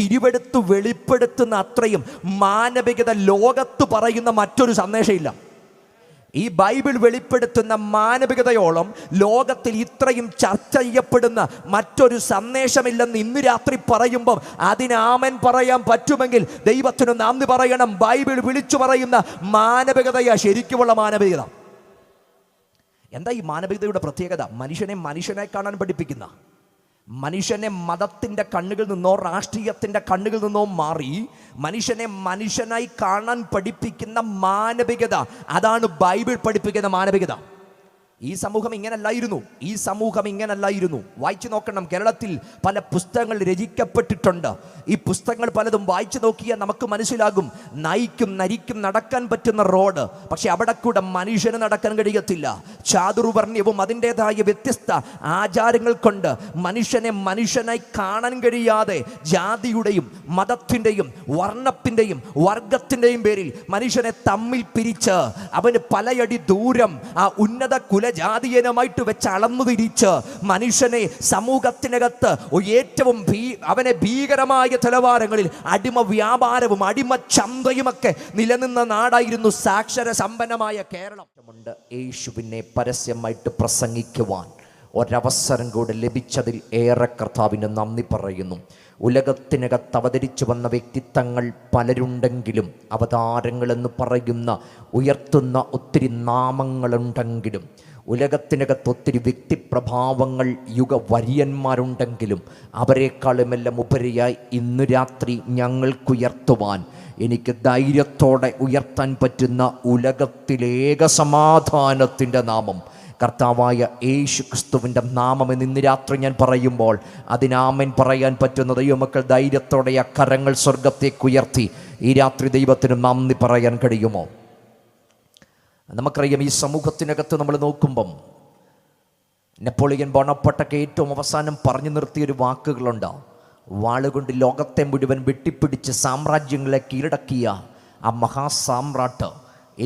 തിരുവെടുത്ത് വെളിപ്പെടുത്തുന്ന അത്രയും മാനവികത ലോകത്ത് പറയുന്ന മറ്റൊരു സന്ദേശമില്ല. ഈ ബൈബിൾ വെളിപ്പെടുത്തുന്ന മാനവികതയോളം ലോകത്തിൽ ഇത്രയും ചർച്ച ചെയ്യപ്പെടുന്ന മറ്റൊരു സന്ദേശമില്ലെന്ന് ഇന്ന് രാത്രി പറയുമ്പോൾ അതിന് ആമേൻ പറയാൻ പറ്റുമെങ്കിൽ ദൈവത്തിന് നന്ദി പറയണം. ബൈബിൾ വിളിച്ചു പറയുന്ന മാനവികതയാ ശരിക്കുമുള്ള മാനവികത. എന്താ ഈ മാനവികതയുടെ പ്രത്യേകത? മനുഷ്യനെ മനുഷ്യനായി കാണാൻ പഠിപ്പിക്കുന്ന, മനുഷ്യനെ മതത്തിൻ്റെ കണ്ണുകളിൽ നിന്നോ രാഷ്ട്രീയത്തിൻ്റെ കണ്ണുകളിൽ നിന്നോ മാറി മനുഷ്യനെ മനുഷ്യനായി കാണാൻ പഠിപ്പിക്കുന്ന മാനവികത. അതാണ് ബൈബിൾ പഠിപ്പിക്കുന്ന മാനവികത. ഈ സമൂഹം ഇങ്ങനല്ലായിരുന്നു. വായിച്ചു നോക്കണം. കേരളത്തിൽ പല പുസ്തകങ്ങൾ രചിക്കപ്പെട്ടിട്ടുണ്ട്. ഈ പുസ്തകങ്ങൾ പലതും വായിച്ചു നോക്കിയാൽ നമുക്ക് മനസ്സിലാകും, നയിക്കും നരിക്കും നടക്കാൻ പറ്റുന്ന റോഡ്, പക്ഷെ അവിടെ കൂടെ മനുഷ്യന് നടക്കാൻ കഴിയത്തില്ല. ചാതുർവർണ്ണ്യവും അതിൻ്റെതായ വ്യത്യസ്ത ആചാരങ്ങൾ കൊണ്ട് മനുഷ്യനെ മനുഷ്യനായി കാണാൻ കഴിയാതെ ജാതിയുടെയും മതത്തിൻ്റെയും വർണ്ണത്തിൻ്റെയും വർഗത്തിൻ്റെയും പേരിൽ മനുഷ്യനെ തമ്മിൽ പിരിച്ച് അവന് പലയടി ദൂരം ആ ഉന്നത ജാതീയനുമായിട്ട് വെച്ച് അളന്നു തിരിച്ച് മനുഷ്യനെ സമൂഹത്തിനകത്ത് ഏറ്റവും അവനെ ഭീകരമായ നിലവാരങ്ങളിൽ അടിമ വ്യാപാരവും അടിമ ചന്തയുമൊക്കെ നിലനിന്ന നാടായിരുന്നു സാക്ഷര സമ്പന്നമായ കേരളം. യേശുവിനെ പരസ്യമായിട്ട് പ്രസംഗിക്കുവാൻ ഒരവസരം കൂടെ ലഭിച്ചതിൽ ഏറെ കർത്താവിന് നന്ദി പറയുന്നു. ഉലകത്തിനകത്ത് അവതരിച്ചു വന്ന വ്യക്തിത്വങ്ങൾ പലരുണ്ടെങ്കിലും, അവതാരങ്ങളെന്ന് പറയുന്ന ഉയർത്തുന്ന ഒത്തിരി നാമങ്ങളുണ്ടെങ്കിലും, ഉലകത്തിനകത്ത് ഒത്തിരി വ്യക്തിപ്രഭാവങ്ങൾ യുഗവര്യന്മാരുണ്ടെങ്കിലും, അവരെക്കാളുമെല്ലാം ഉപരിയായി ഇന്നു രാത്രി ഞങ്ങൾക്കുയർത്തുവാൻ, എനിക്ക് ധൈര്യത്തോടെ ഉയർത്താൻ പറ്റുന്ന ഉലകത്തിലേക സമാധാനത്തിൻ്റെ നാമം കർത്താവായ യേശു ക്രിസ്തുവിൻ്റെ നാമമെന്ന് ഇന്ന് രാത്രി ഞാൻ പറയുമ്പോൾ അതിനാമൻ പറയാൻ പറ്റുന്ന ദൈവമക്കൾ ധൈര്യത്തോടെ ആ കരങ്ങൾ സ്വർഗത്തേക്ക് ഉയർത്തി ഈ രാത്രി ദൈവത്തിന് നന്ദി പറയാൻ കഴിയുമോ? നമുക്കറിയാം, ഈ സമൂഹത്തിനകത്ത് നമ്മൾ നോക്കുമ്പം നെപ്പോളിയൻ ബോണപ്പാർട്ടൊക്കെ ഏറ്റവും അവസാനം പറഞ്ഞു നിർത്തിയൊരു വാക്കുകളുണ്ട്. വാളുകൊണ്ട് ലോകത്തെ മുഴുവൻ വെട്ടിപ്പിടിച്ച് സാമ്രാജ്യങ്ങളെ കീഴടക്കിയ ആ മഹാസാമ്രാട്ട്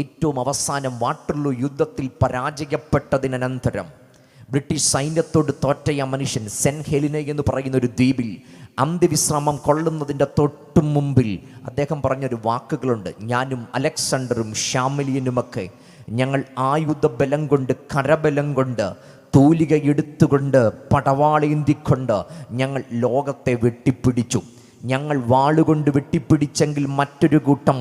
ഏറ്റവും അവസാനം വാട്ടർലൂ യുദ്ധത്തിൽ പരാജയപ്പെട്ടതിനന്തരം ബ്രിട്ടീഷ് സൈന്യത്തോട് തോറ്റ ആ മനുഷ്യൻ സെൻറ്റ് ഹെലിന എന്ന് പറയുന്ന ഒരു ദ്വീപിൽ അന്ത്യവിശ്രാമം കൊള്ളുന്നതിൻ്റെ തൊട്ടു മുമ്പിൽ അദ്ദേഹം പറഞ്ഞൊരു വാക്കുകളുണ്ട്. ഞാനും അലക്സാണ്ടറും ഷാമലിയനുമൊക്കെ ഞങ്ങൾ ആയുധബലം കൊണ്ട്, കരബലം കൊണ്ട്, തൂലിക എടുത്തുകൊണ്ട്, പടവാളേന്തിക്കൊണ്ട് ഞങ്ങൾ ലോകത്തെ വെട്ടിപ്പിടിച്ചു. ഞങ്ങൾ വാളുകൊണ്ട് വെട്ടിപ്പിടിച്ചെങ്കിൽ മറ്റൊരു കൂട്ടം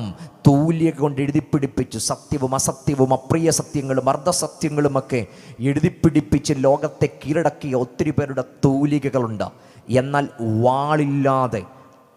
തൂലിക കൊണ്ട് എഴുതിപ്പിടിപ്പിച്ചു. സത്യവും അസത്യവും അപ്രിയ സത്യങ്ങളും അർദ്ധസത്യങ്ങളുമൊക്കെ എഴുതിപ്പിടിപ്പിച്ച് ലോകത്തെ കീഴടക്കിയ ഒത്തിരി പേരുടെ തൂലികകളുണ്ട്. എന്നാൽ വാളില്ലാതെ,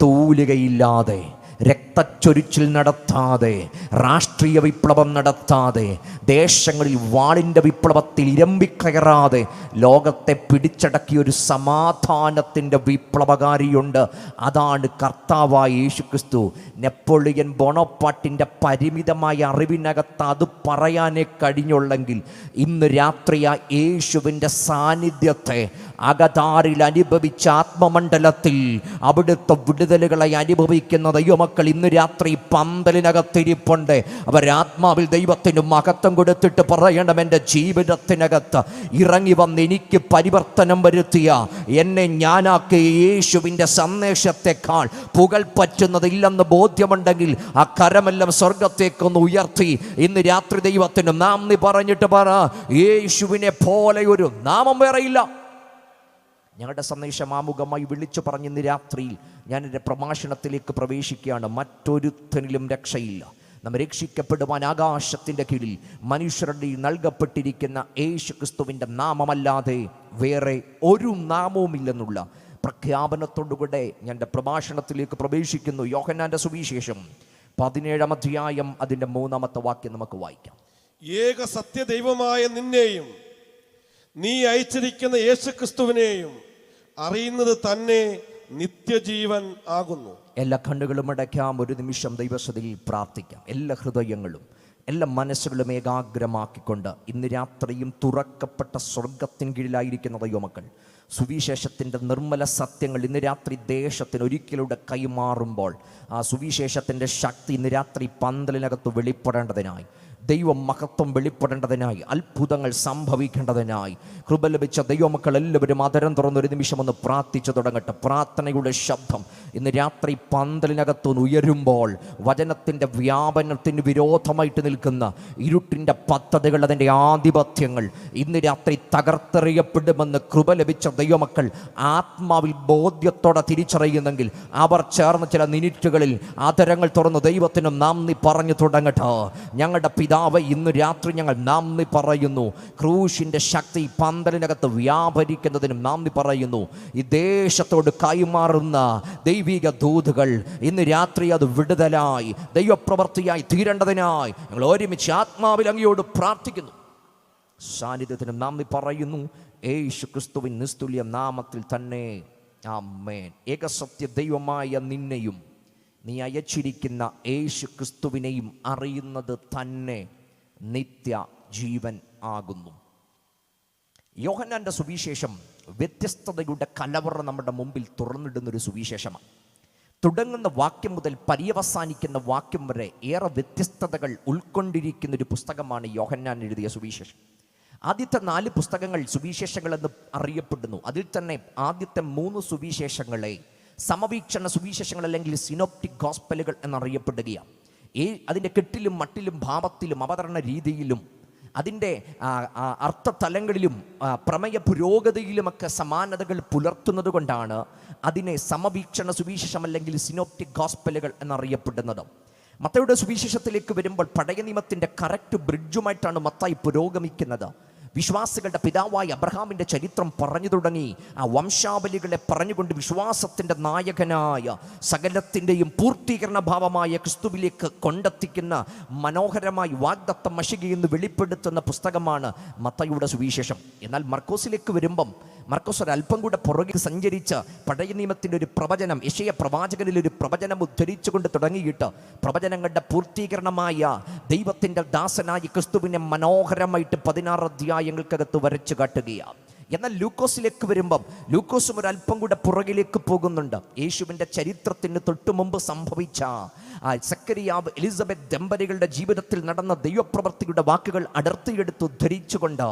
തൂലികയില്ലാതെ, രക്തച്ചൊരിച്ചിൽ നടത്താതെ, രാഷ്ട്രീയ വിപ്ലവം നടത്താതെ, ദേശങ്ങളിൽ വാളിൻ്റെ വിപ്ലവത്തിൽ ഇരമ്പിക്കയറാതെ ലോകത്തെ പിടിച്ചടക്കിയ ഒരു സമാധാനത്തിൻ്റെ വിപ്ലവകാരിയുണ്ട്. അതാണ് കർത്താവായ യേശുക്രിസ്തു. നെപ്പോളിയൻ ബോണപ്പാർട്ടിൻ്റെ പരിമിതമായ അറിവിനകത്ത് അത് പറയാനേ കഴിഞ്ഞുള്ളെങ്കിൽ ഇന്ന് രാത്രി ആ യേശുവിൻ്റെ സാന്നിധ്യത്തെ അകതാരിൽ അനുഭവിച്ച ആത്മമണ്ഡലത്തിൽ അവിടുത്തെ വിടുതലുകളെ അനുഭവിക്കുന്ന ദൈവമക്കൾ ഇന്ന് രാത്രി പന്തലിനകത്തിരിപ്പുണ്ട്. അവരാത്മാവിൽ ദൈവത്തിന് മഹത്വം കൊടുത്തിട്ട് പറയണം, എൻ്റെ ജീവിതത്തിനകത്ത് ഇറങ്ങി വന്ന് എനിക്ക് പരിവർത്തനം വരുത്തിയ, എന്നെ ഞാനാക്കിയ യേശുവിൻ്റെ സന്ദേശത്തെക്കാൾ പുകൾ പറ്റുന്നതില്ലെന്ന് ബോധ്യമുണ്ടെങ്കിൽ ആ കരമെല്ലാം സ്വർഗത്തേക്കൊന്ന് ഉയർത്തി ഇന്ന് രാത്രി ദൈവത്തിന് നന്ദി പറഞ്ഞിട്ട് പറ, യേശുവിനെ പോലെ ഒരു നാമം വേറെയില്ല. ഞങ്ങളുടെ സന്ദേശം ആമുഖമായി വിളിച്ചു പറഞ്ഞ് ഇന്ന് രാത്രിയിൽ ഞാൻ എൻ്റെ പ്രഭാഷണത്തിലേക്ക് പ്രവേശിക്കുകയാണ്. മറ്റൊരുത്തനിലും രക്ഷയില്ല. നാം രക്ഷിക്കപ്പെടുവാൻ ആകാശത്തിൻ്റെ കീഴിൽ മനുഷ്യരുടെ നൽകപ്പെട്ടിരിക്കുന്ന യേശു ക്രിസ്തുവിൻ്റെ നാമമല്ലാതെ വേറെ ഒരു നാമവുമില്ലെന്നുള്ള പ്രഖ്യാപനത്തോടുകൂടെ ഞാൻ എൻ്റെ പ്രഭാഷണത്തിലേക്ക് പ്രവേശിക്കുന്നു. യോഹന്നാൻ്റെ സുവിശേഷം 17-ാം അധ്യായം അതിൻ്റെ 3-ാമത്തെ വാക്യം നമുക്ക് വായിക്കാം. ഏക സത്യദൈവമായ നിന്നെയും നീ അയച്ചിരിക്കുന്ന യേശു ക്രിസ്തുവിനെയും അറിയുന്നത് തന്നെ നിത്യജീവൻ ആകുന്നു. എല്ലാ കണ്ണുകളും അടയ്ക്കാം. ഒരു നിമിഷം ദൈവസന്നിധിയിൽ പ്രാർത്ഥിക്കാം. എല്ലാ ഹൃദയങ്ങളും എല്ലാ മനസ്സുകളും ഏകാഗ്രമാക്കിക്കൊണ്ട് ഇന്ന് രാത്രിയും തുറക്കപ്പെട്ട സ്വർഗത്തിന് കീഴിലായിരിക്കുന്ന ദൈവമക്കൾ സുവിശേഷത്തിൻ്റെ നിർമ്മല സത്യങ്ങൾ ഇന്ന് രാത്രി ദേശത്തിന് ഒരിക്കലൂടെ കൈമാറുമ്പോൾ ആ സുവിശേഷത്തിൻ്റെ ശക്തി ഇന്ന് രാത്രി പന്തലിനകത്ത് വെളിപ്പെടേണ്ടതിനായി ദൈവ മഹത്വം വെളിപ്പെടേണ്ടതിനായി, അത്ഭുതങ്ങൾ സംഭവിക്കേണ്ടതിനായി കൃപ ലഭിച്ച ദൈവമക്കൾ എല്ലാവരും അതരം തുറന്നൊരു നിമിഷം ഒന്ന് പ്രാർത്ഥിച്ചു തുടങ്ങട്ടെ. പ്രാർത്ഥനയുടെ ശബ്ദം ഇന്ന് രാത്രി പന്തലിനകത്തുനിന്ന് ഉയരുമ്പോൾ വചനത്തിൻ്റെ വ്യാപനത്തിന് വിരോധമായിട്ട് നിൽക്കുന്ന ഇരുട്ടിൻ്റെ പദ്ധതികൾ, അതിൻ്റെ ആധിപത്യങ്ങൾ ഇന്ന് രാത്രി തകർത്തെറിയപ്പെടുമെന്ന് കൃപ ലഭിച്ച ദൈവമക്കൾ ആത്മാവിൽ ബോധ്യത്തോടെ തിരിച്ചറിയുന്നെങ്കിൽ അവർ ചേർന്ന് ചില മിനിറ്റുകളിൽ ആദരങ്ങൾ തുറന്ന് ദൈവത്തിന് നന്ദി പറഞ്ഞു തുടങ്ങട്ടെ. ഞങ്ങളുടെ പിതാവ്, ഇന്ന് രാത്രി ഞങ്ങൾ നന്ദി പറയുന്നു. ക്രൂശിൻ്റെ ശക്തി പന്തലിനകത്ത് വ്യാപരിക്കുന്നതിനും നന്ദി പറയുന്നു. ഈ ദേശത്തോട് കൈമാറുന്ന ദൈവിക ദൂതുകൾ ഇന്ന് രാത്രി അത് വിടുതലായി ദൈവപ്രവൃത്തിയായി തീരേണ്ടതിനായി ഞങ്ങൾ ഒരുമിച്ച് ആത്മാവിൽ അങ്ങയോട് പ്രാർത്ഥിക്കുന്നു. സാന്നിധ്യത്തിന് നന്ദി പറയുന്നു. യേശു ക്രിസ്തുവിൻ നിസ്തുല്യ നാമത്തിൽ തന്നെ ആമേൻ. ഏകസത്യ ദൈവമായ നിന്നെയും നീ അയച്ചിരിക്കുന്ന യേശു ക്രിസ്തുവിനെയും അറിയുന്നത് തന്നെ നിത്യ ജീവൻ ആകുന്നു. യോഹന്നാന്റെ സുവിശേഷം വ്യത്യസ്തതയുടെ കലവറ നമ്മുടെ മുമ്പിൽ തുറന്നിടുന്നൊരു സുവിശേഷമാണ്. തുടങ്ങുന്ന വാക്യം മുതൽ പര്യവസാനിക്കുന്ന വാക്യം വരെ ഏറെ വ്യത്യസ്തതകൾ ഉൾക്കൊണ്ടിരിക്കുന്ന ഒരു പുസ്തകമാണ് യോഹന്നാൻ എഴുതിയ സുവിശേഷം. ആദ്യത്തെ 4 പുസ്തകങ്ങൾ സുവിശേഷങ്ങൾ എന്ന് അറിയപ്പെടുന്നു. അതിൽ തന്നെ ആദ്യത്തെ 3 സുവിശേഷങ്ങളെ സമവീക്ഷണ സുവിശേഷങ്ങൾ അല്ലെങ്കിൽ സിനോപ്റ്റിക് ഗോസ്പലുകൾ എന്നറിയപ്പെടുകയാണ്. അതിൻ്റെ കെട്ടിലും മട്ടിലും ഭാവത്തിലും അവതരണ രീതിയിലും അതിൻ്റെ അർത്ഥതലങ്ങളിലും പ്രമേയ പുരോഗതിയിലുമൊക്കെ സമാനതകൾ പുലർത്തുന്നത് കൊണ്ടാണ് അതിനെ സമവീക്ഷണ സുവിശേഷം അല്ലെങ്കിൽ സിനോപ്റ്റിക് ഗോസ്പലുകൾ എന്നറിയപ്പെടുന്നത്. മത്തായിയുടെ സുവിശേഷത്തിലേക്ക് വരുമ്പോൾ പഴയ നിയമത്തിൻ്റെ കറക്റ്റ് ബ്രിഡ്ജുമായിട്ടാണ് മത്തായി പുരോഗമിക്കുന്നത്. വിശ്വാസികളുടെ പിതാവായ അബ്രഹാമിൻ്റെ ചരിത്രം പറഞ്ഞു തുടങ്ങി ആ വംശാവലികളെ പറഞ്ഞുകൊണ്ട് വിശ്വാസത്തിൻ്റെ നായകനായ സകലത്തിൻ്റെയും പൂർത്തീകരണ ഭാവമായ ക്രിസ്തുവിലേക്ക് കൊണ്ടെത്തിക്കുന്ന മനോഹരമായി വാഗ്ദത്തം മഷികയെന്ന് വെളിപ്പെടുത്തുന്ന പുസ്തകമാണ് മത്തായിയുടെ സുവിശേഷം. എന്നാൽ മർക്കോസിലേക്ക് വരുമ്പം മർക്കോസ് ഒരല്പം കൂടെ പുറകിൽ സഞ്ചരിച്ച് പഴയ നിയമത്തിൻ്റെ ഒരു പ്രവചനം, യെശയ്യാ പ്രവാചകനിൽ ഒരു പ്രവചനം ഉദ്ധരിച്ചുകൊണ്ട് തുടങ്ങിയിട്ട് പ്രവചനങ്ങളുടെ പൂർത്തീകരണമായ ദൈവത്തിൻ്റെ ദാസനായ ക്രിസ്തുവിനെ മനോഹരമായിട്ട് 16 അധ്യായങ്ങൾക്കകത്ത് വരച്ചു കാട്ടുകയാണ്. എന്നാൽ ലൂക്കോസിലേക്ക് വരുമ്പം ലൂക്കോസും ഒരല്പം കൂടെ പുറകിലേക്ക് പോകുന്നുണ്ട്. യേശുവിൻ്റെ ചരിത്രത്തിന് തൊട്ടു മുമ്പ് സംഭവിച്ച സക്കറിയാവ് എലിസബത്ത് ദമ്പതികളുടെ ജീവിതത്തിൽ നടന്ന ദൈവപ്രവൃത്തിയുടെ വാക്കുകൾ അടർത്തിയെടുത്ത് ഉദ്ധരിച്ചുകൊണ്ട്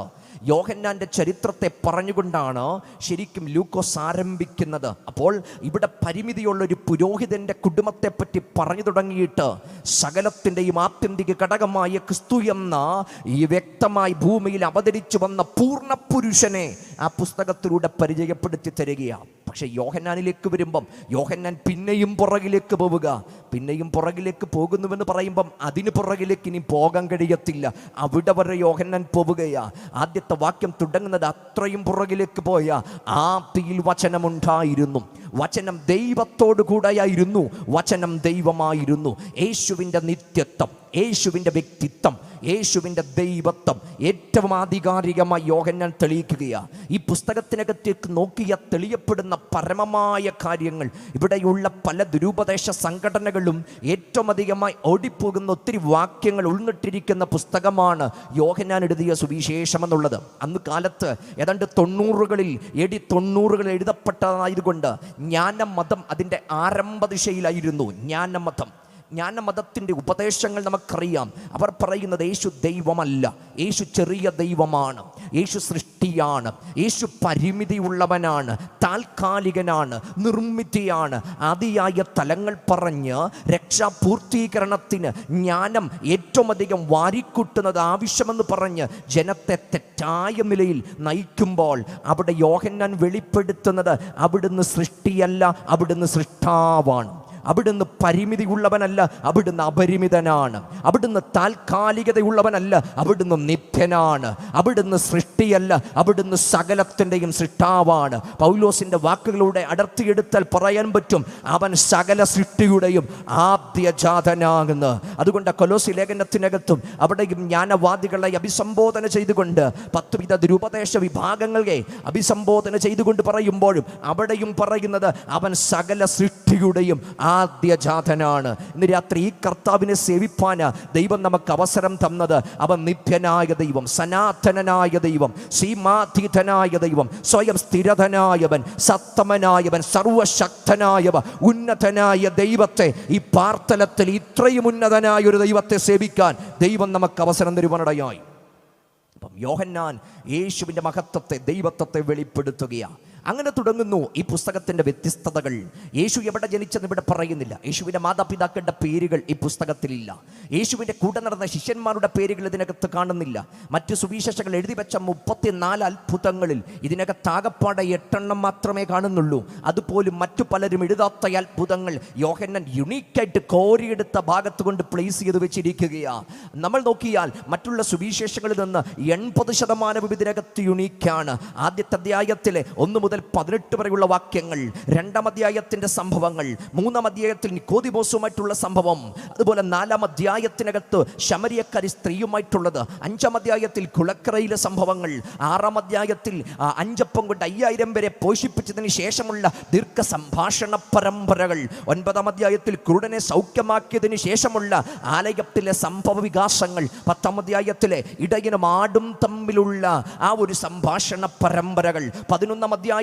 യോഹന്നാൻ്റെ ചരിത്രത്തെ പറഞ്ഞുകൊണ്ടാണ് ശരിക്കും ലൂക്കോസ് ആരംഭിക്കുന്നത്. അപ്പോൾ ഇവിടെ പരിമിതിയുള്ളൊരു പുരോഹിതൻ്റെ കുടുംബത്തെപ്പറ്റി പറഞ്ഞു തുടങ്ങിയിട്ട് സകലത്തിൻ്റെയും ആത്യന്തിക ഘടകമായ ക്രിസ്തു എന്ന ഈ വ്യക്തമായി ഭൂമിയിൽ അവതരിച്ചു വന്ന പൂർണ്ണ പുരുഷനെ ആ പുസ്തകത്തിലൂടെ പരിചയപ്പെടുത്തി തരികയാണ്. പക്ഷെ യോഹന്നാനിലേക്ക് വരുമ്പം യോഹന്നാൻ പിന്നെയും പുറകിലേക്ക് പോവുക. പിന്നെയും പുറകിലേക്ക് പോകുന്നുവെന്ന് പറയുമ്പം അതിന് പുറകിലേക്ക് ഇനി പോകാൻ കഴിയത്തില്ല. അവിടെ വരെ യോഹന്നാൻ പോവുകയാ. ആദ്യത്തെ വാക്യം തുടങ്ങുന്നത് അത്രയും പുറകിലേക്ക് പോയ ആദിയിൽ വചനമുണ്ടായിരുന്നു, വചനം ദൈവത്തോടു കൂടെയായിരുന്നു, വചനം ദൈവമായിരുന്നു. യേശുവിൻ്റെ നിത്യത്വം, യേശുവിൻ്റെ വ്യക്തിത്വം, യേശുവിൻ്റെ ദൈവത്വം ഏറ്റവും ആധികാരികമായി യോഹന്നാൻ തെളിയിക്കുകയാണ്. ഈ പുസ്തകത്തിനകത്തേക്ക് നോക്കിയ തെളിയപ്പെടുന്ന പരമമായ കാര്യങ്ങൾ, ഇവിടെയുള്ള പല ദുരുപദേശ സംഘടനകളും ഏറ്റവും അധികമായി ഓടിപ്പോകുന്ന ഒത്തിരി വാക്യങ്ങൾ ഉൾന്നിട്ടിരിക്കുന്ന പുസ്തകമാണ് യോഹന്നാൻ എഴുതിയ സുവിശേഷം എന്നുള്ളത്. അന്ന് കാലത്ത് ഏതാണ്ട് 90കളിൽ AD 90കളിൽ എഴുതപ്പെട്ടതായതുകൊണ്ട് ജ്ഞാനമതം അതിൻ്റെ ആരംഭ ദിശയിലായിരുന്നു. ജ്ഞാനമതത്തിൻ്റെ ഉപദേശങ്ങൾ നമുക്കറിയാം. അവർ പറയുന്നത് യേശു ദൈവമല്ല, യേശു ചെറിയ ദൈവമാണ്, യേശു സൃഷ്ടിയാണ്, യേശു പരിമിതിയുള്ളവനാണ്, താൽക്കാലികനാണ്, നിർമ്മിതിയാണ്. അതിയായ തലങ്ങൾ പറഞ്ഞ് രക്ഷാപൂർത്തീകരണത്തിന് ജ്ഞാനം ഏറ്റവും അധികം വാരിക്കൂട്ടുന്നത് ആവശ്യമെന്ന് പറഞ്ഞ് ജനത്തെ തെറ്റായ നിലയിൽ നയിക്കുമ്പോൾ അവിടെ യോഹന്നാൻ വെളിപ്പെടുത്തുന്നത് അവിടുന്ന് സൃഷ്ടിയല്ല, അവിടുന്ന് സൃഷ്ടാവാണ്. അവിടുന്ന് പരിമിതിയുള്ളവനല്ല, അവിടുന്ന് അപരിമിതനാണ്. അവിടുന്ന് താൽക്കാലികതയുള്ളവനല്ല, അവിടുന്ന് നിത്യനാണ്. അവിടുന്ന് സൃഷ്ടിയല്ല, അവിടുന്ന് സകലത്തിൻ്റെയും സൃഷ്ടാവാണ്. പൗലോസിൻ്റെ വാക്കുകളുടെ അടർത്തിയെടുത്താൽ പറയാൻ പറ്റും, അവൻ സകല സൃഷ്ടിയുടെയും ആദ്യജാതനാകുന്നു. അതുകൊണ്ട് കൊലോസി ലേഖനത്തിനകത്തും അവിടെയും ജ്ഞാനവാദികളെ അഭിസംബോധന ചെയ്തുകൊണ്ട് 10 വിധ ദുരുപദേശ വിഭാഗങ്ങളെ അഭിസംബോധന ചെയ്തുകൊണ്ട് പറയുമ്പോഴും അവിടെയും പറയുന്നത് അവൻ സകല സൃഷ്ടിയുടെയും ആദ്യജാതനാണ്. ഇന്ന് രാത്രി ഈ കർത്താവിനെ സേവിപ്പാന് ദൈവം നമുക്ക് അവസരം തന്നത്. അവൻ നിത്യനായ ദൈവം, സനാതനനായ ദൈവം, സീമാതീതനായ ദൈവം, സ്വയം സ്ഥിരതനായവൻ, സത്തമനായവൻ, സർവശക്തനായവ, ഉന്നതനായ ദൈവത്തെ, ഈ പാർത്തലത്തിൽ ഇത്രയും ഉന്നതനായ ഒരു ദൈവത്തെ സേവിക്കാൻ ദൈവം നമുക്ക് അവസരം തരുവാനിടയായി. അപ്പം യോഹന്നാൻ യേശുവിൻ്റെ മഹത്വത്തെ, ദൈവത്വത്തെ വെളിപ്പെടുത്തുകയാണ്. അങ്ങനെ തുടങ്ങുന്നു ഈ പുസ്തകത്തിൻ്റെ വ്യത്യസ്തതകൾ. യേശു എവിടെ ജനിച്ചെന്ന് ഇവിടെ പറയുന്നില്ല. യേശുവിൻ്റെ മാതാപിതാക്കളുടെ പേരുകൾ ഈ പുസ്തകത്തിലില്ല. യേശുവിൻ്റെ കൂടെ നടന്ന ശിഷ്യന്മാരുടെ പേരുകൾ ഇതിനകത്ത് കാണുന്നില്ല. മറ്റ് സുവിശേഷങ്ങൾ എഴുതി വെച്ച 34 അത്ഭുതങ്ങളിൽ ഇതിനകത്താകപ്പാടെ 8 മാത്രമേ കാണുന്നുള്ളൂ. അതുപോലും മറ്റു പലരും എഴുതാത്ത അത്ഭുതങ്ങൾ യോഹന്നാൻ യുണീക്കായിട്ട് കോരിയെടുത്ത ഭാഗത്ത് കൊണ്ട് പ്ലേസ് ചെയ്ത് വെച്ചിരിക്കുകയാണ്. നമ്മൾ നോക്കിയാൽ മറ്റുള്ള സുവിശേഷങ്ങളിൽ നിന്ന് 80% ഇതിനകത്ത് യുണീക്കാണ്. ആദ്യത്തെ അധ്യായത്തിലെ 1 മുതൽ 18 വരെയുള്ള വാക്യങ്ങൾ, 2-ാം അധ്യായത്തിന്റെ സംഭവങ്ങൾ, 3-ാം അധ്യായത്തിൽ നിക്കോദിമോസുമായിട്ടുള്ള സംഭവം, അതുപോലെ 4-ാം അധ്യായത്തിനകത്ത് ശമരിയക്കാരി സ്ത്രീയുമായിട്ടുള്ളത്, 5-ാം അധ്യായത്തിൽ കുളക്കരയിലെ സംഭവങ്ങൾ, 6-ാം അധ്യായത്തിൽ 5 അപ്പം കൊണ്ട് 5000 പേരെ പോഷിപ്പിച്ചതിന് ശേഷമുള്ള ദീർഘ സംഭാഷണ പരമ്പരകൾ, 9-ാം അധ്യായത്തിൽ കുരുടനെ സൗഖ്യമാക്കിയതിന് ശേഷമുള്ള ആലയത്തിലെ സംഭവ വികാസങ്ങൾ, 10-ാം അധ്യായത്തിലെ ഇടയനും ആടും തമ്മിലുള്ള ആ ഒരു സംഭാഷണ പരമ്പരകൾ, 11-ാം അധ്യായത്തിൽ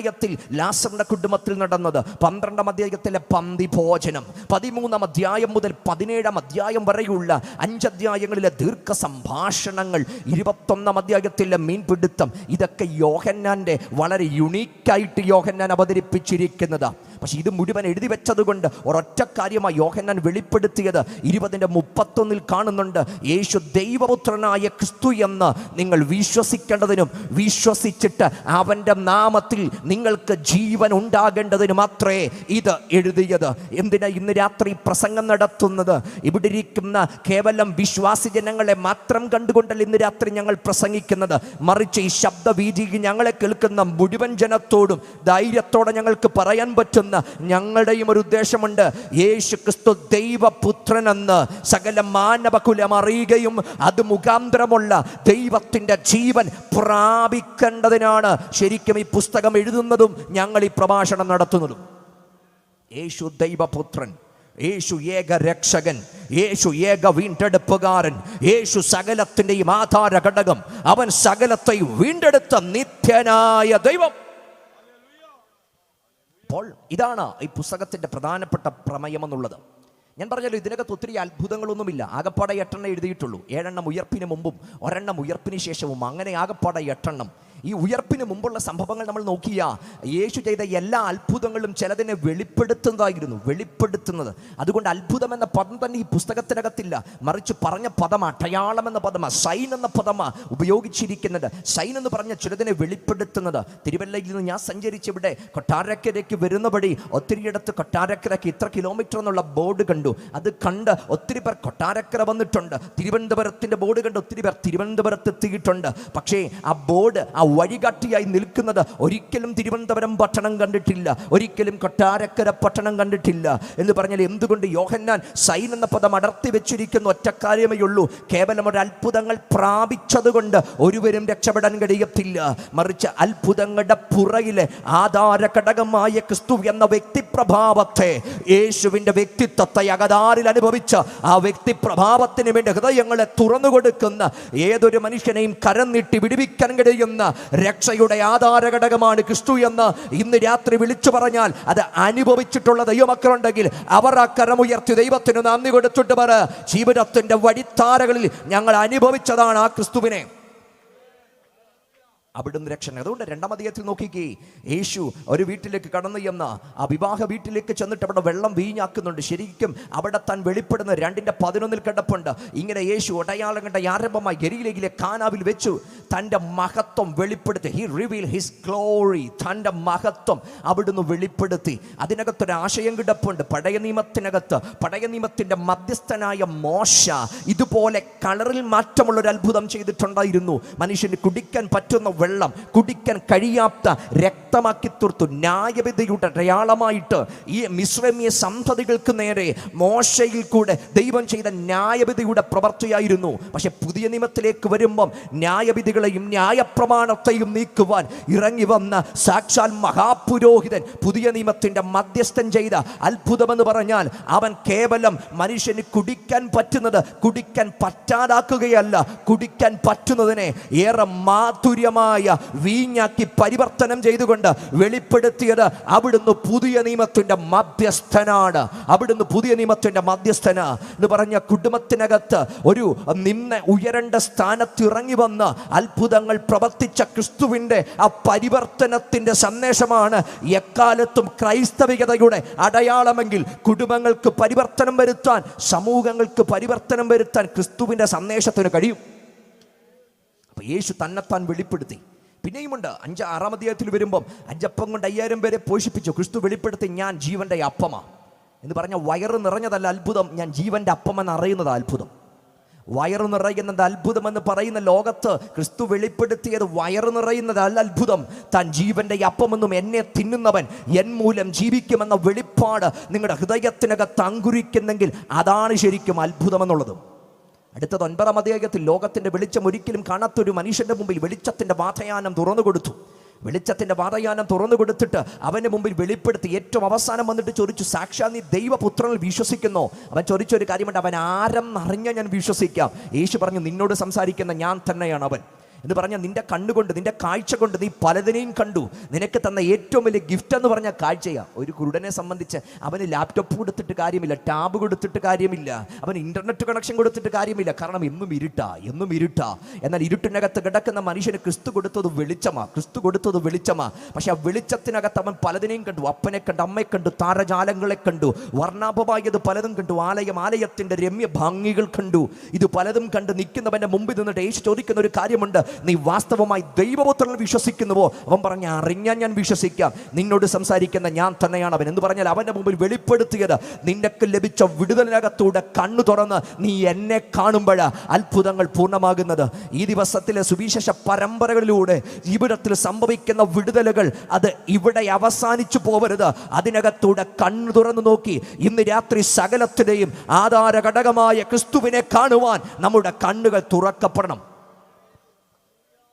ലാസറിന്റെ കുടുംബത്തിൽ നടന്നത്, 12-ാം അധ്യായത്തിലെ പന്തി ഭോജനം, 13-ാം അധ്യായം മുതൽ 17-ാം അധ്യായം വരെയുള്ള 5 അധ്യായങ്ങളിലെ ദീർഘ സംഭാഷണങ്ങൾ, 21-ാം അധ്യായത്തിലെ മീൻപിടുത്തം, ഇതൊക്കെ യോഹന്നാന്റെ വളരെ യുണീക്കായിട്ട് യോഹന്നാൻ അവതരിപ്പിച്ചിരിക്കുന്നത്. പക്ഷെ ഇത് മുഴുവൻ എഴുതി വെച്ചത് കൊണ്ട് ഒരൊറ്റ കാര്യമായി യോഹന്നാൻ വെളിപ്പെടുത്തിയത് 20:31 കാണുന്നുണ്ട്. യേശു ദൈവപുത്രനായ ക്രിസ്തു എന്ന് നിങ്ങൾ വിശ്വസിക്കേണ്ടതിനും വിശ്വസിച്ചിട്ട് അവൻ്റെ നാമത്തിൽ നിങ്ങൾക്ക് ജീവൻ ഉണ്ടാകേണ്ടതിന് മാത്രമേ ഇത് എഴുതിയത്. എന്തിനാ ഇന്ന് രാത്രി പ്രസംഗം നടത്തുന്നത്? ഇവിടെ ഇരിക്കുന്ന കേവലം വിശ്വാസി ജനങ്ങളെ മാത്രം കണ്ടുകൊണ്ടല്ല ഇന്ന് രാത്രി ഞങ്ങൾ പ്രസംഗിക്കുന്നത്. മറിച്ച് ഈ ശബ്ദവീതി ഞങ്ങളെ കേൾക്കുന്ന മുഴുവൻ ജനത്തോടും ധൈര്യത്തോടെ ഞങ്ങൾക്ക് പറയാൻ പറ്റുന്ന ഞങ്ങളുടെയും ഒരു ഉദ്ദേശമുണ്ട്. യേശു ക്രിസ്തു ദൈവപുത്രനെന്ന് സകല മാനവകുലം അറിയുകയും അത് മുഖാന്തരമുള്ള ദൈവത്തിൻ്റെ ജീവൻ പ്രാപിക്കേണ്ടതിനാണ് ശരിക്കും ഈ പുസ്തകം എഴുതുന്നതും ഞങ്ങൾ ഈ പ്രഭാഷണം നടത്തുന്നതും. യേശു ദൈവപുത്രൻ, യേശു ഏക രക്ഷകൻ, യേശു ഏക വീണ്ടെടുപ്പുകാരൻ, യേശു സകലത്തിൻ്റെയും ആധാര ഘടകം, അവൻ സകലത്തെയും വീണ്ടെടുത്ത നിത്യനായ ദൈവം. അപ്പോൾ ഇതാണ് ഈ പുസ്തകത്തിൻ്റെ പ്രധാനപ്പെട്ട പ്രമേയം എന്നുള്ളത്. ഞാൻ പറഞ്ഞല്ലോ ഇതിനകത്ത് ഒത്തിരി അത്ഭുതങ്ങളൊന്നുമില്ല. ആകപ്പാടെ 8 എഴുതിയിട്ടുള്ളൂ. 7 ഉയർപ്പിന് മുമ്പും 1 ഉയർപ്പിന് ശേഷവും, അങ്ങനെ ആകപ്പാടെ 8. ഈ ഉയർപ്പിന് മുമ്പുള്ള സംഭവങ്ങൾ നമ്മൾ നോക്കിയാൽ യേശു ചെയ്ത എല്ലാ അത്ഭുതങ്ങളും ചിലതിനെ വെളിപ്പെടുത്തുന്നത്. അതുകൊണ്ട് അത്ഭുതം എന്ന പദം തന്നെ ഈ പുസ്തകത്തിനകത്തില്ല. മറിച്ച് പറഞ്ഞ പദം അടയാളം എന്ന പദമാണ്, സൈൻ എന്ന പദമാണ് ഉപയോഗിച്ചിരിക്കുന്നത്. സൈൻ എന്ന് പറഞ്ഞ ചിലതിനെ വെളിപ്പെടുത്തുന്നത്. തിരുവല്ലയിൽ നിന്ന് ഞാൻ സഞ്ചരിച്ച് ഇവിടെ കൊട്ടാരക്കരയ്ക്ക് വരുന്ന വഴി ഒത്തിരിയിടത്ത് കൊട്ടാരക്കരയ്ക്ക് ഇത്ര കിലോമീറ്റർ എന്നുള്ള ബോർഡ് കണ്ടു. അത് കണ്ട് ഒത്തിരി പേർ കൊട്ടാരക്കര വന്നിട്ടുണ്ട്. തിരുവനന്തപുരത്തിൻ്റെ ബോർഡ് കണ്ട് ഒത്തിരി പേർ തിരുവനന്തപുരത്ത് എത്തിയിട്ടുണ്ട്. പക്ഷേ ആ ബോർഡ്, ആ വഴികാട്ടിയായി നിൽക്കുന്നത് ഒരിക്കലും തിരുവനന്തപുരം പട്ടണം കണ്ടിട്ടില്ല, ഒരിക്കലും കൊട്ടാരക്കര പട്ടണം കണ്ടിട്ടില്ല. എന്ന് പറഞ്ഞാൽ എന്തുകൊണ്ട് യോഹന്നാൻ സൈൻ എന്ന പദം അടർത്തി വെച്ചിരിക്കുന്ന ഒറ്റ കാര്യമേ ഉള്ളൂ. കേവലം ഒരു അത്ഭുതങ്ങൾ പ്രാപിച്ചതുകൊണ്ട് ഒരുവരും രക്ഷപ്പെടാൻ കഴിയത്തില്ല. മറിച്ച് അത്ഭുതങ്ങളുടെ പുറകിലെ ആധാര ഘടകമായ ക്രിസ്തു എന്ന വ്യക്തിപ്രഭാവത്തെ, യേശുവിൻ്റെ വ്യക്തിത്വത്തെ അകതാരിൽ അനുഭവിച്ച ആ വ്യക്തിപ്രഭാവത്തിന് വേണ്ടി ഹൃദയങ്ങളെ തുറന്നു കൊടുക്കുന്ന ഏതൊരു മനുഷ്യനെയും കരം നീട്ടി വിടുവിക്കാൻ കഴിയുന്ന രക്ഷയുടെ ആധാര ഘടകമാണ് ക്രിസ്തു എന്ന് ഇന്ന് രാത്രി വിളിച്ചു പറഞ്ഞാൽ അത് അനുഭവിച്ചിട്ടുള്ള ദൈവമക്കളുണ്ടെങ്കിൽ അവർ ആ കരമുയർത്തി ദൈവത്തിന് നന്ദി കൊടുത്തിട്ട് പറ, ജീവിതത്തിന്റെ വഴിത്താരകളിൽ ഞങ്ങൾ അനുഭവിച്ചതാണ് ആ ക്രിസ്തുവിനെ. അവിടുന്ന് രക്ഷണം. അതുകൊണ്ട് 2-ാം അധ്യായത്തിൽ നോക്കിക്കേ, യേശു ഒരു വീട്ടിലേക്ക് കടന്നു ചെന്ന ആ വിവാഹ വീട്ടിലേക്ക് ചെന്നിട്ട് അവിടെ വെള്ളം വീഞ്ഞാക്കുന്നുണ്ട്. ശരിക്കും അവിടെ താൻ വെളിപ്പെടുന്ന 2:11 കിടപ്പുണ്ട്. ഇങ്ങനെ യേശു അടയാളങ്ങളുടെ ആരംഭമായി ഗലീലയിലെ കാനാവിൽ വെച്ചു തൻ്റെ മഹത്വം വെളിപ്പെടുത്തി. ഹി റിവീൽ ഹിസ് ഗ്ലോറി, തൻ്റെ മഹത്വം അവിടുന്ന് വെളിപ്പെടുത്തി. അതിനകത്തൊരു ആശയം കിടപ്പുണ്ട്. പഴയ നിയമത്തിൻ്റെ മധ്യസ്ഥനായ മോശ ഇതുപോലെ കളറിൽ മാറ്റമുള്ളൊരു അത്ഭുതം ചെയ്തിട്ടുണ്ടായിരുന്നു. മനുഷ്യന് കുടിക്കാൻ പറ്റുന്ന വെള്ളം കുടിക്കാൻ കഴിയാത്ത രക്തമാക്കി തീർത്തു. ന്യായവിധിയുടെ അടയാളമായിട്ട് ഈ മിസ്രൈമ്യ സന്തതികൾക്ക് നേരെ മോശയിൽ കൂടെ ദൈവം ചെയ്ത ന്യായവിധിയുടെ പ്രവൃത്തിയായിരുന്നു. പക്ഷെ പുതിയ നിയമത്തിലേക്ക് വരുമ്പം ന്യായവിധികളെയും ന്യായപ്രമാണത്തെയും നീക്കുവാൻ ഇറങ്ങി വന്ന സാക്ഷാൽ മഹാപുരോഹിതൻ, പുതിയ നിയമത്തിന്റെ മധ്യസ്ഥൻ ചെയ്ത അത്ഭുതമെന്ന് പറഞ്ഞാൽ അവൻ കേവലം മനുഷ്യന് കുടിക്കാൻ പറ്റുന്നത് കുടിക്കാൻ പറ്റാതാക്കുകയല്ല, കുടിക്കാൻ പറ്റുന്നതിനെ ഏറെ മാധുര്യമായ വീഞ്ഞാക്കി പരിവർത്തനം ചെയ്തുകൊണ്ട് വെളിപ്പെടുത്തിയത് അവിടുന്ന് പുതിയ നിയമത്തിന്റെ മധ്യസ്ഥനാണ്. അവിടുന്ന് പുതിയ നിയമത്തിന്റെ മധ്യസ്ഥന് എന്ന് പറഞ്ഞ കുടുംബത്തിനകത്ത് ഒരു ഉയരേണ്ട സ്ഥാനത്ത് ഇറങ്ങി വന്ന് അത്ഭുതങ്ങൾ പ്രവർത്തിച്ച ക്രിസ്തുവിന്റെ ആ പരിവർത്തനത്തിന്റെ സന്ദേശമാണ് എക്കാലത്തും ക്രൈസ്തവികതയുടെ അടയാളമെങ്കിൽ കുടുംബങ്ങൾക്ക് പരിവർത്തനം വരുത്താൻ, സമൂഹങ്ങൾക്ക് പരിവർത്തനം വരുത്താൻ ക്രിസ്തുവിന്റെ സന്ദേശത്തിന് കഴിയും. അപ്പൊ യേശു തന്നെത്താൻ വെളിപ്പെടുത്തി. പിന്നെയുമുണ്ട് 6-ാം അധ്യായത്തിൽ വരുമ്പം 5 അപ്പം കൊണ്ട് 5000 പേരെ പോഷിപ്പിച്ചു. ക്രിസ്തു വെളിപ്പെടുത്തി, ഞാൻ ജീവന്റെ അപ്പമാ എന്ന് പറഞ്ഞ വയറ് നിറഞ്ഞതല്ല അത്ഭുതം, ഞാൻ ജീവന്റെ അപ്പമെന്ന് അറിയുന്നത് അത്ഭുതം. വയറ് നിറയുന്നത് അത്ഭുതമെന്ന് പറയുന്ന ലോകത്ത് ക്രിസ്തു വെളിപ്പെടുത്തിയത് വയറ് നിറയുന്നതല്ല അത്ഭുതം, താൻ ജീവന്റെ അപ്പമെന്നും എന്നെ തിന്നുന്നവൻ എൻ മൂലം ജീവിക്കുമെന്ന വെളിപ്പാട് നിങ്ങളുടെ ഹൃദയത്തിനകത്ത് അങ്കുരിക്കുന്നെങ്കിൽ അതാണ് ശരിക്കും അത്ഭുതമെന്നുള്ളത്. അടുത്തത് 9-ാം അധ്യായത്തിൽ ലോകത്തിന്റെ വെളിച്ചം ഒരിക്കലും കാണാത്തൊരു മനുഷ്യന്റെ മുമ്പിൽ വെളിച്ചത്തിന്റെ വാതയാനം തുറന്നു കൊടുത്തു. വെളിച്ചത്തിന്റെ വാതയാനം തുറന്നു കൊടുത്തിട്ട് അവന്റെ മുമ്പിൽ വെളിപ്പെടുത്തി. ഏറ്റവും അവസാനം വന്നിട്ട് ചോദിച്ചു, സാക്ഷാൽ നീ ദൈവപുത്രനിൽ വിശ്വസിക്കുന്നോ? അവൻ ചോദിച്ചൊരു കാര്യമുണ്ട്, അവൻ ആരെന്നറിഞ്ഞാൽ ഞാൻ വിശ്വസിക്കാം. യേശു പറഞ്ഞു, നിന്നോട് സംസാരിക്കുന്ന ഞാൻ തന്നെയാണ് അവൻ എന്ന് പറഞ്ഞാൽ നിന്റെ കണ്ണുകൊണ്ട്, നിന്റെ കാഴ്ച കൊണ്ട് നീ പലതിനെയും കണ്ടു. നിനക്ക് തന്ന ഏറ്റവും വലിയ ഗിഫ്റ്റ് എന്ന് പറഞ്ഞാൽ കാഴ്ചയാണ്. ഒരു കുരുടനെ സംബന്ധിച്ച് അവന് ലാപ്ടോപ്പ് കൊടുത്തിട്ട് കാര്യമില്ല, ടാബ് കൊടുത്തിട്ട് കാര്യമില്ല, അവന് ഇന്റർനെറ്റ് കണക്ഷൻ കൊടുത്തിട്ട് കാര്യമില്ല. കാരണം എന്നും ഇരുട്ടാ. എന്നാൽ ഇരുട്ടിനകത്ത് കിടക്കുന്ന മനുഷ്യന് ക്രിസ്തു കൊടുത്തത് വെളിച്ചമാ. പക്ഷെ ആ വെളിച്ചത്തിനകത്ത് അവൻ പലതിനെയും കണ്ടു. അപ്പനെ കണ്ടു, അമ്മയെ കണ്ടു, താരജാലങ്ങളെ കണ്ടു, വർണ്ണാഭമായത് പലതും കണ്ടു, ആലയത്തിന്റെ രമ്യ ഭംഗികൾ കണ്ടു. ഇത് പലതും കണ്ട് നിൽക്കുന്നവന്റെ മുമ്പിൽ നിന്നിട്ട് യേശു ചോദിക്കുന്ന ഒരു കാര്യമുണ്ട്, നീ വാസ്തവമായി ദൈവപുത്രനിൽ വിശ്വസിക്കുന്നുവോ? അവൻ പറഞ്ഞ, അറിഞ്ഞാൽ ഞാൻ വിശ്വസിക്കാം, നിന്നോട് സംസാരിക്കുന്ന ഞാൻ തന്നെയാണ് അവൻ എന്ന് പറഞ്ഞാൽ അവന്റെ മുമ്പിൽ വെളിപ്പെടുത്തിയത് നിനക്ക് ലഭിച്ച വിടുതലിനകത്തൂടെ കണ്ണു തുറന്ന് നീ എന്നെ കാണുമ്പോൾ അത്ഭുതങ്ങൾ പൂർണ്ണമാകുന്നത്. ഈ ദിവസത്തിലെ സുവിശേഷ പരമ്പരകളിലൂടെ ജീവിതത്തിൽ സംഭവിക്കുന്ന വിടുതലുകൾ അത് ഇവിടെ അവസാനിച്ചു പോവരുത്. അതിനകത്തൂടെ കണ്ണു തുറന്നു നോക്കി ഇന്ന് രാത്രി സകലത്തിലെയും ആധാര ഘടകമായ ക്രിസ്തുവിനെ കാണുവാൻ നമ്മുടെ കണ്ണുകൾ തുറക്കപ്പെടണം.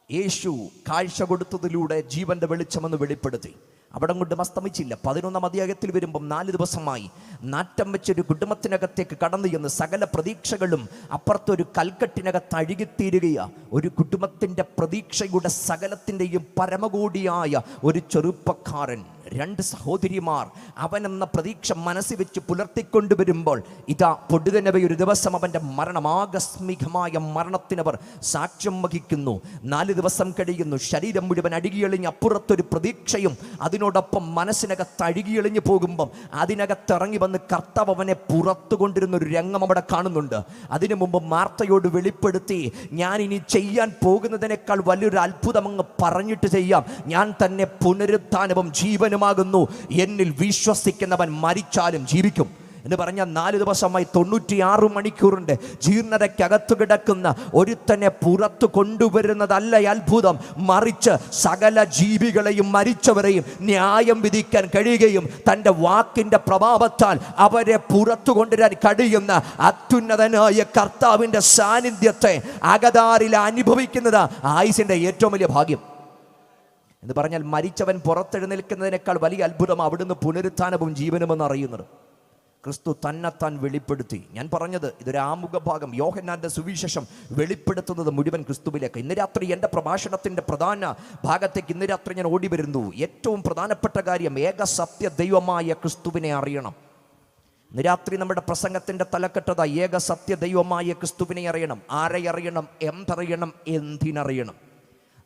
യേശു കാഴ്ച കൊടുത്തതിലൂടെ ജീവന്റെ വെളിച്ചമെന്ന് വെളിപ്പെടുത്തി. അവിടെ കൊണ്ട് അസ്തമിച്ചില്ല. 11-ാം അധ്യായത്തിൽ വരുമ്പം 4 ദിവസമായി നാറ്റം വെച്ചൊരു കുടുംബത്തിനകത്തേക്ക് കടന്നു ചെന്ന് സകല പ്രതീക്ഷകളും അപ്പുറത്തൊരു കൽക്കെട്ടിനകത്ത് അഴുകിത്തീരുകയാണ്. ഒരു കുടുംബത്തിൻ്റെ പ്രതീക്ഷയുടെ സകലത്തിൻ്റെയും പരമകോടിയായ ഒരു ചെറുപ്പക്കാരൻ, 2 സഹോദരിമാർ അവനെന്ന പ്രതീക്ഷ മനസ്സിൽ വെച്ച് പുലർത്തിക്കൊണ്ടുവരുമ്പോൾ ഇതാ പൊടുതനവെ ഒരു ദിവസം അവൻ്റെ മരണം, ആകസ്മികമായ മരണത്തിനവർ സാക്ഷ്യം വഹിക്കുന്നു. 4 ദിവസം കഴിയുന്നു. ശരീരം മുഴുവൻ അഴുകിയെളിഞ്ഞ് അപ്പുറത്തൊരു പ്രതീക്ഷയും അതിനോടൊപ്പം മനസ്സിനകത്ത് അഴുകിയെളിഞ്ഞു പോകുമ്പം അതിനകത്ത് ഇറങ്ങി വന്ന് കർത്താവ് അവനെ പുറത്തു കൊണ്ടിരുന്ന ഒരു രംഗം അവിടെ കാണുന്നുണ്ട്. അതിനു മുമ്പ് മാർത്തയോട് വെളിപ്പെടുത്തി, ഞാൻ ഇനി ചെയ്യാൻ പോകുന്നതിനേക്കാൾ വലിയൊരു അത്ഭുതം അങ്ങ് പറഞ്ഞിട്ട് ചെയ്യാം, ഞാൻ തന്നെ പുനരുത്ഥാനവും ജീവനും ുന്നു എന്നിൽ വിശ്വസിക്കുന്നവൻ മരിച്ചാലും ജീവിക്കും എന്ന് പറഞ്ഞ 4 ദിവസമായി 96 മണിക്കൂറിന്റെ ജീർണതയ്ക്കകത്ത് കിടക്കുന്ന ഒരുത്തനെ പുറത്തു കൊണ്ടുവരുന്നതല്ല അത്ഭുതം, മറിച്ച് സകല ജീവികളെയും മരിച്ചവരെയും ന്യായം വിധിക്കാൻ കഴിയുകയും തൻ്റെ വാക്കിന്റെ പ്രഭാവത്താൽ അവരെ പുറത്തു കൊണ്ടുവരാൻ കഴിയുന്ന അത്യുന്നതനായ കർത്താവിന്റെ സാന്നിധ്യത്തെ അകതാരിൽ അനുഭവിക്കുന്നത് ആയുസിന്റെ ഏറ്റവും വലിയ ഭാഗ്യം എന്ന് പറഞ്ഞാൽ മരിച്ചവൻ പുറത്തെഴുന്നേൽക്കുന്നതിനേക്കാൾ വലിയ അത്ഭുതം അവിടുന്ന് പുനരുത്ഥാനവും ജീവനുമെന്ന് അറിയുന്നത്. ക്രിസ്തു തന്നെത്താൻ വെളിപ്പെടുത്തി. ഞാൻ പറഞ്ഞത് ഇതൊരു ആമുഖ ഭാഗം. യോഹന്നാന്റെ സുവിശേഷം വെളിപ്പെടുത്തുന്നത് മുഴുവൻ ക്രിസ്തുവിലേക്ക്. ഇന്ന് രാത്രി എൻ്റെ പ്രഭാഷണത്തിൻ്റെ പ്രധാന ഭാഗത്തേക്ക് ഇന്ന് രാത്രി ഞാൻ ഓടി വരുന്നു. ഏറ്റവും പ്രധാനപ്പെട്ട കാര്യം, ഏക സത്യ ദൈവമായ ക്രിസ്തുവിനെ അറിയണം. ഇന്ന് രാത്രി നമ്മുടെ പ്രസംഗത്തിൻ്റെ തലക്കെട്ടത ഏക സത്യ ദൈവമായ ക്രിസ്തുവിനെ അറിയണം. ആരെ അറിയണം? എന്തറിയണം? എന്തിനറിയണം?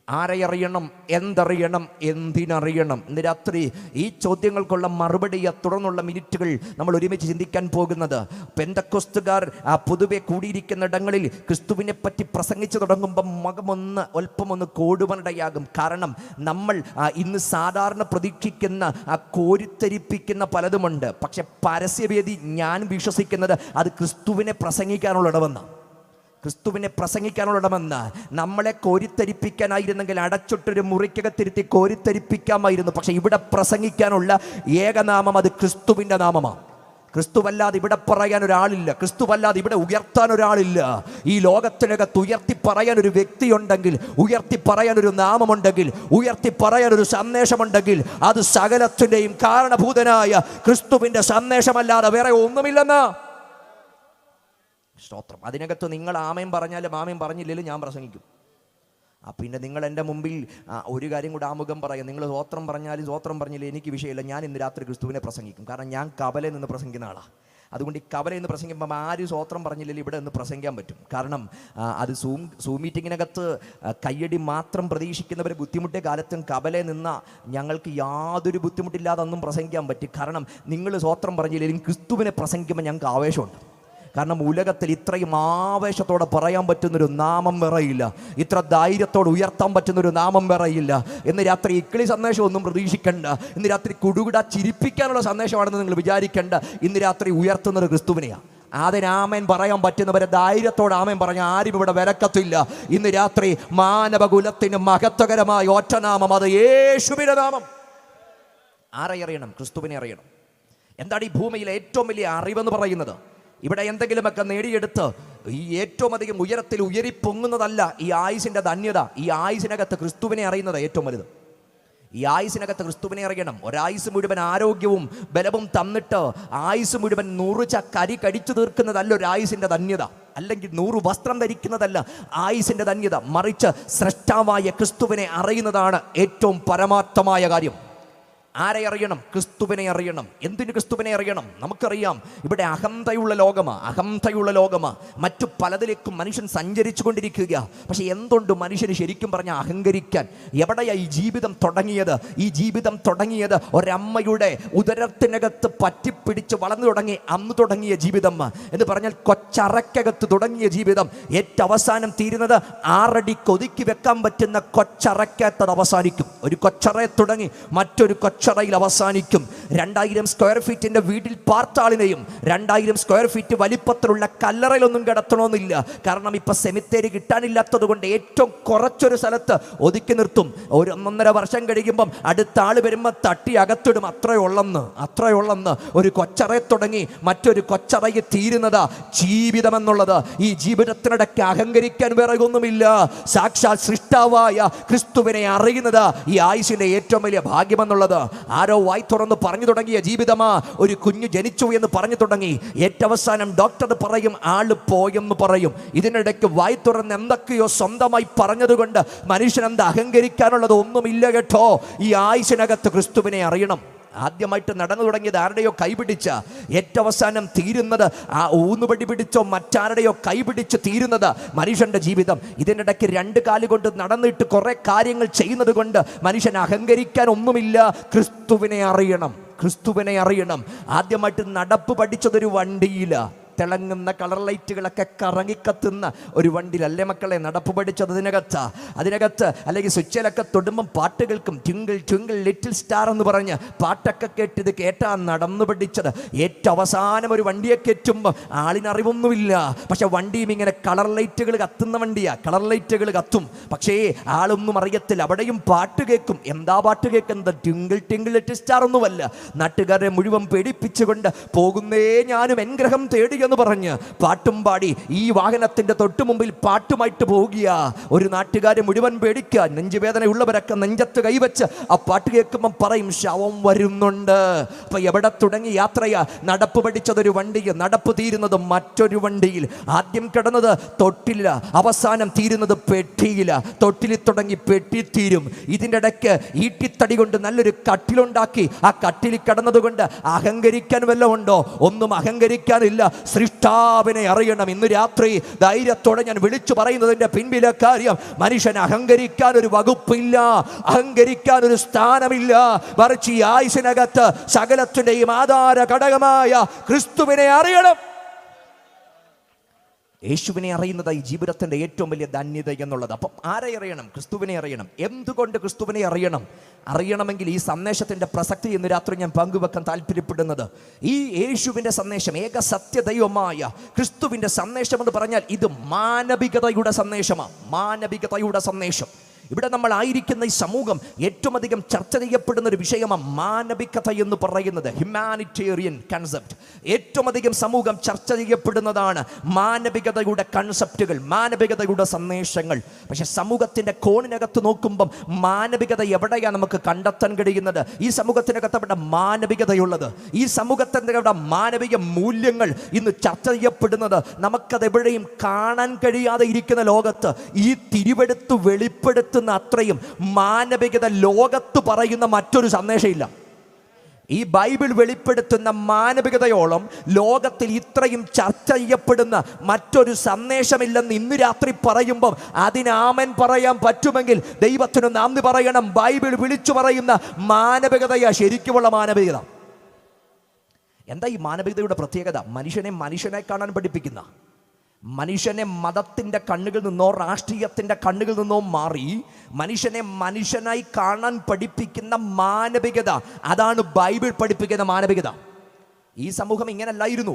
ആരെയറിയണം? എന്തറിയണം? എന്തിനറിയണം? ഇന്ന് രാത്രി ഈ ചോദ്യങ്ങൾക്കുള്ള മറുപടിയെ തുടർന്നുള്ള മിനിറ്റുകൾ നമ്മൾ ഒരുമിച്ച് ചിന്തിക്കാൻ പോകുന്നത്, പെന്തക്കോസ്തുകാർ പൊതുവെ കൂടിയിരിക്കുന്ന ഇടങ്ങളിൽ ക്രിസ്തുവിനെ പറ്റി പ്രസംഗിച്ചു തുടങ്ങുമ്പം മുഖമൊന്ന് അല്പമൊന്ന് കോടുവനടയാകും. കാരണം നമ്മൾ ഇന്ന് സാധാരണ പ്രതീക്ഷിക്കുന്ന കോരിത്തരിപ്പിക്കുന്ന പലതുമുണ്ട്. പക്ഷെ പരസ്യവേദി ഞാൻ വിശ്വസിക്കുന്നത് അത് ക്രിസ്തുവിനെ പ്രസംഗിക്കാനുള്ള ഇടവെന്നാണ്. ക്രിസ്തുവിനെ പ്രസംഗിക്കാനുള്ളടമെന്ന് നമ്മളെ കോരിത്തരിപ്പിക്കാനായിരുന്നെങ്കിൽ അടച്ചിട്ടൊരു മുറിക്കകത്തിരുത്തി കോരിത്തരിപ്പിക്കാമായിരുന്നു. പക്ഷെ ഇവിടെ പ്രസംഗിക്കാനുള്ള ഏകനാമം അത് ക്രിസ്തുവിൻ്റെ നാമമാണ്. ക്രിസ്തുവല്ലാതെ ഇവിടെ പറയാൻ ഒരാളില്ല, ക്രിസ്തുവല്ലാതെ ഇവിടെ ഉയർത്താൻ ഒരാളില്ല. ഈ ലോകത്തിനകത്ത് ഉയർത്തി പറയാൻ ഒരു വ്യക്തിയുണ്ടെങ്കിൽ, ഉയർത്തി പറയാൻ ഒരു നാമമുണ്ടെങ്കിൽ, ഉയർത്തി പറയാൻ ഒരു സന്ദേശമുണ്ടെങ്കിൽ അത് സകലത്തിൻ്റെയും കാരണഭൂതനായ ക്രിസ്തുവിൻ്റെ സന്ദേശമല്ലാതെ വേറെ ഒന്നുമില്ലെന്ന്. സ്തോത്രം. അതിനകത്ത് നിങ്ങൾ ആമേൻ പറഞ്ഞാലും ആമേൻ പറഞ്ഞില്ലെങ്കിലും ഞാൻ പ്രസംഗിക്കും. പിന്നെ നിങ്ങൾ എൻ്റെ മുമ്പിൽ ഒരു കാര്യം കൂടെ ആമുഖം പറയാം. നിങ്ങൾ സ്വോത്രം പറഞ്ഞാലും സ്വോത്രം പറഞ്ഞില്ല എനിക്ക് വിഷയമില്ല. ഞാൻ ഇന്ന് രാത്രി ക്രിസ്തുവിനെ പ്രസംഗിക്കും. കാരണം ഞാൻ കവലയിൽ നിന്ന് പ്രസംഗിക്കുന്ന ആളാണ്. അതുകൊണ്ട് ഈ കവലയിൽ നിന്ന് പ്രസംഗിക്കുമ്പോൾ ആരും സ്വോത്രം പറഞ്ഞില്ലെങ്കിൽ ഇവിടെ നിന്ന് പ്രസംഗിക്കാൻ പറ്റും. കാരണം അത് സൂം മീറ്റിങ്ങിനകത്ത് കയ്യടി മാത്രം പ്രതീക്ഷിക്കുന്നവരെ ബുദ്ധിമുട്ടിയ കാലത്തും കവലയിൽ നിന്ന ഞങ്ങൾക്ക് യാതൊരു ബുദ്ധിമുട്ടില്ലാതെ ഒന്നും പ്രസംഗിക്കാൻ പറ്റും. കാരണം നിങ്ങൾ സ്വോത്രം പറഞ്ഞില്ലെങ്കിലും ക്രിസ്തുവിനെ പ്രസംഗിക്കുമ്പോൾ ഞങ്ങൾക്ക് ആവേശമുണ്ട്. കാരണം ഉലകത്തിൽ ഇത്രയും ആവേശത്തോടെ പറയാൻ പറ്റുന്നൊരു നാമം വേറെയില്ല, ഇത്ര ധൈര്യത്തോടെ ഉയർത്താൻ പറ്റുന്നൊരു നാമം വേറെയില്ല. ഇന്ന് രാത്രി ഇക്കിളി സന്ദേശമൊന്നും പ്രതീക്ഷിക്കേണ്ട, ഇന്ന് രാത്രി കുടുകുട ചിരിപ്പിക്കാനുള്ള സന്ദേശമാണെന്ന് നിങ്ങൾ വിചാരിക്കേണ്ട. ഇന്ന് രാത്രി ഉയർത്തുന്നൊരു ക്രിസ്തുവിനെയാണ്. അതിനാമേൻ പറയാൻ പറ്റുന്നവരെ ധൈര്യത്തോടെ ആമേൻ പറഞ്ഞ ആരും ഇവിടെ വിലക്കത്തില്ല. ഇന്ന് രാത്രി മാനവകുലത്തിന് മഹത്വകരമായ ഒറ്റനാമം, അത് യേശുവിന്റെ നാമം. ആരെ അറിയണം? ക്രിസ്തുവിനെ അറിയണം. എന്താണ് ഈ ഭൂമിയിലെ ഏറ്റവും വലിയ അറിവെന്ന് പറയുന്നത്? ഇവിടെ എന്തെങ്കിലുമൊക്കെ നേടിയെടുത്ത് ഈ ഏറ്റവും അധികം ഉയരത്തിൽ ഉയരിപ്പൊങ്ങുന്നതല്ല ഈ ആയുസിൻ്റെ ധന്യത. ഈ ആയുസിനകത്ത് ക്രിസ്തുവിനെ അറിയുന്നത് ഏറ്റവും വലുത്. ഈ ആയുസിനകത്ത് ക്രിസ്തുവിനെ അറിയണം. ഒരായുസ് മുഴുവൻ ആരോഗ്യവും ബലവും തന്നിട്ട് ആയുസ് മുഴുവൻ 100 ചക്ക അരി കടിച്ചു തീർക്കുന്നതല്ല ഒരു ആയുസിൻ്റെ ധന്യത, അല്ലെങ്കിൽ 100 വസ്ത്രം ധരിക്കുന്നതല്ല ആയുസിൻ്റെ ധന്യത. മറിച്ച് സ്രഷ്ടാവായ ക്രിസ്തുവിനെ അറിയുന്നതാണ് ഏറ്റവും പരമാർത്ഥമായ കാര്യം. ആരെ അറിയണം? ക്രിസ്തുവിനെ അറിയണം. എന്തിന് ക്രിസ്തുവിനെ അറിയണം? നമുക്കറിയാം ഇവിടെ അഹന്തയുള്ള ലോകമാ. മറ്റു പലതിലേക്കും മനുഷ്യൻ സഞ്ചരിച്ചു കൊണ്ടിരിക്കുക. പക്ഷെ എന്തുകൊണ്ട് മനുഷ്യന് ശരിക്കും പറഞ്ഞാൽ അഹങ്കരിക്കാൻ? എവിടെയാ ഈ ജീവിതം തുടങ്ങിയത്? ഈ ജീവിതം തുടങ്ങിയത് ഒരമ്മയുടെ ഉദരത്തിനകത്ത് പറ്റിപ്പിടിച്ച് വളർന്നു തുടങ്ങി അന്ന് തുടങ്ങിയ ജീവിതം എന്ന് പറഞ്ഞാൽ കൊച്ചറക്കകത്ത് തുടങ്ങിയ ജീവിതം ഏറ്റവും അവസാനം തീരുന്നത് 6 അടി കൊതുക്കി വെക്കാൻ പറ്റുന്ന കൊച്ചറക്കകത്ത് അവസാനിക്കും. ഒരു കൊച്ചറയെ തുടങ്ങി മറ്റൊരു കൊച്ചറയിൽ അവസാനിക്കും. 2000 സ്ക്വയർ ഫീറ്റിന്റെ വീട്ടിൽ പാർത്താളിനെയും 2000 സ്ക്വയർ ഫീറ്റ് വലിപ്പത്തിലുള്ള കല്ലറയിലൊന്നും കിടത്തണമെന്നില്ല. കാരണം ഇപ്പൊ സെമിത്തേരി കിട്ടാനില്ലാത്തത് കൊണ്ട് ഏറ്റവും കുറച്ചൊരു സ്ഥലത്ത് ഒതുക്കി നിർത്തും. 1.5 വർഷം കഴിയുമ്പം അടുത്ത ആള് വരുമ്പോൾ തട്ടി അകത്തിടും. അത്രയുള്ളെന്ന് ഒരു കൊച്ചറയെ തുടങ്ങി മറ്റൊരു കൊച്ചറയിൽ തീരുന്നതാ ജീവിതം എന്നുള്ളത്. ഈ ജീവിതത്തിനിടയ്ക്ക് അഹങ്കരിക്കാൻ വേറെ ഒന്നുമില്ല. സാക്ഷാൽ സൃഷ്ടാവായ ക്രിസ്തുവിനെ അറിയുന്നത് ഈ ആയുസിന്റെ ഏറ്റവും വലിയ ഭാഗ്യമെന്നുള്ളത്. ആരോ വായി തുറന്ന് പറഞ്ഞു തുടങ്ങിയ ജീവിതമാ. ഒരു കുഞ്ഞു ജനിച്ചു എന്ന് പറഞ്ഞു തുടങ്ങി, ഏറ്റവും അവസാനം ഡോക്ടർ പറയും ആള് പോയെന്ന് പറയും. ഇതിനിടയ്ക്ക് വായി തുറന്ന് എന്തൊക്കെയോ സ്വന്തമായി പറഞ്ഞതുകൊണ്ട് മനുഷ്യൻ എന്താ അഹങ്കരിക്കാനുള്ളത്? ഒന്നുമില്ല കേട്ടോ. ഈ ആയുസിനകത്ത് ക്രിസ്തുവിനെ അറിയണം. ആദ്യമായിട്ട് നടന്നു തുടങ്ങിയത് ആരുടെയോ കൈപിടിച്ച, ഏറ്റവും അവസാനം തീരുന്നത് ആ ഊന്നുപടി പിടിച്ചോ മറ്റാരുടെയോ കൈപിടിച്ച് തീരുന്നത് മനുഷ്യന്റെ ജീവിതം. ഇതിനിടയ്ക്ക് 2 കാല് കൊണ്ട് നടന്നിട്ട് കുറെ കാര്യങ്ങൾ ചെയ്യുന്നത് കൊണ്ട് മനുഷ്യൻ അഹങ്കരിക്കാൻ ഒന്നുമില്ല. ക്രിസ്തുവിനെ അറിയണം. ആദ്യമായിട്ട് നടപ്പ് പഠിച്ചതൊരു വണ്ടിയില, തിളങ്ങുന്ന കളർ ലൈറ്റുകളൊക്കെ കറങ്ങിക്കത്തുന്ന ഒരു വണ്ടിയിലല്ലേ മക്കളെ നടപ്പ് പഠിച്ചത്? അതിനകത്ത് അല്ലെങ്കിൽ സ്വിച്ചിലൊക്കെ തൊടുമ്പം പാട്ട് കേൾക്കും. ട്വിങ്കിൾ ട്വിങ്കിൾ ലിറ്റിൽ സ്റ്റാർ എന്ന് പറഞ്ഞ് പാട്ടൊക്കെ കേട്ടാ നടന്നു പഠിച്ചത്. ഏറ്റവും അവസാനം ഒരു വണ്ടിയെ കയറ്റുമ്പോൾ ആളിനറിവൊന്നുമില്ല. പക്ഷെ വണ്ടിയും ഇങ്ങനെ കളർ ലൈറ്റുകൾ കത്തുന്ന വണ്ടിയാ. കളർ ലൈറ്റുകൾ കത്തും, പക്ഷേ ആളൊന്നും അറിയത്തില്ല. അവിടെയും പാട്ട് കേൾക്കും. എന്താ പാട്ട് കേൾക്കുന്നത്? ട്വിങ്കിൾ ട്വിങ്കിൾ ലിറ്റിൽ സ്റ്റാർ ഒന്നുമല്ല. നാട്ടുകാരെ മുഴുവൻ പേടിപ്പിച്ചുകൊണ്ട് പോകുന്നേ ഞാനും എൻ ഗ്രഹം തേടി എന്ന് പറഞ്ഞ് പാട്ടും പാടി ഈ വാഹനത്തിന്റെ തൊട്ടു മുമ്പിൽ പാട്ടുമായിട്ട് പോവുക. ഒരു നാട്ടുകാരെ മുഴുവൻ പേടിക്കുക. നെഞ്ചുവേദനയുള്ളവരൊക്കെ നെഞ്ചത്ത് കൈവച്ച് ആ പാട്ട് കേൾക്കുമ്പോൾ പറയും ശവം വരുന്നുണ്ട്. അപ്പൊ എവിടെ തുടങ്ങി യാത്രയാ? നടപ്പ് പഠിച്ചതൊരു വണ്ടിയിൽ, നടപ്പ് തീരുന്നത് മറ്റൊരു വണ്ടിയിൽ. ആദ്യം കിടന്നത് തൊട്ടില്ല, അവസാനം തീരുന്നത് പെട്ടിയില. തൊട്ടിൽ തുടങ്ങി പെട്ടി തീരും. ഇതിൻ്റെ ഇടയ്ക്ക് ഈട്ടിത്തടി കൊണ്ട് നല്ലൊരു കട്ടിലുണ്ടാക്കി ആ കട്ടിൽ കിടന്നത് കൊണ്ട് അഹങ്കരിക്കാൻ വല്ലതും ഉണ്ടോ? ഒന്നും അഹങ്കരിക്കാനില്ല. സൃഷ്ടാവിനെ അറിയണം. ഇന്ന് രാത്രി ധൈര്യത്തോടെ ഞാൻ വിളിച്ചു പറയുന്നതിന്റെ പിൻപിലെ കാര്യം, മനുഷ്യൻ അഹങ്കരിക്കാൻ ഒരു വകുപ്പില്ല, അഹങ്കരിക്കാൻ ഒരു സ്ഥാനമില്ല. മറിച്ച് ഈ ആയുസിനകത്ത് സകലത്തിന്റെയും ആധാര ഘടകമായ ക്രിസ്തുവിനെ അറിയണം. യേശുവിനെ അറിയുന്നത് ഈ ജീവിതത്തിൻ്റെ ഏറ്റവും വലിയ ധന്യത എന്നുള്ളത്. അപ്പം ആരെ അറിയണം? ക്രിസ്തുവിനെ അറിയണം. എന്തുകൊണ്ട് ക്രിസ്തുവിനെ അറിയണമെങ്കിൽ ഈ സന്ദേശത്തിൻ്റെ പ്രസക്തി ഇന്ന് രാത്രി ഞാൻ പങ്കുവെക്കാൻ താല്പര്യപ്പെടുന്നത്, ഈ യേശുവിൻ്റെ സന്ദേശം, ഏക സത്യദൈവമായ ക്രിസ്തുവിൻ്റെ സന്ദേശം എന്ന് പറഞ്ഞാൽ ഇത് മാനവികതയുടെ സന്ദേശമാണ്. മാനവികതയുടെ സന്ദേശം. ഇവിടെ നമ്മൾ ആയിരിക്കുന്ന ഈ സമൂഹം ഏറ്റവും അധികം ചർച്ച ചെയ്യപ്പെടുന്ന ഒരു വിഷയമാണ് മാനവികത എന്ന് പറയുന്നത്. ഹ്യൂമാനിറ്റേറിയൻ കൺസെപ്റ്റ് ഏറ്റവും അധികം സമൂഹം ചർച്ച ചെയ്യപ്പെടുന്നതാണ് മാനവികതയുടെ കൺസെപ്റ്റുകൾ, മാനവികതയുടെ സന്ദേശങ്ങൾ. പക്ഷെ സമൂഹത്തിൻ്റെ കോണിനകത്ത് നോക്കുമ്പം മാനവികത എവിടെയാണ് നമുക്ക് കണ്ടെത്താൻ കഴിയുന്നത്? ഈ സമൂഹത്തിനകത്ത് അവിടെ മാനവികതയുള്ളത്, ഈ സമൂഹത്തിൻ്റെ അവിടെ മാനവിക മൂല്യങ്ങൾ ഇന്ന് ചർച്ച ചെയ്യപ്പെടുന്നത് നമുക്കതെവിടെയും കാണാൻ കഴിയാതെ ഇരിക്കുന്ന ലോകത്ത് ഈ തിരുവെടുത്ത് വെളിപ്പെടുത്തുന്ന അത്രയും മാനവികത ലോകത്ത് പറയുന്ന മറ്റൊരു സന്ദേശമില്ല. ഈ ബൈബിൾ വെളിപ്പെടുത്തുന്ന മാനവികതയോളം ലോകത്തിൽ ഇത്രയും ചർച്ച ചെയ്യപ്പെടുന്ന മറ്റൊരു സന്ദേശമില്ലെന്ന് ഇന്ന് രാത്രി പറയുമ്പോൾ അതിന് ആമേൻ പറയാൻ പറ്റുമെങ്കിൽ ദൈവത്തിന് നന്ദി പറയണം. ബൈബിൾ വിളിച്ചു പറയുന്ന മാനവികതയാ ശരിക്കുമുള്ള മാനവികത. എന്താ ഈ മാനവികതയുടെ പ്രത്യേകത? മനുഷ്യനെ കാണാൻ പഠിപ്പിക്കുന്ന, മനുഷ്യനെ മതത്തിൻ്റെ കണ്ണുകളിൽ നിന്നോ രാഷ്ട്രീയത്തിൻ്റെ കണ്ണുകളിൽ നിന്നോ മാറി മനുഷ്യനെ മനുഷ്യനായി കാണാൻ പഠിപ്പിക്കുന്ന മാനവികത, അതാണ് ബൈബിൾ പഠിപ്പിക്കുന്ന മാനവികത. ഈ സമൂഹം ഇങ്ങനല്ലായിരുന്നു.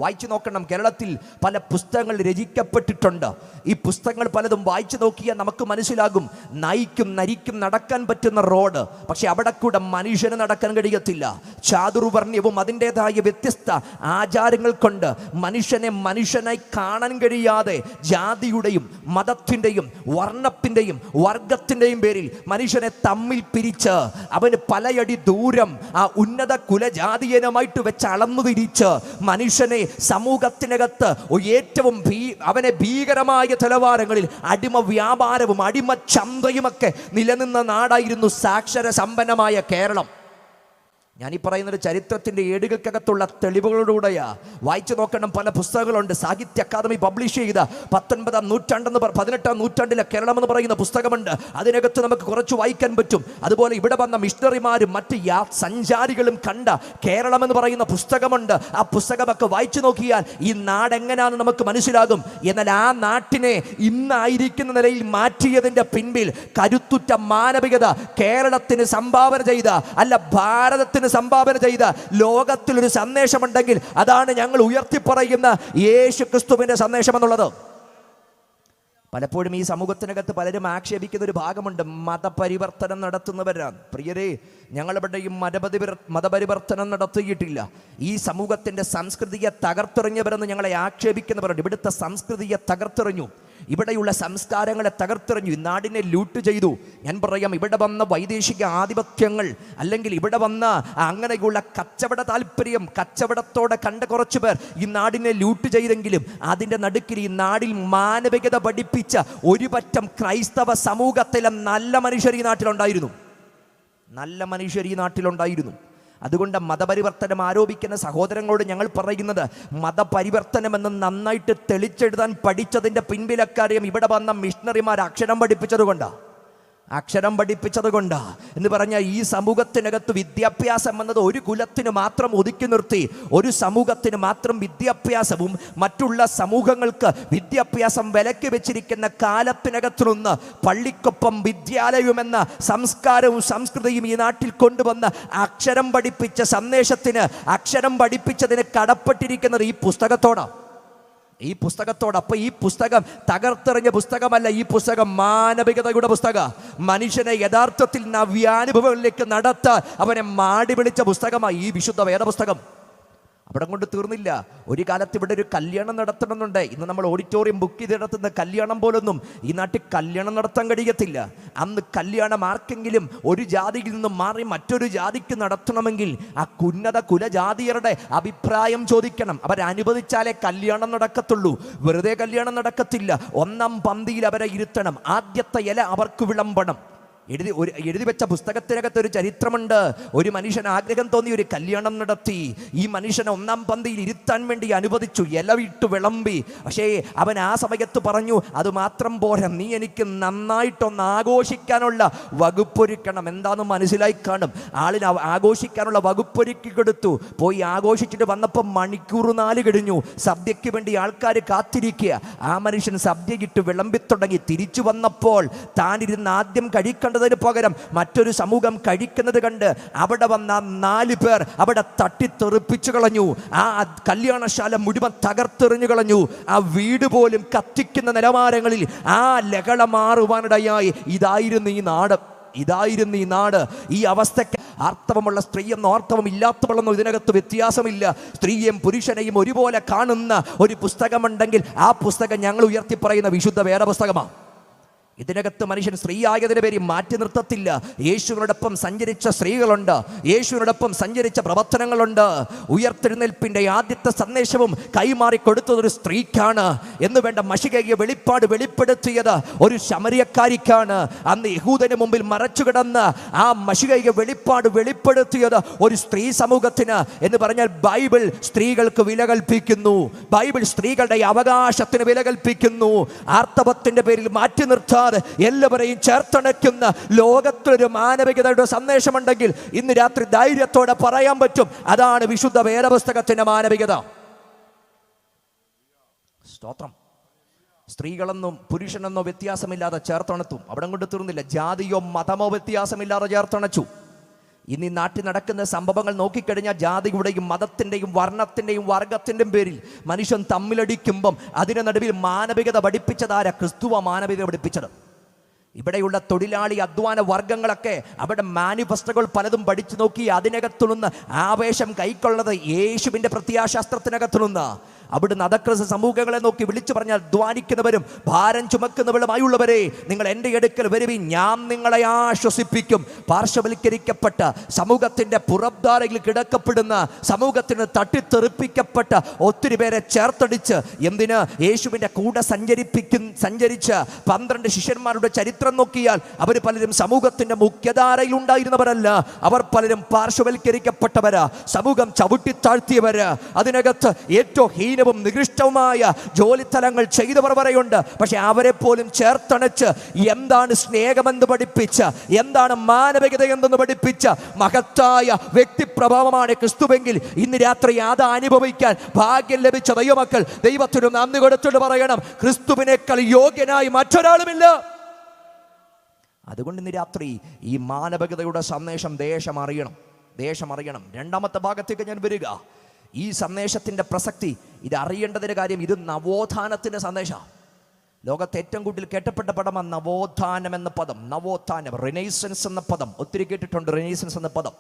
വായിച്ചു നോക്കണം. കേരളത്തിൽ പല പുസ്തകങ്ങൾ രചിക്കപ്പെട്ടിട്ടുണ്ട്. ഈ പുസ്തകങ്ങൾ പലതും വായിച്ചു നോക്കിയാൽ നമുക്ക് മനസ്സിലാകും, നയിക്കും നരിക്കും നടക്കാൻ പറ്റുന്ന റോഡ്, പക്ഷെ അവിടെ കൂടെ മനുഷ്യന് നടക്കാൻ കഴിയത്തില്ല. ചാതുർവർണ്ണ്യവും അതിൻ്റെതായ വ്യത്യസ്ത ആചാരങ്ങൾ കൊണ്ട് മനുഷ്യനെ മനുഷ്യനായി കാണാൻ കഴിയാതെ ജാതിയുടെയും മതത്തിൻ്റെയും വർണ്ണത്തിൻ്റെയും വർഗത്തിൻ്റെയും പേരിൽ മനുഷ്യനെ തമ്മിൽ പിരിച്ച് അവന് പലയടി ദൂരം ആ ഉന്നത ജാതീയനുമായിട്ട് വെച്ച് അളന്നു തിരിച്ച് മനുഷ്യനെ സമൂഹത്തിനകത്ത് ഏറ്റവും അവനെ ഭീകരമായ നിലവാരങ്ങളിൽ അടിമ വ്യാപാരവും അടിമ ചന്തയുമൊക്കെ നിലനിന്ന നാടായിരുന്നു സാക്ഷര സമ്പന്നമായ കേരളം. ഞാനീ പറയുന്നത് ചരിത്രത്തിൻ്റെ ഏടുകൾക്കകത്തുള്ള തെളിവുകളിലൂടെയാ. വായിച്ചു നോക്കണം. പല പുസ്തകങ്ങളുണ്ട്. സാഹിത്യ അക്കാദമി പബ്ലിഷ് ചെയ്ത 19-ാം നൂറ്റാണ്ടെന്ന് 18-ാം നൂറ്റാണ്ടിലെ കേരളം എന്ന് പറയുന്ന പുസ്തകമുണ്ട്. അതിനകത്ത് നമുക്ക് കുറച്ച് വായിക്കാൻ പറ്റും. അതുപോലെ ഇവിടെ വന്ന മിഷണറിമാരും മറ്റ് സഞ്ചാരികളും കണ്ട കേരളം എന്ന് പറയുന്ന പുസ്തകമുണ്ട്. ആ പുസ്തകമൊക്കെ വായിച്ചു നോക്കിയാൽ ഈ നാടെങ്ങനെയാണെന്ന് നമുക്ക് മനസ്സിലാകും. എന്നാൽ ആ നാട്ടിനെ ഇന്നായിരിക്കുന്ന നിലയിൽ മാറ്റിയതിൻ്റെ പിൻപിൽ കരുത്തുറ്റ മാനവികത കേരളത്തിന് സംഭാവന ചെയ്ത, അല്ല ഭാരതത്തിന് സംഭാവന ചെയ്ത ലോകത്തിലൊരു സന്ദേശമുണ്ടെങ്കിൽ അതാണ് ഞങ്ങൾ ഉയർത്തിപ്പറയുന്ന യേശു ക്രിസ്തുവിന്റെ സന്ദേശം എന്നുള്ളത്. പലപ്പോഴും ഈ സമൂഹത്തിനകത്ത് പലരും ആക്ഷേപിക്കുന്ന ഒരു ഭാഗമുണ്ട്, മതപരിവർത്തനം നടത്തുന്നവരാണ്. പ്രിയരെ, ഞങ്ങളിവിടെയും മതപരിവർത്തനം നടത്തിയിട്ടില്ല. ഈ സമൂഹത്തിൻ്റെ സംസ്കൃതിയെ തകർത്തെറിഞ്ഞവരെന്ന് ഞങ്ങളെ ആക്ഷേപിക്കുന്നവരുണ്ട്. ഇവിടുത്തെ സംസ്കൃതിയെ തകർത്തെറിഞ്ഞു, ഇവിടെയുള്ള സംസ്കാരങ്ങളെ തകർത്തെറിഞ്ഞു, ഈ നാടിനെ ലൂട്ട് ചെയ്തു. ഞാൻ പറയാം, ഇവിടെ വന്ന വൈദേശിക ആധിപത്യങ്ങൾ അല്ലെങ്കിൽ ഇവിടെ വന്ന അങ്ങനെയുള്ള കച്ചവട താല്പര്യം, കച്ചവടത്തോടെ കണ്ട കുറച്ചു പേർ ഈ നാടിനെ ലൂട്ട് ചെയ്തെങ്കിലും അതിൻ്റെ നടുക്കിൽ ഈ നാടിൽ മാനവികത പഠിപ്പിച്ച ഒരു പറ്റം ക്രൈസ്തവ സമൂഹത്തിലെ നല്ല മനുഷ്യർ ഈ നാട്ടിലുണ്ടായിരുന്നു. അതുകൊണ്ട് മതപരിവർത്തനം ആരോപിക്കുന്ന സഹോദരങ്ങളോട് ഞങ്ങൾ പറയുന്നത്, മതപരിവർത്തനമെന്ന് നന്നായിട്ട് തെളിച്ചെഴുതാൻ പഠിച്ചതിൻ്റെ പിൻപിലക്കാര്യം ഇവിടെ വന്ന മിഷണറിമാർ അക്ഷരം പഠിപ്പിച്ചത് കൊണ്ടാ എന്ന് പറഞ്ഞാൽ ഈ സമൂഹത്തിനകത്ത് വിദ്യാഭ്യാസം എന്നത് ഒരു കുലത്തിന് മാത്രം ഒതുക്കി നിർത്തി, ഒരു സമൂഹത്തിന് മാത്രം വിദ്യാഭ്യാസവും മറ്റുള്ള സമൂഹങ്ങൾക്ക് വിദ്യാഭ്യാസം വിലക്കി വെച്ചിരിക്കുന്ന കാലത്തിനകത്തു നിന്ന് പള്ളിക്കൊപ്പം വിദ്യാലയമെന്ന സംസ്കാരവും സംസ്കൃതിയും ഈ നാട്ടിൽ കൊണ്ടുവന്ന് അക്ഷരം പഠിപ്പിച്ച സന്ദേശത്തിന്, അക്ഷരം പഠിപ്പിച്ചതിന് കടപ്പെട്ടിരിക്കുന്നത് ഈ പുസ്തകത്തോടാണ്. അപ്പോൾ ഈ പുസ്തകം തകർത്തെറിഞ്ഞ പുസ്തകമല്ല, ഈ പുസ്തകം മാനവികതയുടെ പുസ്തകം. മനുഷ്യനെ യഥാർത്ഥത്തിൽ നവ്യാനുഭവങ്ങളിലേക്ക് നടത്താൻ അവനെ മാടി വിളിച്ച പുസ്തകമായി ഈ വിശുദ്ധ വേദപുസ്തകം. അവിടെ കൊണ്ട് തീർന്നില്ല. ഒരു കാലത്ത് ഇവിടെ ഒരു കല്യാണം നടത്തണമെന്നുണ്ട്. ഇന്ന് നമ്മൾ ഓഡിറ്റോറിയം ബുക്ക് ചെയ്ത് നടത്തുന്ന കല്യാണം പോലൊന്നും ഈ നാട്ടിൽ കല്യാണം നടത്താൻ കഴിയത്തില്ല. അന്ന് കല്യാണം ആർക്കെങ്കിലും ഒരു ജാതിയിൽ നിന്നും മാറി മറ്റൊരു ജാതിക്ക് നടത്തണമെങ്കിൽ ആ ഉന്നത കുലജാതിയരുടെ അഭിപ്രായം ചോദിക്കണം. അവരനുവദിച്ചാലേ കല്യാണം നടക്കത്തുള്ളൂ. വെറുതെ കല്യാണം നടക്കത്തില്ല. ഒന്നാം പന്തിയിൽ അവരെ ഇരുത്തണം. ആദ്യത്തെ ഇല അവർക്ക് വിളമ്പണം. എഴുതി വെച്ച പുസ്തകത്തിനകത്ത് ഒരു ചരിത്രമുണ്ട്. ഒരു മനുഷ്യൻ ആഗ്രഹം തോന്നി ഒരു കല്യാണം നടത്തി. ഈ മനുഷ്യനെ ഒന്നാം പന്തിയിൽ ഇരുത്താൻ വേണ്ടി അനുവദിച്ചു, ഇലവിട്ട് വിളമ്പി. പക്ഷേ അവൻ ആ സമയത്ത് പറഞ്ഞു, അത് മാത്രം പോരാ, നീ എനിക്ക് നന്നായിട്ടൊന്ന് ആഘോഷിക്കാനുള്ള വകുപ്പൊരുക്കണം. എന്താണെന്ന് മനസ്സിലായി കാണും. ആളിന് ആഘോഷിക്കാനുള്ള വകുപ്പൊരുക്കി കൊടുത്തു. പോയി ആഘോഷിച്ചിട്ട് വന്നപ്പോൾ മണിക്കൂർ 4 കഴിഞ്ഞു. സദ്യയ്ക്ക് വേണ്ടി ആൾക്കാർ കാത്തിരിക്കുക. ആ മനുഷ്യൻ സദ്യ ഇട്ട് വിളമ്പി തുടങ്ങി. തിരിച്ചു വന്നപ്പോൾ താനിരുന്ന് ആദ്യം കഴിക്കേണ്ടതിന് പകരം മറ്റൊരു സമൂഹം കഴിക്കുന്നത് കണ്ട് അവിടെ വന്ന 4 പേർ അവിടെ തട്ടിത്തെറിപ്പിച്ചു കളഞ്ഞു. ആ കല്യാണശാല മുഴുവൻ തകർത്തെറിഞ്ഞു കളഞ്ഞു. ആ വീട് പോലും കത്തിക്കുന്ന നിലവാരങ്ങളിൽ ആ ലഹള മാറുവാനിടയായി. ഇതായിരുന്നു ഈ നാട്. ഈ അവസ്ഥയ്ക്ക് ആർത്തവമുള്ള സ്ത്രീയെന്നോ ആർത്തവം ഇല്ലാത്തവളെന്നോ ഇതിനകത്ത് വ്യത്യാസമില്ല. സ്ത്രീയെയും പുരുഷനെയും ഒരുപോലെ കാണുന്ന ഒരു പുസ്തകമുണ്ടെങ്കിൽ ആ പുസ്തകം ഞങ്ങൾ ഉയർത്തി പറയുന്ന വിശുദ്ധ വേദപുസ്തകമാണ്. ഇതിനകത്ത് മനുഷ്യൻ സ്ത്രീയായതിൻ്റെ പേരിൽ മാറ്റി നിർത്തത്തില്ല. യേശുവിനോടൊപ്പം സഞ്ചരിച്ച സ്ത്രീകളുണ്ട്, യേശുവിനോടൊപ്പം സഞ്ചരിച്ച പ്രവർത്തനങ്ങളുണ്ട്. ഉയർത്തെഴുന്നേൽപ്പിൻ്റെ ആദ്യത്തെ സന്ദേശവും കൈമാറി കൊടുത്തതൊരു സ്ത്രീക്കാണ് എന്ന് വേണ്ട. മശികയെ വെളിപ്പെടുത്തിയത് ഒരു ശമരിയക്കാരിക്കാണ്. അന്ന് യഹൂദന് മുമ്പിൽ മറച്ചു കിടന്ന് ആ മശികയെ വെളിപ്പെടുത്തിയത് ഒരു സ്ത്രീ സമൂഹത്തിന് എന്ന് പറഞ്ഞാൽ ബൈബിൾ സ്ത്രീകൾക്ക് വില കൽപ്പിക്കുന്നു. ബൈബിൾ സ്ത്രീകളുടെ അവകാശത്തിന് വില കൽപ്പിക്കുന്നു. ആർത്തവത്തിന്റെ പേരിൽ മാറ്റി നിർത്താൻ എല്ലാവരെയും ചേർത്തണയ്ക്കുന്ന ലോകത്തിലൊരു മാനവികതയുടെ സന്ദേശമുണ്ടെങ്കിൽ ഇന്ന് രാത്രി ധൈര്യത്തോടെ പറയാൻ പറ്റും, അതാണ് വിശുദ്ധ വേദപുസ്തകത്തിന്റെ മാനവികത. സ്തോത്രം. സ്ത്രീകളെന്നും പുരുഷനെന്നോ വ്യത്യാസമില്ലാതെ ചേർത്തണത്തും. അവിടെ കൊണ്ട് തീർന്നില്ല. ജാതിയോ മതമോ വ്യത്യാസമില്ലാതെ ചേർത്തണച്ചു. ഇന്ന് ഈ നാട്ടിൽ നടക്കുന്ന സംഭവങ്ങൾ നോക്കിക്കഴിഞ്ഞാൽ ജാതിയുടെയും മതത്തിൻ്റെയും വർണ്ണത്തിൻ്റെയും വർഗത്തിൻ്റെയും പേരിൽ മനുഷ്യൻ തമ്മിലടിക്കുമ്പം അതിന് നടുവിൽ മാനവികത പഠിപ്പിച്ചതാരാ? ക്രിസ്തുവ മാനവികത പഠിപ്പിച്ചത്. ഇവിടെയുള്ള തൊഴിലാളി അധ്വാന വർഗങ്ങളൊക്കെ അവിടെ മാനിഫെസ്റ്റോകൾ പലതും പഠിച്ചു നോക്കി. അതിനകത്തുനിന്ന് ആവേശം കൈക്കൊള്ളത് യേശുവിൻ്റെ പ്രത്യാശാസ്ത്രത്തിനകത്തുനിന്ന്. അവിടുന്ന് അധക്രിസ്ത സമൂഹങ്ങളെ നോക്കി വിളിച്ചു പറഞ്ഞാൽ, ധ്വാനിക്കുന്നവരും ഭാരം ചുമക്കുന്നവരുമായുള്ളവരെ നിങ്ങൾ എൻ്റെ അടുക്കൽ വരുവിൻ, ഞാൻ നിങ്ങളെ ആശ്വസിപ്പിക്കും. പാർശ്വവൽക്കരിക്കപ്പെട്ട സമൂഹത്തിൻ്റെ പുറംധാരയിൽ കിടക്കപ്പെടുന്ന സമൂഹത്തിന് തട്ടിത്തെറിപ്പിക്കപ്പെട്ട ഒത്തിരി പേരെ ചേർത്തടിച്ച് എന്തിന് യേശുവിൻ്റെ കൂടെ സഞ്ചരിച്ച് 12 ശിഷ്യന്മാരുടെ ചരിത്രം നോക്കിയാൽ അവർ പലരും സമൂഹത്തിൻ്റെ മുഖ്യധാരയിൽ ഉണ്ടായിരുന്നവരല്ല. അവർ പലരും പാർശ്വവൽക്കരിക്കപ്പെട്ടവരാ, സമൂഹം ചവിട്ടിത്താഴ്ത്തിയവര്. അതിനകത്ത് ഏറ്റവും ഹീനവും നികൃഷ്ടവുമായ ജോലിസ്ഥലങ്ങൾ ചെയ്തവർ വരെയുണ്ട്. പക്ഷെ അവരെ പോലും ചേർത്തണച്ച് എന്താണ് സ്നേഹമെന്ന് പഠിപ്പിച്ച, എന്താണ് മാനവികത എന്തെന്ന് പഠിപ്പിച്ച മഹത്തായ വ്യക്തിപ്രഭാവമാണ് ക്രിസ്തുവെങ്കിൽ ഇന്ന് രാത്രി അത് അനുഭവിക്കാൻ ഭാഗ്യം ലഭിച്ച ദൈവമക്കൾ ദൈവത്തിന് നന്ദി കൊടുത്തിട്ട് പറയണം, ക്രിസ്തുവിനേക്കാൾ യോഗ്യനായി മറ്റൊരാളുമില്ല. അതുകൊണ്ട് ഇന്ന് രാത്രി ഈ മാനവികതയുടെ സന്ദേശം ദേശം അറിയണം. രണ്ടാമത്തെ ഭാഗത്തേക്ക് ഞാൻ വരിക. ഈ സന്ദേശത്തിൻ്റെ പ്രസക്തി, ഇത് അറിയേണ്ടതിൻ്റെ കാര്യം, ഇത് നവോത്ഥാനത്തിൻ്റെ സന്ദേശമാണ്. ലോകത്ത് ഏറ്റവും കൂടുതൽ കേട്ടപ്പെട്ട പദമാണ് നവോത്ഥാനം എന്ന പദം. നവോത്ഥാനം, റിനൈസൻസ് എന്ന പദം ഒത്തിരി കേട്ടിട്ടുണ്ട്. റിനൈസൻസ് എന്ന പദം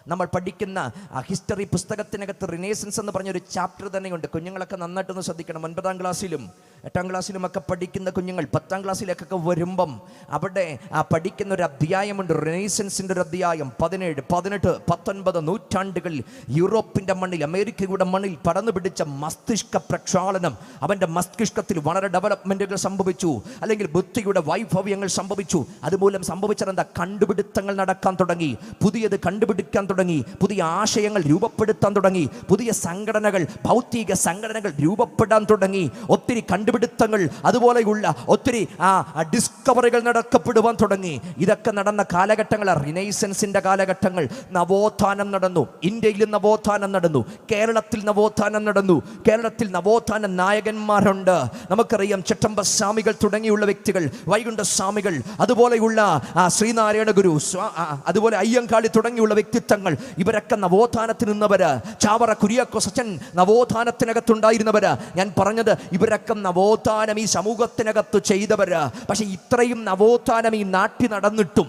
നമ്മൾ പഠിക്കുന്ന ആ ഹിസ്റ്ററി പുസ്തകത്തിനകത്ത് റിനൈസൻസ് എന്ന് പറഞ്ഞൊരു ചാപ്റ്റർ തന്നെയുണ്ട്. കുഞ്ഞുങ്ങളൊക്കെ നന്നായിട്ടൊന്ന് ശ്രദ്ധിക്കണം. 9ാം ക്ലാസ്സിലും 8ാം ക്ലാസ്സിലുമൊക്കെ പഠിക്കുന്ന കുഞ്ഞുങ്ങൾ 10ാം ക്ലാസ്സിലേക്കൊക്കെ വരുമ്പം അവിടെ പഠിക്കുന്ന ഒരു അധ്യായമുണ്ട്. റിനൈസൻസിൻ്റെ ഒരു അധ്യായം. 17, 18, 19 നൂറ്റാണ്ടുകളിൽ യൂറോപ്പിൻ്റെ മണ്ണിൽ, അമേരിക്കയുടെ മണ്ണിൽ പടർന്നു പിടിച്ച മസ്തിഷ്ക പ്രക്ഷാളനം. അവൻ്റെ മസ്തിഷ്കത്തിൽ വളരെ ഡെവലപ്മെൻറ്റുകൾ സംഭവിച്ചു, അല്ലെങ്കിൽ ബുദ്ധിയുടെ വൈഭവ്യങ്ങൾ സംഭവിച്ചു. അതുമൂലം സംഭവിച്ചതെന്താ? കണ്ടുപിടുത്തങ്ങൾ നടക്കാൻ തുടങ്ങി, പുതിയത് കണ്ടുപിടിക്കാൻ തുടങ്ങി, പുതിയ ആശയങ്ങൾ രൂപപ്പെടുത്താൻ തുടങ്ങി, പുതിയ സംഘടനകൾ, ഭൗതിക സംഘടനകൾ രൂപപ്പെടാൻ തുടങ്ങി. ഒത്തിരി കണ്ടുപിടുത്തങ്ങൾ, അതുപോലെയുള്ള ഒത്തിരി ഡിസ്കവറികൾ നടക്കപ്പെടുവാൻ തുടങ്ങി. ഇതൊക്കെ നടന്ന കാലഘട്ടങ്ങൾ റിനൈസൻസിൻ്റെ കാലഘട്ടങ്ങൾ. നവോത്ഥാനം നടന്നു. ഇന്ത്യയിൽ നവോത്ഥാനം നടന്നു, കേരളത്തിൽ നവോത്ഥാനം നടന്നു. കേരളത്തിൽ നവോത്ഥാന നായകന്മാരുണ്ട്. നമുക്കറിയാം, ചട്ടമ്പസ്വാമികൾ തുടങ്ങിയുള്ള വ്യക്തികൾ, വൈകുണ്ഠസ്വാമികൾ, അതുപോലെയുള്ള ശ്രീനാരായണ ഗുരു, അതുപോലെ അയ്യങ്കാളി തുടങ്ങിയുള്ള വ്യക്തിത്വങ്ങൾ, ഇവരൊക്കെ നവോത്ഥാനത്തിൽ നിന്നവര്. ചാവറ കുര്യാക്കോസ് അച്ഛൻ നവോത്ഥാനത്തിനകത്തുണ്ടായിരുന്നവര്. ഞാൻ പറഞ്ഞത്, ഇവരൊക്കെ നവോത്ഥാനം ഈ സമൂഹത്തിനകത്ത് ചെയ്തവര്. പക്ഷെ ഇത്രയും നവോത്ഥാനം ഈ നാട്ടിൽ നടന്നിട്ടും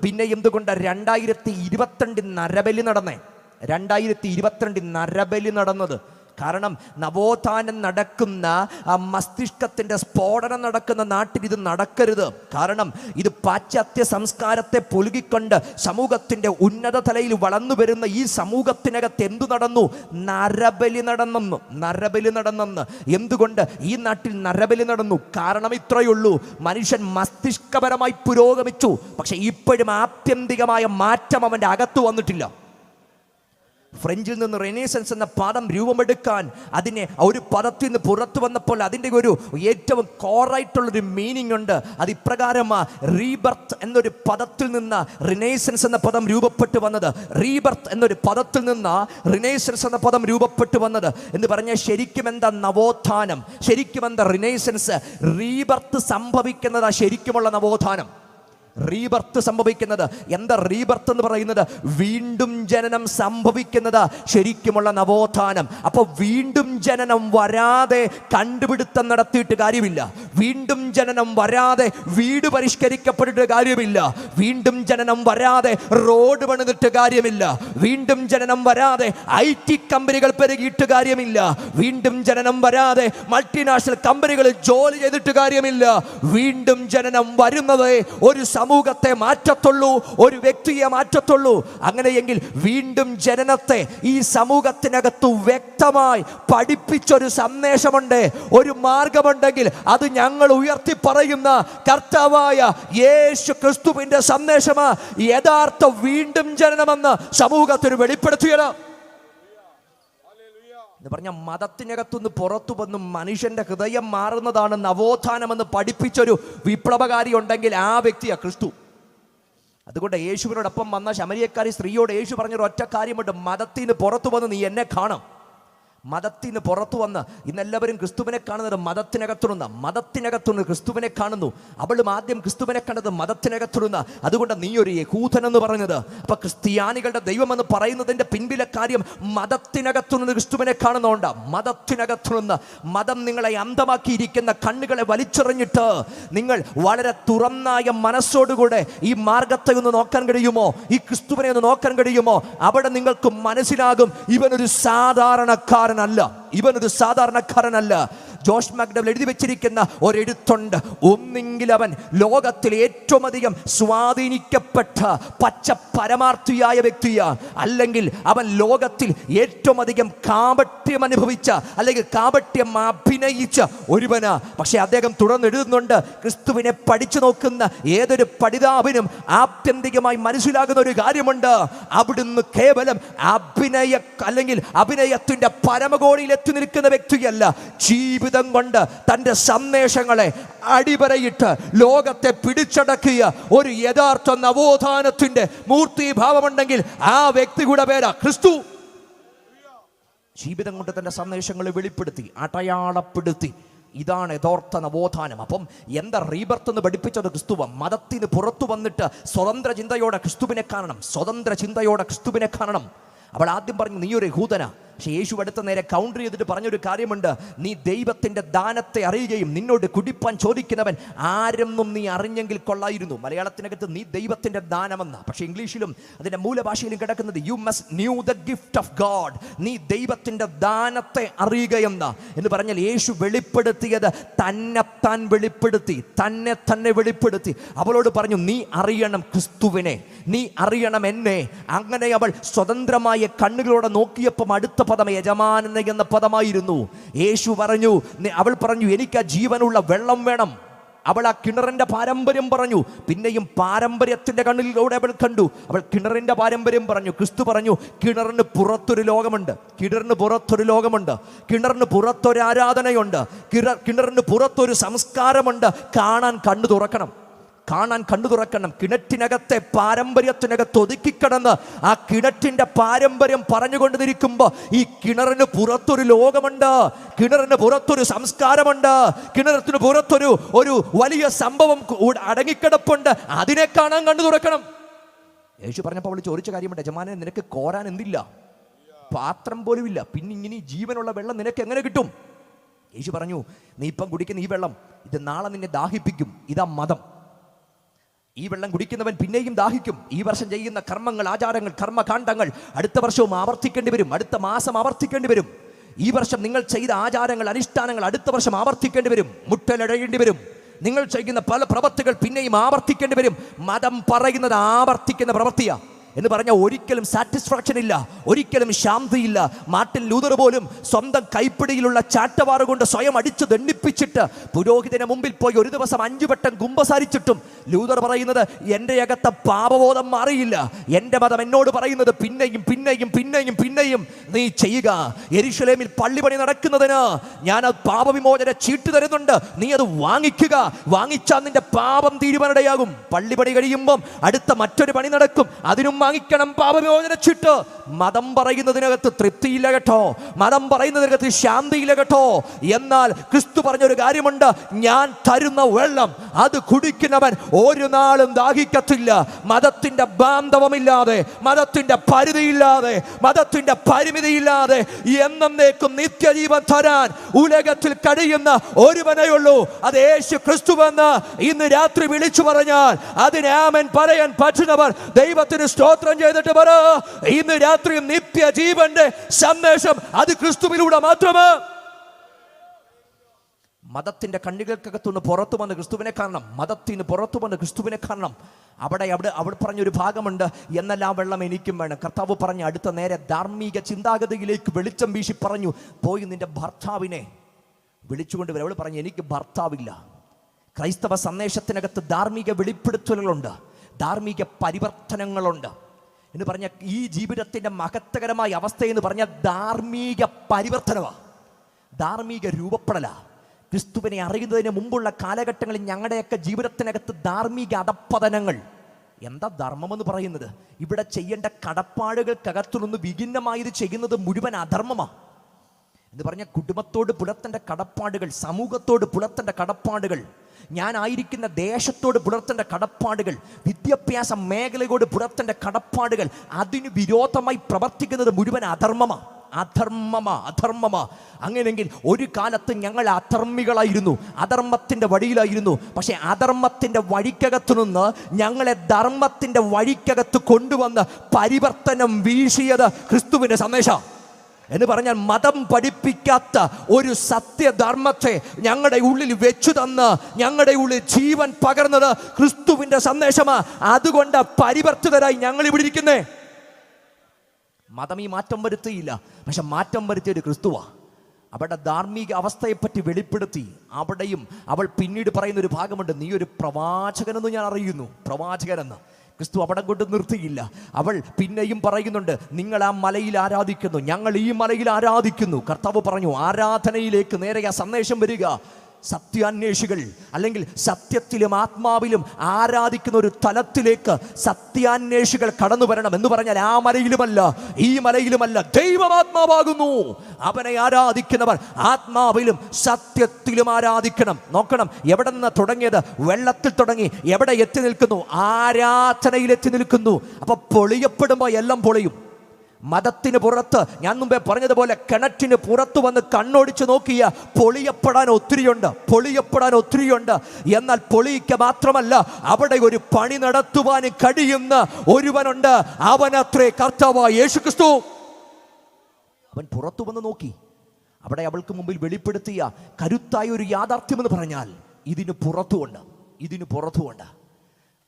പിന്നെ എന്തുകൊണ്ട് 2022 നരബലി നടന്നേ? 2022 നരബലി നടന്നത് കാരണം നവോത്ഥാനം നടക്കുന്ന മസ്തിഷ്കത്തിൻ്റെ സ്ഫോടനം നടക്കുന്ന നാട്ടിൽ ഇത് നടക്കരുത്. കാരണം ഇത് പാശ്ചാത്യ സംസ്കാരത്തെ പൊലുകിക്കൊണ്ട് സമൂഹത്തിൻ്റെ ഉന്നത തലയിൽ വളർന്നു വരുന്ന ഈ സമൂഹത്തിനകത്ത് എന്തു നടന്നു? നരബലി നടന്നെന്ന്. എന്തുകൊണ്ട് ഈ നാട്ടിൽ നരബലി നടന്നു? കാരണം ഇത്രയുള്ളൂ, മനുഷ്യൻ മസ്തിഷ്കപരമായി പുരോഗമിച്ചു, പക്ഷെ ഇപ്പോഴും ആത്യന്തികമായ മാറ്റം അവൻ്റെ അകത്ത് വന്നിട്ടില്ല. ഫ്രഞ്ചിൽ നിന്ന് റെനേസൻസ് എന്ന പദം രൂപമെടുക്കാൻ അതിനെ ഒരു പദത്തിൽ നിന്ന് പുറത്തു വന്നപ്പോൾ അതിൻ്റെ ഒരു ഏറ്റവും കോറായിട്ടുള്ളൊരു മീനിങ് ഉണ്ട്. അത് ഇപ്രകാരമാ, റീബർത്ത് എന്നൊരു പദത്തിൽ നിന്ന് റിനേസൻസ് എന്ന പദം രൂപപ്പെട്ടു വന്നത്. റീബർത്ത് എന്നൊരു പദത്തിൽ നിന്ന് റിനേസൻസ് എന്ന പദം രൂപപ്പെട്ടു വന്നത് എന്ന് പറഞ്ഞാൽ ശരിക്കും എന്താ നവോത്ഥാനം, ശരിക്കും എന്താ റിനേസൻസ്? റീബർത്ത് സംഭവിക്കുന്നതാ ശരിക്കുമുള്ള നവോത്ഥാനം. റീബർത്ത് സംഭവിക്കുന്നത് എന്താ? റീബർത്ത് എന്ന് പറയുന്നത് വീണ്ടും ജനനം സംഭവിക്കുന്നത് ശരിക്കുമുള്ള നവോത്ഥാനം. അപ്പോൾ വീണ്ടും ജനനം വരാതെ കണ്ടുപിടുത്തം നടത്തിയിട്ട് കാര്യമില്ല. വീണ്ടും ജനനം വരാതെ വീട് പരിഷ്കരിക്കപ്പെട്ടിട്ട് കാര്യമില്ല. വീണ്ടും ജനനം വരാതെ റോഡ് പണിതിട്ട് കാര്യമില്ല. വീണ്ടും ജനനം വരാതെ IT കമ്പനികൾ പെരുകിയിട്ട് കാര്യമില്ല. വീണ്ടും ജനനം വരാതെ മൾട്ടിനാഷണൽ കമ്പനികളിൽ ജോലി ചെയ്തിട്ട് കാര്യമില്ല. വീണ്ടും ജനനം വരുന്നത് ഒരു സമൂഹത്തെ മാറ്റത്തുള്ളൂ, ഒരു വ്യക്തിയെ മാറ്റത്തുള്ളൂ. അങ്ങനെയെങ്കിൽ വീണ്ടും ജനനത്തെ ഈ സമൂഹത്തിനകത്ത് വ്യക്തമായി പഠിപ്പിച്ചൊരു സന്ദേശമുണ്ട്, ഒരു മാർഗമുണ്ടെങ്കിൽ അത് ഞങ്ങൾ ഉയർത്തി പറയുന്ന കർത്താവായ യേശു ക്രിസ്തുവിന്റെ സന്ദേശമാ യഥാർത്ഥ വീണ്ടും ജനനമെന്ന് സമൂഹത്തിന് വെളിപ്പെടുത്തിയത്. എന്ന് പറഞ്ഞാൽ മതത്തിനകത്തുനിന്ന് പുറത്തു വന്ന് മനുഷ്യന്റെ ഹൃദയം മാറുന്നതാണ് നവോത്ഥാനമെന്ന് പഠിപ്പിച്ചൊരു വിപ്ലവകാരി ഉണ്ടെങ്കിൽ ആ വ്യക്തിയാ ക്രിസ്തു. അതുകൊണ്ട് യേശുവിനോടൊപ്പം വന്ന ശമരിയക്കാരി സ്ത്രീയോട് യേശു പറഞ്ഞൊരു ഒറ്റ കാര്യമുണ്ട്, മതത്തിൽ നിന്ന് പുറത്തു വന്ന് നീ എന്നെ കാണാം. മതത്തിൽ നിന്ന് പുറത്തു വന്ന് ഇന്നെല്ലാവരും ക്രിസ്തുവിനെ കാണുന്നത് മതത്തിനകത്തുനിന്ന് ക്രിസ്തുവിനെ കാണുന്നു. അവളും ആദ്യം ക്രിസ്തുവിനെ കണ്ടത് മതത്തിനകത്തുനിന്ന്. അതുകൊണ്ട് നീ ഒരു യഹൂദൻ എന്ന് പറഞ്ഞത്. അപ്പൊ ക്രിസ്ത്യാനികളുടെ ദൈവമെന്ന് പറയുന്നതിന്റെ പിൻപിലെ കാര്യം മതത്തിനകത്തുനിന്ന് ക്രിസ്തുവിനെ കാണുന്നതുകൊണ്ട്. മതത്തിനകത്തുനിന്ന് മതം നിങ്ങളെ അന്ധമാക്കിയിരിക്കുന്ന കണ്ണുകളെ വലിച്ചെറിഞ്ഞിട്ട് നിങ്ങൾ വളരെ തുറന്നായ മനസ്സോടുകൂടെ ഈ മാർഗത്തെ ഒന്ന് നോക്കാൻ കഴിയുമോ? ഈ ക്രിസ്തുവിനെ ഒന്ന് നോക്കാൻ കഴിയുമോ? അവിടെ നിങ്ങൾക്ക് മനസ്സിലാകും ഇവനൊരു സാധാരണക്കാരനല്ല. ജോഷ് മക്ഡവൽ എഴുതി വെച്ചിരിക്കുന്ന ഒരെഴുത്തുണ്ട്, ഒന്നെങ്കിൽ അവൻ ലോകത്തിൽ ഏറ്റവും അധികം സ്വാധീനിക്കപ്പെട്ട പച്ച പരമാർത്ഥിയായ വ്യക്തിയാണ്, അല്ലെങ്കിൽ അവൻ ലോകത്തിൽ ഏറ്റവും അധികം കാപട്യം അനുഭവിച്ച അല്ലെങ്കിൽ കാപട്യം അഭിനയിച്ച ഒരുവനാ. പക്ഷെ അദ്ദേഹം തുടർന്ന് എഴുതുന്നുണ്ട്, ക്രിസ്തുവിനെ പഠിച്ചു നോക്കുന്ന ഏതൊരു പഠിതാവിനും ആത്യന്തികമായി മനസ്സിലാകുന്ന ഒരു കാര്യമുണ്ട്, അവിടുന്ന് കേവലം അഭിനയത്തിന്റെ പരമകോണിയിൽ എത്തി നിൽക്കുന്ന വ്യക്തിയല്ല. ജീവിതം കൊണ്ട് തൻ്റെ സന്ദേശങ്ങളെ അടിവരയിട്ട് ലോകത്തെ പിടിച്ചടക്കിയ ഒരു യഥാർത്ഥ നവോത്ഥാനത്തിന്റെ മൂർത്തിഭാവമുണ്ടെങ്കിൽ ആ വ്യക്തിയുടെ പേരാ ക്രിസ്തു. ജീവിതം കൊണ്ട് തൻ്റെ സന്ദേശങ്ങളെ വെളിപ്പെടുത്തി, അടയാളപ്പെടുത്തി. ഇതാണ് യഥാർത്ഥ നവോത്ഥാനം. അപ്പം എന്താ റീബർത്ത് എന്ന് പഠിപ്പിച്ചത്? ക്രിസ്തുവ. മതത്തിന് പുറത്തു വന്നിട്ട് സ്വതന്ത്ര ചിന്തയോടെ ക്രിസ്തുവിനെ കാണണം. അവൾ ആദ്യം പറഞ്ഞു നീ ഒരു യഹൂദനാ. പക്ഷെ യേശു അടുത്ത നേരെ കൗണ്ടർ ചെയ്തിട്ട് പറഞ്ഞൊരു കാര്യമുണ്ട്, നീ ദൈവത്തിന്റെ ദാനത്തെ അറിയുകയും നിന്നോട് കുടിപ്പാൻ ചോദിക്കുന്നവൻ ആരെന്നും നീ അറിഞ്ഞെങ്കിൽ കൊള്ളായിരുന്നു. മലയാളത്തിനകത്ത് നീ ദൈവത്തിന്റെ ദാനമെന്ന, പക്ഷെ ഇംഗ്ലീഷിലും അതിന്റെ മൂലഭാഷയിലും കിടക്കുന്നത് you must knew the gift of God. നീ ദൈവത്തിന്റെ ദാനത്തെ അറിയുകയെന്ന എന്ന് പറഞ്ഞാൽ യേശു വെളിപ്പെടുത്തിയത് തന്നെ വെളിപ്പെടുത്തി. അവളോട് പറഞ്ഞു നീ അറിയണം ക്രിസ്തുവിനെ, നീ അറിയണം എന്നെ. അങ്ങനെ അവൾ സ്വതന്ത്രമായ കണ്ണുകളോടെ നോക്കിയപ്പം അടുത്ത പദം യജമാനൻ എന്ന പദമായിരുന്നു. അവൾ പറഞ്ഞു എനിക്ക് ആ ജീവനുള്ള വെള്ളം വേണം. അവൾ ആ കിണറിന്റെ പാരമ്പര്യം പറഞ്ഞു. പിന്നെയും പാരമ്പര്യത്തിന്റെ കണ്ണിലൂടെ അവൾ കണ്ടു. അവൾ കിണറിന്റെ പാരമ്പര്യം പറഞ്ഞു. ക്രിസ്തു പറഞ്ഞു കിണറിന് പുറത്തൊരു ലോകമുണ്ട്, കിണറിന് പുറത്തൊരു ആരാധനയുണ്ട്, കിണറിന് പുറത്തൊരു സംസ്കാരമുണ്ട്. കാണാൻ കണ്ണു തുറക്കണം. കിണറ്റിനകത്തെ പാരമ്പര്യത്തിനകത്ത് ഒതുക്കിക്കിടന്ന് ആ കിണറ്റിന്റെ പാരമ്പര്യം പറഞ്ഞുകൊണ്ടിരിക്കുമ്പോ ഈ കിണറിന് പുറത്തൊരു ലോകമുണ്ട്, കിണറിന് പുറത്തൊരു സംസ്കാരമുണ്ട്, കിണറ്റിന് പുറത്തൊരു വലിയ സംഭവം അടങ്ങിക്കിടപ്പുണ്ട്. അതിനെ കാണാൻ കണ്ണു തുറക്കണം. യേശു പറഞ്ഞപ്പോൾ അവൾ ചോദിച്ച കാര്യമുണ്ട്, യജമാനൻ നിനക്ക് കോരാൻ എന്തില്ല, പാത്രം പോലും ഇല്ല, പിന്നെ ഇങ്ങനെ ജീവനുള്ള വെള്ളം നിനക്ക് എങ്ങനെ കിട്ടും? യേശു പറഞ്ഞു നീ ഇപ്പം കുടിക്കുന്ന ഈ വെള്ളം ഇത് നാളെ നിന്നെ ദാഹിപ്പിക്കും. ഇതാ മതം. ഈ വെള്ളം കുടിക്കുന്നവൻ പിന്നെയും ദാഹിക്കും. ഈ വർഷം ചെയ്യുന്ന കർമ്മങ്ങൾ, ആചാരങ്ങൾ, കർമ്മകാണ്ഡങ്ങൾ അടുത്ത വർഷവും ആവർത്തിക്കേണ്ടി വരും, അടുത്ത മാസം ആവർത്തിക്കേണ്ടി വരും. ഈ വർഷം നിങ്ങൾ ചെയ്ത ആചാരങ്ങൾ, അനുഷ്ഠാനങ്ങൾ അടുത്ത വർഷം ആവർത്തിക്കേണ്ടി വരും. മുട്ടലടയേണ്ടി വരും. നിങ്ങൾ ചെയ്യുന്ന പല പ്രവൃത്തികൾ പിന്നെയും ആവർത്തിക്കേണ്ടി വരും. മതം പറയുന്നത് ആവർത്തിക്കുന്ന പ്രവൃത്തിയാ എന്ന് പറഞ്ഞാൽ ഒരിക്കലും സാറ്റിസ്ഫാക്ഷൻ ഇല്ല, ഒരിക്കലും ശാന്തിയില്ല. മാർട്ടിൻ ലൂതർ പോലും സ്വന്തം കൈപ്പിടിയിലുള്ള ചാട്ടവാറ് കൊണ്ട് സ്വയം അടിച്ചു ദണ്ഡിപ്പിച്ചിട്ട് പുരോഹിതന് മുമ്പിൽ പോയി ഒരു ദിവസം 5 വട്ടം കുമ്പസാരിച്ചിട്ടും ലൂതർ പറയുന്നത്, എൻ്റെ അകത്തെ പാപബോധം മാറിയില്ല. എൻ്റെ മതം എന്നോട് പറയുന്നത് പിന്നെയും പിന്നെയും പിന്നെയും പിന്നെയും നീ ചെയ്യുക. യെരുശലേമിൽ പള്ളിപണി നടക്കുന്നതിന് ഞാൻ അത് പാപവിമോചന ചീട്ട് തരുന്നുണ്ട്, നീ അത് വാങ്ങിക്കുക. വാങ്ങിച്ചാൽ നിന്റെ പാപം തീരുമാനടയാകും. പള്ളിപണി കഴിയുമ്പം അടുത്ത മറ്റൊരു പണി നടക്കും, അതിനും വാങ്ങിക്കണം പാപവിമോചന ചീട്ട്. മതം പറയുന്നതിനകത്ത് തൃപ്തിയില്ല കേട്ടോ, മതം പറയുന്നതിനകത്ത് ശാന്തിയില്ല കേട്ടോ. എന്നാൽ ക്രിസ്തു പറഞ്ഞൊരു കാര്യമുണ്ട്, ഞാൻ തരുന്ന വെള്ളം അത് കുടിക്കുന്നവൻ ഒരു നാളും ദാഹിക്കത്തില്ല. മതത്തിന്റെ ബാന്ധവമില്ലാതെ, മതത്തിന്റെ പരിധിയില്ലാതെ, മതത്തിന്റെ പരിമിതിയില്ലാതെ എന്നേക്കും നിത്യജീവൻ തരാൻ ഉലകത്തിൽ കഴിയുന്ന ഒരുവനേ ഉള്ളൂ, അത് യേശു ക്രിസ്തുവെന്ന് ഇന്ന് രാത്രി വിളിച്ചു പറഞ്ഞാൽ അതിന് ആമേൻ പറയാൻ പറ്റുന്നവർ ദൈവത്തിന് സ്തോത്രം ചെയ്തിട്ട് പറ. ഇന്ന് രാത്രി നിത്യജീവന്റെ സന്ദേശം അത് ക്രിസ്തുവിലൂടെ മാത്രമേ. മതത്തിന്റെ കണ്ണികൾക്കകത്തുനിന്ന് പുറത്തു വന്ന് ക്രിസ്തുവിനെ കാണണം. മതത്തിന് പുറത്തു വന്ന് ക്രിസ്തുവിനെ കാണണം. അവിടെ പറഞ്ഞൊരു ഭാഗമുണ്ട്, എന്നെല്ലാം വെള്ളം എനിക്കും വേണം. കർത്താവ് പറഞ്ഞ അടുത്ത നേരെ ധാർമ്മിക ചിന്താഗതിയിലേക്ക് വെളിച്ചം വീശി പറഞ്ഞു, പോയി നിന്റെ ഭർത്താവിനെ വിളിച്ചുകൊണ്ട് വരും. അവൾ പറഞ്ഞു, എനിക്ക് ഭർത്താവില്ല. ക്രൈസ്തവ സന്ദേശത്തിനകത്ത് ധാർമ്മിക വെളിപ്പെടുത്തലുകളുണ്ട്, ധാർമ്മിക പരിവർത്തനങ്ങളുണ്ട് എന്ന് പറഞ്ഞ ഈ ജീവിതത്തിന്റെ മഹത്തകരമായ അവസ്ഥയെന്ന് പറഞ്ഞാൽ ധാർമ്മിക പരിവർത്തനമാണ്, ധാർമ്മിക രൂപപ്പെടലാണ്. ക്രിസ്തുവിനെ അറിയുന്നതിന് മുമ്പുള്ള കാലഘട്ടങ്ങളിൽ ഞങ്ങളുടെയൊക്കെ ജീവിതത്തിനകത്ത് ധാർമ്മിക അധപ്പതനങ്ങൾ. എന്താ ധർമ്മമെന്ന് പറയുന്നത്? ഇവിടെ ചെയ്യേണ്ട കടപ്പാടുകൾക്കകത്തുനിന്ന് വിഭിന്നമായത് ചെയ്യുന്നത് മുഴുവൻ അധർമ്മമാണ് എന്ന് പറഞ്ഞാൽ കുടുംബത്തോട് പുലർത്തേണ്ട കടപ്പാടുകൾ, സമൂഹത്തോട് പുലർത്തേണ്ട കടപ്പാടുകൾ, ഞാനായിരിക്കുന്ന ദേശത്തോട് പുലർത്തേണ്ട കടപ്പാടുകൾ, വിദ്യാഭ്യാസ മേഖലയോട് പുലർത്തേണ്ട കടപ്പാടുകൾ, അതിന് വിരോധമായി പ്രവർത്തിക്കുന്നത് മുഴുവൻ അധർമ്മമാണ്. അങ്ങനെയെങ്കിൽ ഒരു കാലത്ത് ഞങ്ങൾ അധർമ്മികളായിരുന്നു, അധർമ്മത്തിന്റെ വഴിയിലായിരുന്നു. പക്ഷെ അധർമ്മത്തിന്റെ വഴിക്കകത്തു നിന്ന് ഞങ്ങളെ ധർമ്മത്തിന്റെ വഴിക്കകത്ത് കൊണ്ടുവന്ന് പരിവർത്തനം വീശിയത് ക്രിസ്തുവിന്റെ സന്ദേശം എന്ന് പറഞ്ഞാൽ മതം പഠിപ്പിക്കാത്ത ഒരു സത്യധർമ്മത്തെ ഞങ്ങളുടെ ഉള്ളിൽ വെച്ചു തന്ന് ഞങ്ങളുടെ ഉള്ളിൽ ജീവൻ പകർന്നത് ക്രിസ്തുവിന്റെ സന്ദേശമാണ്. അതുകൊണ്ട് പരിവർത്തിതരായി ഞങ്ങൾ ഇവിടെ ഇരിക്കുന്നേ. മതം ഈ മാറ്റം വരുത്തിയില്ല, പക്ഷെ മാറ്റം വരുത്തിയൊരു ക്രിസ്തുവാ. അവരുടെ ധാർമ്മിക അവസ്ഥയെപ്പറ്റി വെളിപ്പെടുത്തി. അവിടെയും അവൾ പിന്നീട് പറയുന്ന ഒരു ഭാഗമുണ്ട്, നീ ഒരു പ്രവാചകനെന്ന് ഞാൻ അറിയുന്നു. പ്രവാചകനെന്ന് ക്രിസ്തു അവിടെ കൊണ്ട് നിർത്തിയില്ല. അവൾ പിന്നെയും പറയുന്നുണ്ട്, നിങ്ങൾ ആ മലയിൽ ആരാധിക്കുന്നു, ഞങ്ങൾ ഈ മലയിൽ ആരാധിക്കുന്നു. കർത്താവ് പറഞ്ഞു, ആരാധനയിലേക്ക് നേരെ ആ സന്ദേശം വരിക. സത്യാന്വേഷികൾ അല്ലെങ്കിൽ സത്യത്തിലും ആത്മാവിലും ആരാധിക്കുന്ന ഒരു തലത്തിലേക്ക് സത്യാന്വേഷികൾ കടന്നു വരണം എന്ന് പറഞ്ഞാൽ ആ മലയിലുമല്ല ഈ മലയിലുമല്ല, ദൈവമാത്മാവാകുന്നു. അവനെ ആരാധിക്കുന്നവർ ആത്മാവിലും സത്യത്തിലും ആരാധിക്കണം. നോക്കണം, എവിടെ നിന്ന് തുടങ്ങിയത്? വെള്ളത്തിൽ തുടങ്ങി. എവിടെ എത്തി നിൽക്കുന്നു? ആരാധനയിൽ എത്തി നിൽക്കുന്നു. അപ്പൊ പൊളിയപ്പെടുമ്പോൾ എല്ലാം പൊളിയും. മതത്തിന് പുറത്ത് ഞാൻ മുമ്പേ പറഞ്ഞതുപോലെ കിണറ്റിന് പുറത്തു വന്ന് കണ്ണോടിച്ച് നോക്കിയ പൊളിയപ്പെടാൻ ഒത്തിരിയുണ്ട്. എന്നാൽ പൊളിയിക്ക മാത്രമല്ല, അവിടെ ഒരു പണി നടത്തുവാൻ കഴിയുന്ന ഒരുവനുണ്ട്. അവനത്രേ കർത്താവായ യേശുക്രിസ്തു. അവൻ പുറത്തു വന്ന് നോക്കി. അവിടെ അവൾക്ക് മുമ്പിൽ വെളിപ്പെടുത്തിയ കരുത്തായ ഒരു യാഥാർത്ഥ്യമെന്ന് പറഞ്ഞാൽ ഇതിന് പുറത്തുകൊണ്ട്.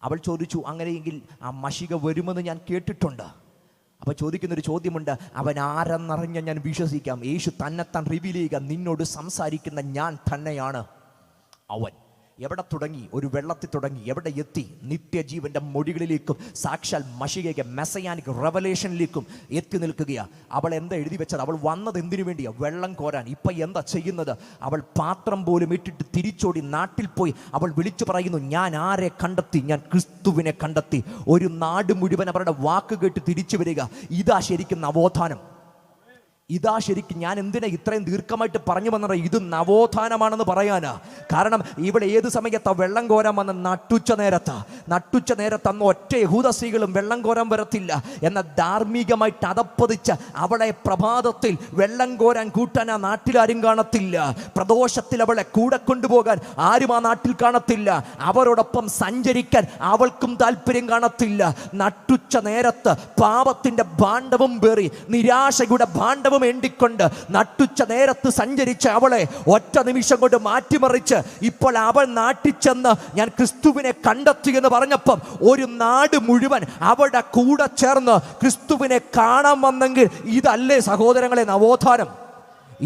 അവൾ ചോദിച്ചു, അങ്ങനെയെങ്കിൽ ആ മഷിക വരുമെന്ന് ഞാൻ കേട്ടിട്ടുണ്ട്. അപ്പൊ ചോദിക്കുന്നൊരു ചോദ്യമുണ്ട്, അവൻ ആരെന്നറിഞ്ഞ ഞാൻ വിശ്വസിക്കാം? യേശു തന്നെത്താൻ റിവീൽ ചെയ്യുക, നിന്നോട് സംസാരിക്കുന്ന ഞാൻ തന്നെയാണ് അവൻ. എവിടെ തുടങ്ങി? ഒരു വെള്ളത്തിൽ തുടങ്ങി. എവിടെ എത്തി? നിത്യജീവന്റെ മൊഴികളിലേക്കും സാക്ഷാൽ മഷികയ്ക്ക് മെസയാനിക് റെവലേഷനിലേക്കും എത്തി നിൽക്കുകയാണ്. അവൾ എന്താ എഴുതി വെച്ചത്? അവൾ വന്നത് എന്തിനു വേണ്ടിയാ? വെള്ളം കോരാൻ. ഇപ്പൊ എന്താ ചെയ്യുന്നത്? അവൾ പാത്രം പോലും ഇട്ടിട്ട് തിരിച്ചോടി നാട്ടിൽ പോയി അവൾ വിളിച്ചു പറയുന്നു, ഞാൻ ആരെ കണ്ടെത്തി? ഞാൻ ക്രിസ്തുവിനെ കണ്ടെത്തി. ഒരു നാട് മുഴുവൻ അവരുടെ വാക്ക് കേട്ട് തിരിച്ചു വരിക. ഇതാ ശരിക്കും നവോത്ഥാനം. ഇതാ ശരിക്കും ഞാൻ എന്തിനാ ഇത്രയും ദീർഘമായിട്ട് പറഞ്ഞു വന്നത്? ഇത് നവോത്ഥാനമാണെന്ന് പറയാനാ. കാരണം ഇവിടെ ഏത് സമയത്താ വെള്ളം കോരാൻ വന്ന? നട്ടുച്ച നേരത്ത് അന്ന് ഒറ്റ യഹൂദ സ്ത്രീകളും വെള്ളം കോരാൻ വരത്തില്ല എന്ന ധാർമ്മികമായിട്ട് അതപ്പതിച്ച അവളെ പ്രഭാതത്തിൽ വെള്ളം കോരാൻ കൂട്ടാൻ ആ നാട്ടിലാരും കാണത്തില്ല. പ്രദോഷത്തിൽ അവളെ കൂടെ കൊണ്ടുപോകാൻ ആരും ആ നാട്ടിൽ കാണത്തില്ല. അവരോടൊപ്പം സഞ്ചരിക്കാൻ അവൾക്കും താല്പര്യം കാണത്തില്ല. നട്ടുച്ച നേരത്ത് പാപത്തിന്റെ ഭാണ്ഡവും പേറി, നിരാശയുടെ ഭാണ്ഡവും ജ്ഞാനവും ഏണ്ടിക്കൊണ്ട് നട്ടുച്ച നേരത്ത് സഞ്ചരിച്ച അവളെ ഒറ്റ നിമിഷം കൊണ്ട് മാറ്റിമറിച്ച് ഇപ്പോൾ അവൾ നാട്ടിൽ ചെന്ന് ഞാൻ ക്രിസ്തുവിനെ കണ്ടെത്തി എന്ന് പറഞ്ഞപ്പം ഒരു നാട് മുഴുവൻ അവളുടെ കൂടെ ചേർന്ന് ക്രിസ്തുവിനെ കാണാൻ വന്നെങ്കിൽ ഇതല്ലേ സഹോദരങ്ങളെ നവോത്ഥാനം?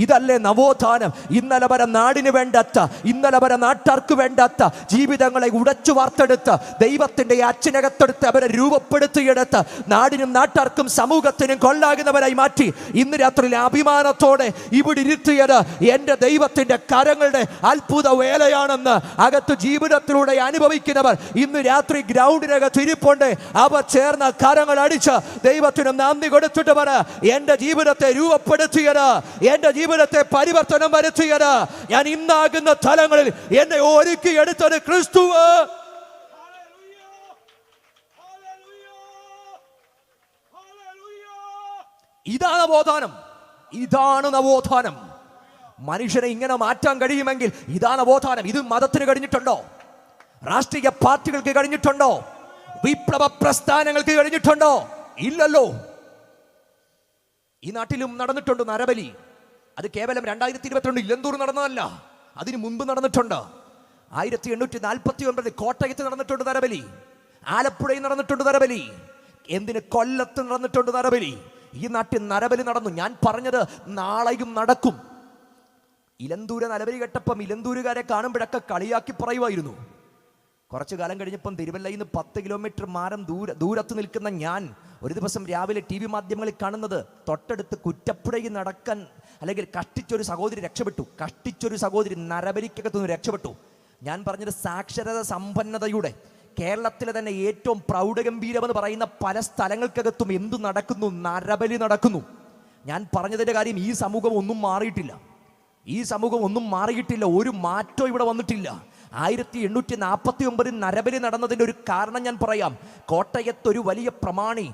ഇതല്ലേ നവോത്ഥാനം? ഇന്നലെ വരെ നാടിന് വേണ്ടാത്ത, ഇന്നലെ വരെ നാട്ടാർക്ക് വേണ്ടാത്ത ജീവിതങ്ങളെ ഉടച്ചു വാർത്തെടുത്ത് ദൈവത്തിന്റെ അച്ഛനകത്തെടുത്ത് അവരെ രൂപപ്പെടുത്തിയെടുത്ത് നാടിനും നാട്ടാർക്കും സമൂഹത്തിനും കൊള്ളാകുന്നവരായി മാറ്റി ഇന്ന് രാത്രിയിൽ അഭിമാനത്തോടെ ഇവിടെ ഇരുത്തിയത് എൻ്റെ ദൈവത്തിന്റെ കരങ്ങളുടെ അത്ഭുത വേലയാണെന്ന് അകത്ത് ജീവിതത്തിലൂടെ അനുഭവിക്കുന്നവർ ഇന്ന് രാത്രി ഗ്രൗണ്ടിനകത്ത് ഇരിപ്പുണ്ട്. അവർ ചേർന്ന കരങ്ങൾ അടിച്ച് ദൈവത്തിന് നന്ദി കൊടുത്തിട്ട് പറ, എൻ്റെ ജീവിതത്തെ രൂപപ്പെടുത്തിയത്, എൻ്റെ ജീവിതത്തെ പരിവർത്തനം വരുത്തിയത്, ഞാൻ ഇന്നാകുന്ന തലങ്ങളിൽ എന്നെ ഒരുക്കി എടുത്തത് ക്രിസ്തു. ഇതാണ് നവോത്ഥാനം. ഇതാണ് നവോത്ഥാനം. മനുഷ്യനെ ഇങ്ങനെ മാറ്റാൻ കഴിയുമെങ്കിൽ ഇതാണ് നവോത്ഥാനം. ഇത് മതത്തിന് കഴിഞ്ഞിട്ടുണ്ടോ? രാഷ്ട്രീയ പാർട്ടികൾക്ക് കഴിഞ്ഞിട്ടുണ്ടോ? വിപ്ലവ പ്രസ്ഥാനങ്ങൾക്ക് കഴിഞ്ഞിട്ടുണ്ടോ? ഇല്ലല്ലോ. ഈ നാട്ടിലും നടന്നിട്ടുണ്ട് നരബലി. അത് കേവലം 2022 ഇലന്തൂർ നടന്നതല്ല, അതിന് മുമ്പ് നടന്നിട്ടുണ്ട്. 1849 കോട്ടയത്ത് നടന്നിട്ടുണ്ട് നരബലി, ആലപ്പുഴയിൽ നടന്നിട്ടുണ്ട് നരബലി, എന്തിന് കൊല്ലത്ത് നടന്നിട്ടുണ്ട് നരബലി. ഈ നാട്ടിൽ നരബലി നടന്നു. ഞാൻ പറഞ്ഞത് നാളെയും നടക്കും. ഇലന്തൂര് നരബലി കേട്ടപ്പം ഇലന്തൂരുകാരെ കാണുമ്പോഴൊക്കെ കളിയാക്കി പറയുമായിരുന്നു. കുറച്ചു കാലം കഴിഞ്ഞപ്പം തിരുവല്ലയിൽ നിന്ന് 10 കിലോമീറ്റർ മാരം ദൂരത്ത് നിൽക്കുന്ന ഞാൻ ഒരു ദിവസം രാവിലെ TV മാധ്യമങ്ങളിൽ കാണുന്നത് തൊട്ടടുത്ത് കുറ്റപ്പുഴയിൽ നടക്കാൻ അല്ലെങ്കിൽ കഷ്ടിച്ചൊരു സഹോദരി രക്ഷപ്പെട്ടു. കഷ്ടിച്ചൊരു സഹോദരി നരബലിക്കകത്തുനിന്ന് രക്ഷപ്പെട്ടു. ഞാൻ പറഞ്ഞത് സാക്ഷരത സമ്പന്നതയുടെ കേരളത്തിലെ തന്നെ ഏറ്റവും പ്രൗഢഗംഭീരമെന്ന് പറയുന്ന പല സ്ഥലങ്ങൾക്കകത്തും എന്തു നടക്കുന്നു? നരബലി നടക്കുന്നു. ഞാൻ പറഞ്ഞതിൻ്റെ കാര്യം, ഈ സമൂഹം ഒന്നും മാറിയിട്ടില്ല. ഈ സമൂഹം ഒന്നും മാറിയിട്ടില്ല. ഒരു മാറ്റവും ഇവിടെ വന്നിട്ടില്ല. 1849 നരബലി നടന്നതിൻ്റെ ഒരു കാരണം ഞാൻ പറയാം. കോട്ടയത്തൊരു വലിയ പ്രമാണി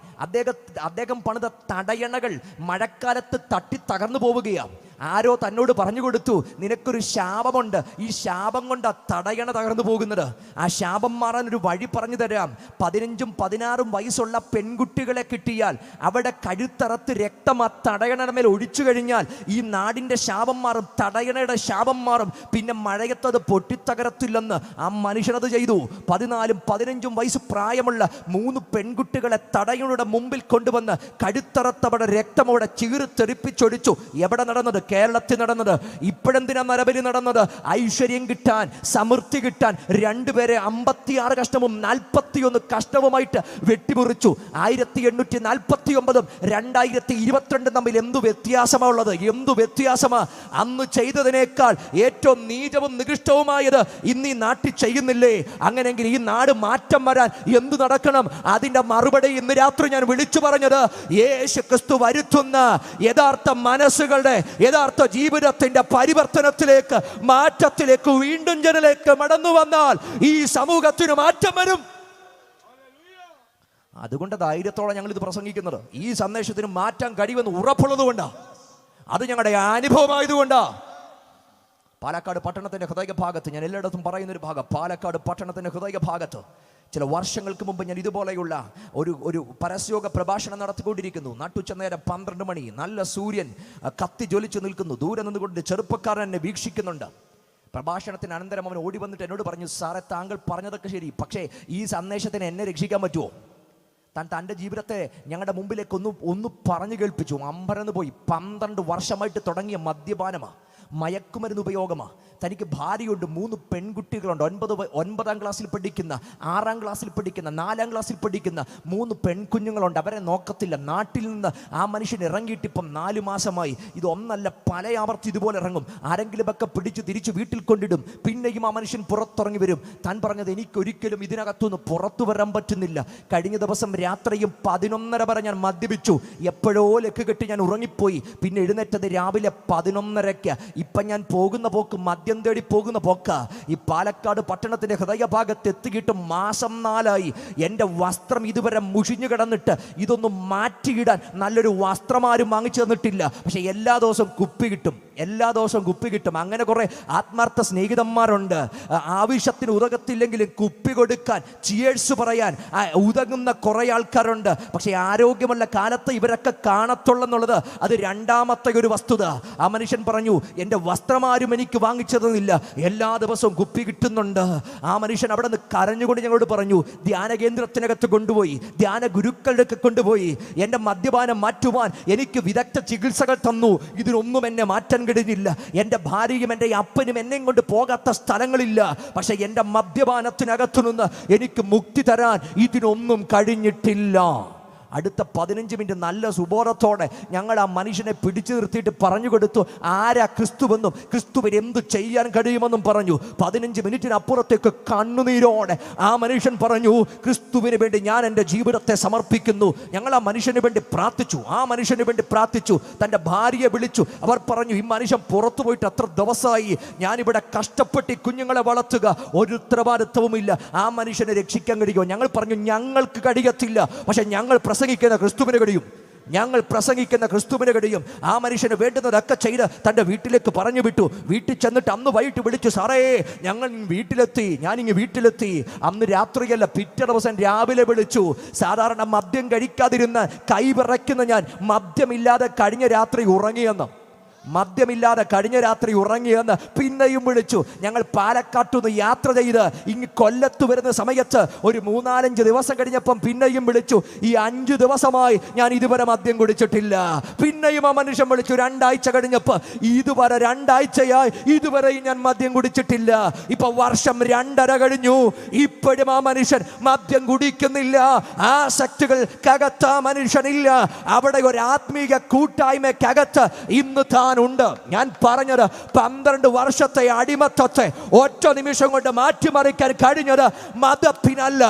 അദ്ദേഹം പണിത തടയണകൾ മഴക്കാലത്ത് തട്ടി തകർന്നു പോവുകയാണ്. ആരോ തന്നോട് പറഞ്ഞു കൊടുത്തു, നിനക്കൊരു ശാപമുണ്ട്, ഈ ശാപം കൊണ്ട് ആ തടയണ തകർന്നു പോകുന്നത്. ആ ശാപം മാറാൻ ഒരു വഴി പറഞ്ഞു തരാം. 15ഉം 16ഉം വയസ്സുള്ള പെൺകുട്ടികളെ കിട്ടിയാൽ അവിടെ കഴുത്തറത്ത് രക്തം ആ തടയണയുടെ മേൽ ഒഴിച്ചു കഴിഞ്ഞാൽ ഈ നാടിൻ്റെ ശാപം മാറും, തടയണയുടെ ശാപം മാറും. പിന്നെ മഴയത്തത് പൊട്ടിത്തകരത്തില്ലെന്ന് ആ മനുഷ്യനത് ചെയ്തു. 14ഉം 15ഉം വയസ്സ് പ്രായമുള്ള 3 പെൺകുട്ടികളെ തടയണയുടെ മുമ്പിൽ കൊണ്ടുവന്ന് കഴുത്തറത്തവിടെ രക്തമോടെ ചീറിത്തെറിപ്പിച്ചൊഴിച്ചു. എവിടെ നടന്നത്? കേരളത്തിൽ നടന്നത്. ഇപ്പോഴെന്തിനാ നരബലി നടന്നത്? ഐശ്വര്യം കിട്ടാൻ, സമൃദ്ധി കിട്ടാൻ. 2 പേരെ 56 കഷ്ണവും 41 കഷ്ണവുമായിട്ട് വെട്ടിമുറിച്ചു. 1849ഉം 2022 തമ്മിൽ എന്തു വ്യത്യാസമാ ഉള്ളത്? എന്തു വ്യത്യാസമാ? അന്ന് ചെയ്തതിനേക്കാൾ ഏറ്റവും നീചവും നികൃഷ്ടവുമായത് ഇന്ന് ഈ നാട്ടിൽ ചെയ്യുന്നില്ലേ? അങ്ങനെയെങ്കിൽ ഈ നാട് മാറ്റം വരാൻ എന്തു നടക്കണം? അതിന്റെ മറുപടി ഇന്ന് രാത്രി ഞാൻ വിളിച്ചു പറഞ്ഞത്, യേശു ക്രിസ്തു വരുത്തുന്ന യഥാർത്ഥ മനസ്സുകളുടെ യഥാർത്ഥ ജീവിതത്തിന്റെ പരിവർത്തനത്തിലേക്ക്, മാറ്റത്തിലേക്ക്, വീണ്ടും ജനലേക്ക് മടന്നു വന്നാൽ ഈ സമൂഹത്തിന് മാറ്റം വരും. അതുകൊണ്ട് ധൈര്യത്തോടെ ഞങ്ങൾ ഇത് പ്രസംഗിക്കുന്നത്. ഈ സന്ദേശത്തിന് മാറ്റാൻ കഴിയുമെന്ന് ഉറപ്പുള്ളത് കൊണ്ടാ, അത് ഞങ്ങളുടെ അനുഭവമായതുകൊണ്ടാ. പാലക്കാട് പട്ടണത്തിന്റെ ഹൃദയഭാഗത്ത്, ഞാൻ എല്ലായിടത്തും പറയുന്നൊരു ഭാഗം, പാലക്കാട് പട്ടണത്തിന്റെ ഹൃദയഭാഗത്ത് ചില വർഷങ്ങൾക്ക് മുമ്പ് ഞാൻ ഇതുപോലെയുള്ള ഒരു പരസ്യോഗ പ്രഭാഷണം നടത്തിക്കൊണ്ടിരിക്കുന്നു. നട്ടുച്ച നേരം 12 മണി, നല്ല സൂര്യൻ കത്തി ജ്വലിച്ചു നിൽക്കുന്നു. ദൂരെ നിന്നുകൊണ്ട് ചെറുപ്പക്കാരൻ എന്നെ വീക്ഷിക്കുന്നുണ്ട്. പ്രഭാഷണത്തിന് അനന്തരം അവൻ ഓടി വന്നിട്ട് എന്നോട് പറഞ്ഞു, സാറേ താങ്കൾ പറഞ്ഞതൊക്കെ ശരി, പക്ഷേ ഈ സന്ദേശത്തിന് എന്നെ രക്ഷിക്കാൻ പറ്റുമോ? തൻ്റെ ജീവിതത്തെ ഞങ്ങളുടെ മുമ്പിലേക്ക് ഒന്ന് പറഞ്ഞു കേൾപ്പിച്ചു. അമ്പരന്ന് പോയി. 12 വർഷമായിട്ട് തുടങ്ങിയ മദ്യപാനമാണ്, മയക്കുമരുന്ന് ഉപയോഗമാണ്. തനിക്ക് ഭാര്യയുണ്ട്, 3 പെൺകുട്ടികളുണ്ട്. 9ാം ക്ലാസ്സിൽ പഠിക്കുന്ന, 6ാം ക്ലാസ്സിൽ പഠിക്കുന്ന, 4ാം ക്ലാസ്സിൽ പഠിക്കുന്ന 3 പെൺകുഞ്ഞുങ്ങളുണ്ട്. അവരെ നോക്കത്തില്ല. നാട്ടിൽ നിന്ന് ആ മനുഷ്യൻ ഇറങ്ങിയിട്ട് ഇപ്പം 4 മാസമായി. ഇതൊന്നല്ല, പല ആവർത്തി ഇതുപോലെ ഇറങ്ങും. ആരെങ്കിലുമൊക്കെ പിടിച്ച് തിരിച്ച് വീട്ടിൽ കൊണ്ടിടും. പിന്നെയും ആ മനുഷ്യൻ പുറത്തിറങ്ങി വരും. താൻ പറഞ്ഞത്, എനിക്കൊരിക്കലും ഇതിനകത്തുനിന്ന് പുറത്തു വരാൻ പറ്റുന്നില്ല. കഴിഞ്ഞ ദിവസം രാത്രിയും 11:30 വരെ ഞാൻ മദ്യപിച്ചു. എപ്പോഴോ ലക്ക് കെട്ടി ഞാൻ ഉറങ്ങിപ്പോയി. പിന്നെ എഴുന്നേറ്റത് രാവിലെ 11:30. ഇപ്പം ഞാൻ പോകുന്ന പോക്ക് മദ്യം തേടി പോകുന്ന പോക്ക. ഈ പാലക്കാട് പട്ടണത്തിന്റെ ഹൃദയഭാഗത്ത് എത്തിയിട്ട് മാസം 4ആയി. എൻ്റെ വസ്ത്രം ഇതുവരെ മുഷിഞ്ഞു കിടന്നിട്ട് ഇതൊന്നും മാറ്റിയിടാൻ നല്ലൊരു വസ്ത്രമാരും വാങ്ങിച്ചു തന്നിട്ടില്ല. പക്ഷെ എല്ലാ ദിവസവും കുപ്പി കിട്ടും. എല്ലാ ദിവസവും കുപ്പി കിട്ടും. അങ്ങനെ കുറെ ആത്മാർത്ഥ സ്നേഹിതന്മാരുണ്ട്. ആവശ്യത്തിന് ഉതകത്തില്ലെങ്കിലും കുപ്പി കൊടുക്കാൻ, ചിയേഴ്സ് പറയാൻ ഉതകുന്ന കുറെ ആൾക്കാരുണ്ട്. പക്ഷെ ആരോഗ്യമുള്ള കാലത്ത് ഇവരൊക്കെ കാണത്തുള്ളെന്നുള്ളത് അത് രണ്ടാമത്തെ ഒരു വസ്തുത. ആ മനുഷ്യൻ പറഞ്ഞു, എൻ്റെ വസ്ത്രമാരും എനിക്ക് വാങ്ങിച്ചു തന്നില്ല, എല്ലാ ദിവസവും കുപ്പി കിട്ടുന്നുണ്ട്. ആ മനുഷ്യൻ അവിടെ നിന്ന് കരഞ്ഞുകൊണ്ട് ഞങ്ങളോട് പറഞ്ഞു, ധ്യാന കേന്ദ്രത്തിനകത്ത് കൊണ്ടുപോയി, ധ്യാന ഗുരുക്കളുടെ കൊണ്ടുപോയി, എൻ്റെ മദ്യപാനം മാറ്റുവാൻ എനിക്ക് വിദഗ്ധ ചികിത്സകൾ തന്നു. ഇതിനൊന്നും എന്നെ മാറ്റാൻ കഴിഞ്ഞില്ല. എൻ്റെ ഭാര്യയും എൻ്റെ അപ്പനും എന്നെയും കൊണ്ട് പോകാത്ത സ്ഥലങ്ങളില്ല. പക്ഷെ എൻ്റെ മദ്യപാനത്തിനകത്തു നിന്ന് എനിക്ക് മുക്തി തരാൻ ഇതിനൊന്നും കഴിഞ്ഞിട്ടില്ല. അടുത്ത 15 മിനിറ്റ് നല്ല സുബോധത്തോടെ ഞങ്ങൾ ആ മനുഷ്യനെ പിടിച്ചു നിർത്തിയിട്ട് പറഞ്ഞു കൊടുത്തു, ആരാ ക്രിസ്തുവെന്നും ക്രിസ്തുവിന് എന്ത് ചെയ്യാൻ കഴിയുമെന്നും പറഞ്ഞു. 15 മിനിറ്റിനപ്പുറത്തേക്ക് കണ്ണുനീരോടെ ആ മനുഷ്യൻ പറഞ്ഞു, ക്രിസ്തുവിന് വേണ്ടി ഞാൻ എൻ്റെ ജീവിതത്തെ സമർപ്പിക്കുന്നു. ഞങ്ങൾ ആ മനുഷ്യന് വേണ്ടി പ്രാർത്ഥിച്ചു. ആ മനുഷ്യന് വേണ്ടി പ്രാർത്ഥിച്ചു. തൻ്റെ ഭാര്യയെ വിളിച്ചു. അവർ പറഞ്ഞു, ഈ മനുഷ്യൻ പുറത്തു പോയിട്ട് എത്ര ദിവസമായി, ഞാനിവിടെ കഷ്ടപ്പെട്ട് കുഞ്ഞുങ്ങളെ വളർത്തുക, ഒരു ഉത്തരവാദിത്വവുമില്ല. ആ മനുഷ്യനെ രക്ഷിക്കാൻ കഴിയുമോ? ഞങ്ങൾ പറഞ്ഞു, ഞങ്ങൾക്ക് കഴിയത്തില്ല, പക്ഷെ ഞങ്ങൾ പ്രസംഗിക്കുന്ന ക്രിസ്തുവിന് കഴിയും. ഞങ്ങൾ പ്രസംഗിക്കുന്ന ക്രിസ്തുവിന് കഴിയും. ആ മനുഷ്യന് വേണ്ടുന്നതൊക്കെ ചെയ്ത് തൻ്റെ വീട്ടിലേക്ക് പറഞ്ഞു വിട്ടു. വീട്ടിൽ ചെന്നിട്ട് അന്ന് വൈകിട്ട് വിളിച്ചു, സാറേ ഞങ്ങൾ വീട്ടിലെത്തി, ഞാനിങ്ങ് വീട്ടിലെത്തി. അന്ന് രാത്രിയല്ല, പിറ്റേ ദിവസം രാവിലെ വിളിച്ചു. സാധാരണ മദ്യം കഴിക്കാതിരുന്ന് കൈ വിറയ്ക്കുന്ന ഞാൻ മദ്യമില്ലാതെ കഴിഞ്ഞ രാത്രി ഉറങ്ങിയെന്ന്, മദ്യമില്ലാതെ കഴിഞ്ഞ രാത്രി ഉറങ്ങിയെന്ന് പിന്നെയും വിളിച്ചു. ഞങ്ങൾ പാലക്കാട്ടുനിന്ന് യാത്ര ചെയ്ത് ഇങ്ങ് കൊല്ലത്ത് വരുന്ന സമയത്ത് ഒരു 3-4 ദിവസം കഴിഞ്ഞപ്പം പിന്നെയും വിളിച്ചു. ഈ 5 ദിവസമായി ഞാൻ ഇതുവരെ മദ്യം കുടിച്ചിട്ടില്ല. പിന്നെയും ആ മനുഷ്യൻ വിളിച്ചു. 2 ആഴ്ച കഴിഞ്ഞപ്പോൾ, ഇതുവരെ 2 ആഴ്ചയായി ഇതുവരെയും ഞാൻ മദ്യം കുടിച്ചിട്ടില്ല. ഇപ്പൊ വർഷം 2.5 കഴിഞ്ഞു. ഇപ്പോഴും ആ മനുഷ്യൻ മദ്യം കുടിക്കുന്നില്ല. ആസക്തികൾക്കകത്ത് ആ മനുഷ്യനില്ല. അവിടെ ഒരു ആത്മീക കൂട്ടായ്മക്കകത്ത് ഇന്ന് താൻ ഉണ്ട്. ഞാൻ പറഞ്ഞത് 12 വർഷത്തെ അടിമത്തത്തെ ഒറ്റ നിമിഷം കൊണ്ട് മാറ്റിമറിക്കാൻ കഴിഞ്ഞത് മതത്തിനല്ല,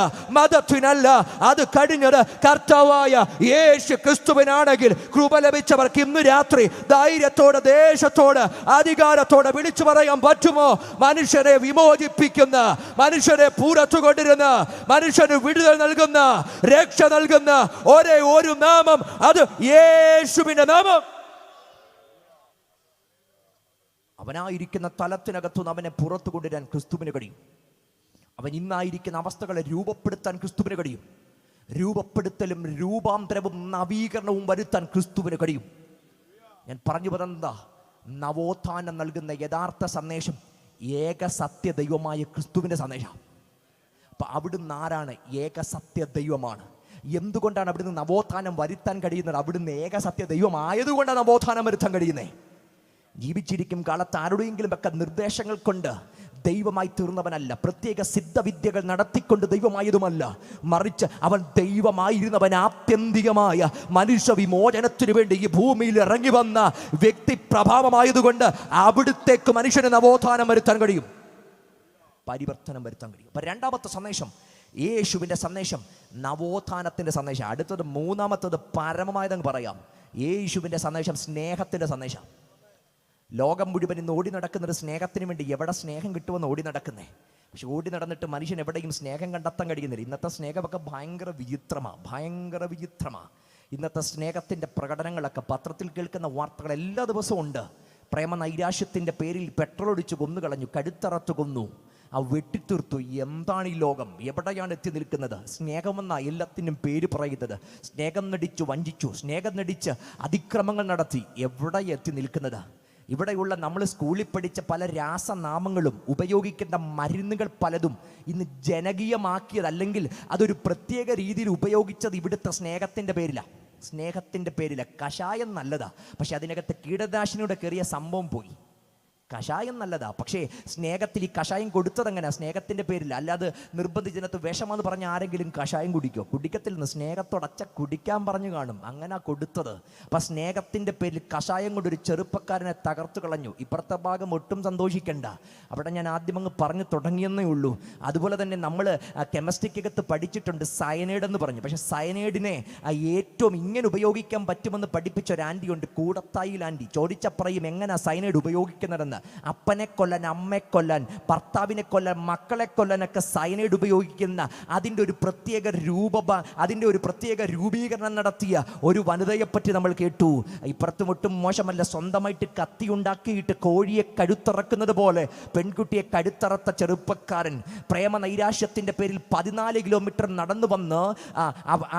അത് കഴിഞ്ഞത് കർത്താവായ യേശു ക്രിസ്തുവിനാണെങ്കിൽ കൃപ ലഭിച്ചവർക്ക് ഇന്ന് രാത്രി ധൈര്യത്തോടെ, ദേശത്തോട്, അധികാരത്തോടെ വിളിച്ചു പറയാൻ പറ്റുമോ? മനുഷ്യരെ വിമോചിപ്പിക്കുന്ന, മനുഷ്യരെ പുറത്തു കൊണ്ടിരുന്ന, മനുഷ്യന് വിടുതൽ നൽകുന്ന, രക്ഷ നൽകുന്ന ഒരേ ഒരു നാമം, അത് യേശുവിന്റെ നാമം. അവനായിരിക്കുന്ന തലത്തിനകത്തുനിന്ന് അവനെ പുറത്തു കൊണ്ടുവരാൻ ക്രിസ്തുവിന് കഴിയും. അവൻ ഇന്നായിരിക്കുന്ന അവസ്ഥകളെ രൂപപ്പെടുത്താൻ ക്രിസ്തുവിന് കഴിയും. രൂപപ്പെടുത്തലും രൂപാന്തരവും നവീകരണവും വരുത്താൻ ക്രിസ്തുവിന് കഴിയും. ഞാൻ പറഞ്ഞു പറഞ്ഞെന്താ, നവോത്ഥാനം നൽകുന്ന യഥാർത്ഥ സന്ദേശം ഏക സത്യ ദൈവമായ ക്രിസ്തുവിൻ്റെ സന്ദേശം. അപ്പം അവിടുന്ന് ആരാണ്? ഏക സത്യ ദൈവമാണ്. എന്തുകൊണ്ടാണ് അവിടുന്ന് നവോത്ഥാനം വരുത്താൻ കഴിയുന്നത്? അവിടുന്ന് ഏക സത്യ ദൈവമായതുകൊണ്ടാണ് നവോത്ഥാനം വരുത്താൻ കഴിയുന്നത്. ജീവിച്ചിരിക്കും കാലത്ത് ആരുടെയെങ്കിലും ഒക്കെ നിർദ്ദേശങ്ങൾ കൊണ്ട് ദൈവമായി തീർന്നവനല്ല, പ്രത്യേക സിദ്ധവിദ്യകൾ നടത്തിക്കൊണ്ട് ദൈവമായതുമല്ല, മറിച്ച് അവൻ ദൈവമായിരുന്നവൻ ആത്യന്തികമായ മനുഷ്യ വിമോചനത്തിനു വേണ്ടി ഈ ഭൂമിയിൽ ഇറങ്ങി വന്ന വ്യക്തിപ്രഭാവമായതുകൊണ്ട് അവിടുത്തേക്ക് മനുഷ്യന് നവോത്ഥാനം വരുത്താൻ കഴിയും, പരിവർത്തനം വരുത്താൻ കഴിയും. അപ്പൊ രണ്ടാമത്തെ സന്ദേശം യേശുവിൻ്റെ സന്ദേശം, നവോത്ഥാനത്തിൻ്റെ സന്ദേശം. അടുത്തത് മൂന്നാമത്തത് പരമമായതെന്ന് പറയാം. യേശുവിൻ്റെ സന്ദേശം സ്നേഹത്തിൻ്റെ സന്ദേശം. ലോകം മുഴുവൻ ഇന്ന് ഓടി നടക്കുന്നത് സ്നേഹത്തിന് വേണ്ടി. എവിടെ സ്നേഹം കിട്ടുമെന്ന് ഓടി നടക്കുന്നേ. പക്ഷെ ഓടി നടന്നിട്ട് മനുഷ്യൻ എവിടെയും സ്നേഹം കണ്ടെത്താൻ കഴിയുന്നില്ല. ഇന്നത്തെ സ്നേഹമൊക്കെ ഭയങ്കര വിചിത്രമാണ്. ഇന്നത്തെ സ്നേഹത്തിൻ്റെ പ്രകടനങ്ങളൊക്കെ പത്രത്തിൽ കേൾക്കുന്ന വാർത്തകൾ എല്ലാ ദിവസവും ഉണ്ട്. പ്രേമ നൈരാശ്യത്തിൻ്റെ പേരിൽ പെട്രോൾ ഒഴിച്ച് കൊന്നുകളഞ്ഞു, കഴുത്തറത്ത് കൊന്നു, ആ വെട്ടിത്തീർത്തു. എന്താണ് ഈ ലോകം? എവിടെയാണ് എത്തി നിൽക്കുന്നത്? സ്നേഹമെന്ന എല്ലാത്തിനും പേര് പറയുന്നത്. സ്നേഹം നടിച്ചു വഞ്ചിച്ചു, സ്നേഹം നടിച്ച് അതിക്രമങ്ങൾ നടത്തി. എവിടെ എത്തി നിൽക്കുന്നത്? ഇവിടെയുള്ള നമ്മൾ സ്കൂളിൽ പഠിച്ച പല രാസനാമങ്ങളും ഉപയോഗിക്കേണ്ട മരുന്നുകൾ പലതും ഇന്ന് ജനകീയമാക്കിയത്, അല്ലെങ്കിൽ അതൊരു പ്രത്യേക രീതിയിൽ ഉപയോഗിച്ചത് ഇവിടുത്തെ സ്നേഹത്തിൻ്റെ പേരില. കഷായം നല്ലതാ, പക്ഷെ അതിനകത്ത് കീടനാശിനിയുടെ കയറിയ സംഭവം പോയി. കഷായം നല്ലതാ, പക്ഷേ സ്നേഹത്തിൽ ഈ കഷായം കൊടുത്തത് എങ്ങനെയാ? സ്നേഹത്തിൻ്റെ പേരിൽ. അല്ലാതെ നിർബന്ധിച്ചതിനകത്ത് വിഷമെന്ന് പറഞ്ഞ ആരെങ്കിലും കഷായം കുടിക്കോ? കുടിക്കത്തില്ലെന്ന്. സ്നേഹത്തോടച്ച കുടിക്കാൻ പറഞ്ഞു കാണും, അങ്ങനെ കൊടുത്തത്. അപ്പം സ്നേഹത്തിൻ്റെ പേരിൽ കഷായം കൊണ്ടൊരു ചെറുപ്പക്കാരനെ തകർത്തു കളഞ്ഞു. ഇപ്പുറത്തെ ഭാഗം ഒട്ടും സന്തോഷിക്കണ്ട, അവിടെ ഞാൻ ആദ്യം അങ്ങ് പറഞ്ഞു തുടങ്ങിയെന്നേ ഉള്ളൂ. അതുപോലെ തന്നെ നമ്മൾ കെമിസ്ട്രിക്കകത്ത് പഠിച്ചിട്ടുണ്ട് സയനൈഡ് എന്ന് പറഞ്ഞു. പക്ഷേ സയനൈഡിനെ ഏറ്റവും ഇങ്ങനെ ഉപയോഗിക്കാൻ പറ്റുമെന്ന് പഠിപ്പിച്ച ഒരു ആൻറ്റി ഉണ്ട്, കൂടത്തായിൽ ആൻറ്റി. ചോദിച്ചപ്പറയും എങ്ങനെയാ സയനൈഡ് ഉപയോഗിക്കുന്നതെന്ന്. ഉപയോഗിക്കുന്ന, അപ്പനെ കൊല്ലാൻ, അമ്മയെ കൊല്ലാൻ, ഭർത്താവിനെ കൊല്ലാൻ, മക്കളെ കൊല്ലാനൊക്കെ സയനൈഡ് ഉപയോഗിക്കുന്ന അതിൻ്റെ ഒരു പ്രത്യേക രൂപീകരണം നടത്തിയ ഒരു വനിതയെപ്പറ്റി നമ്മൾ കേട്ടു. ഇപ്പുറത്തും ഒട്ടും മോശമല്ല, സ്വന്തമായിട്ട് കത്തി ഉണ്ടാക്കിയിട്ട് കോഴിയെ കഴുത്തറക്കുന്നത് പോലെ പെൺകുട്ടിയെ കഴുത്തറത്ത ചെറുപ്പക്കാരൻ പ്രേമ നൈരാശ്യത്തിൻ്റെ പേരിൽ 14 കിലോമീറ്റർ നടന്നു വന്ന്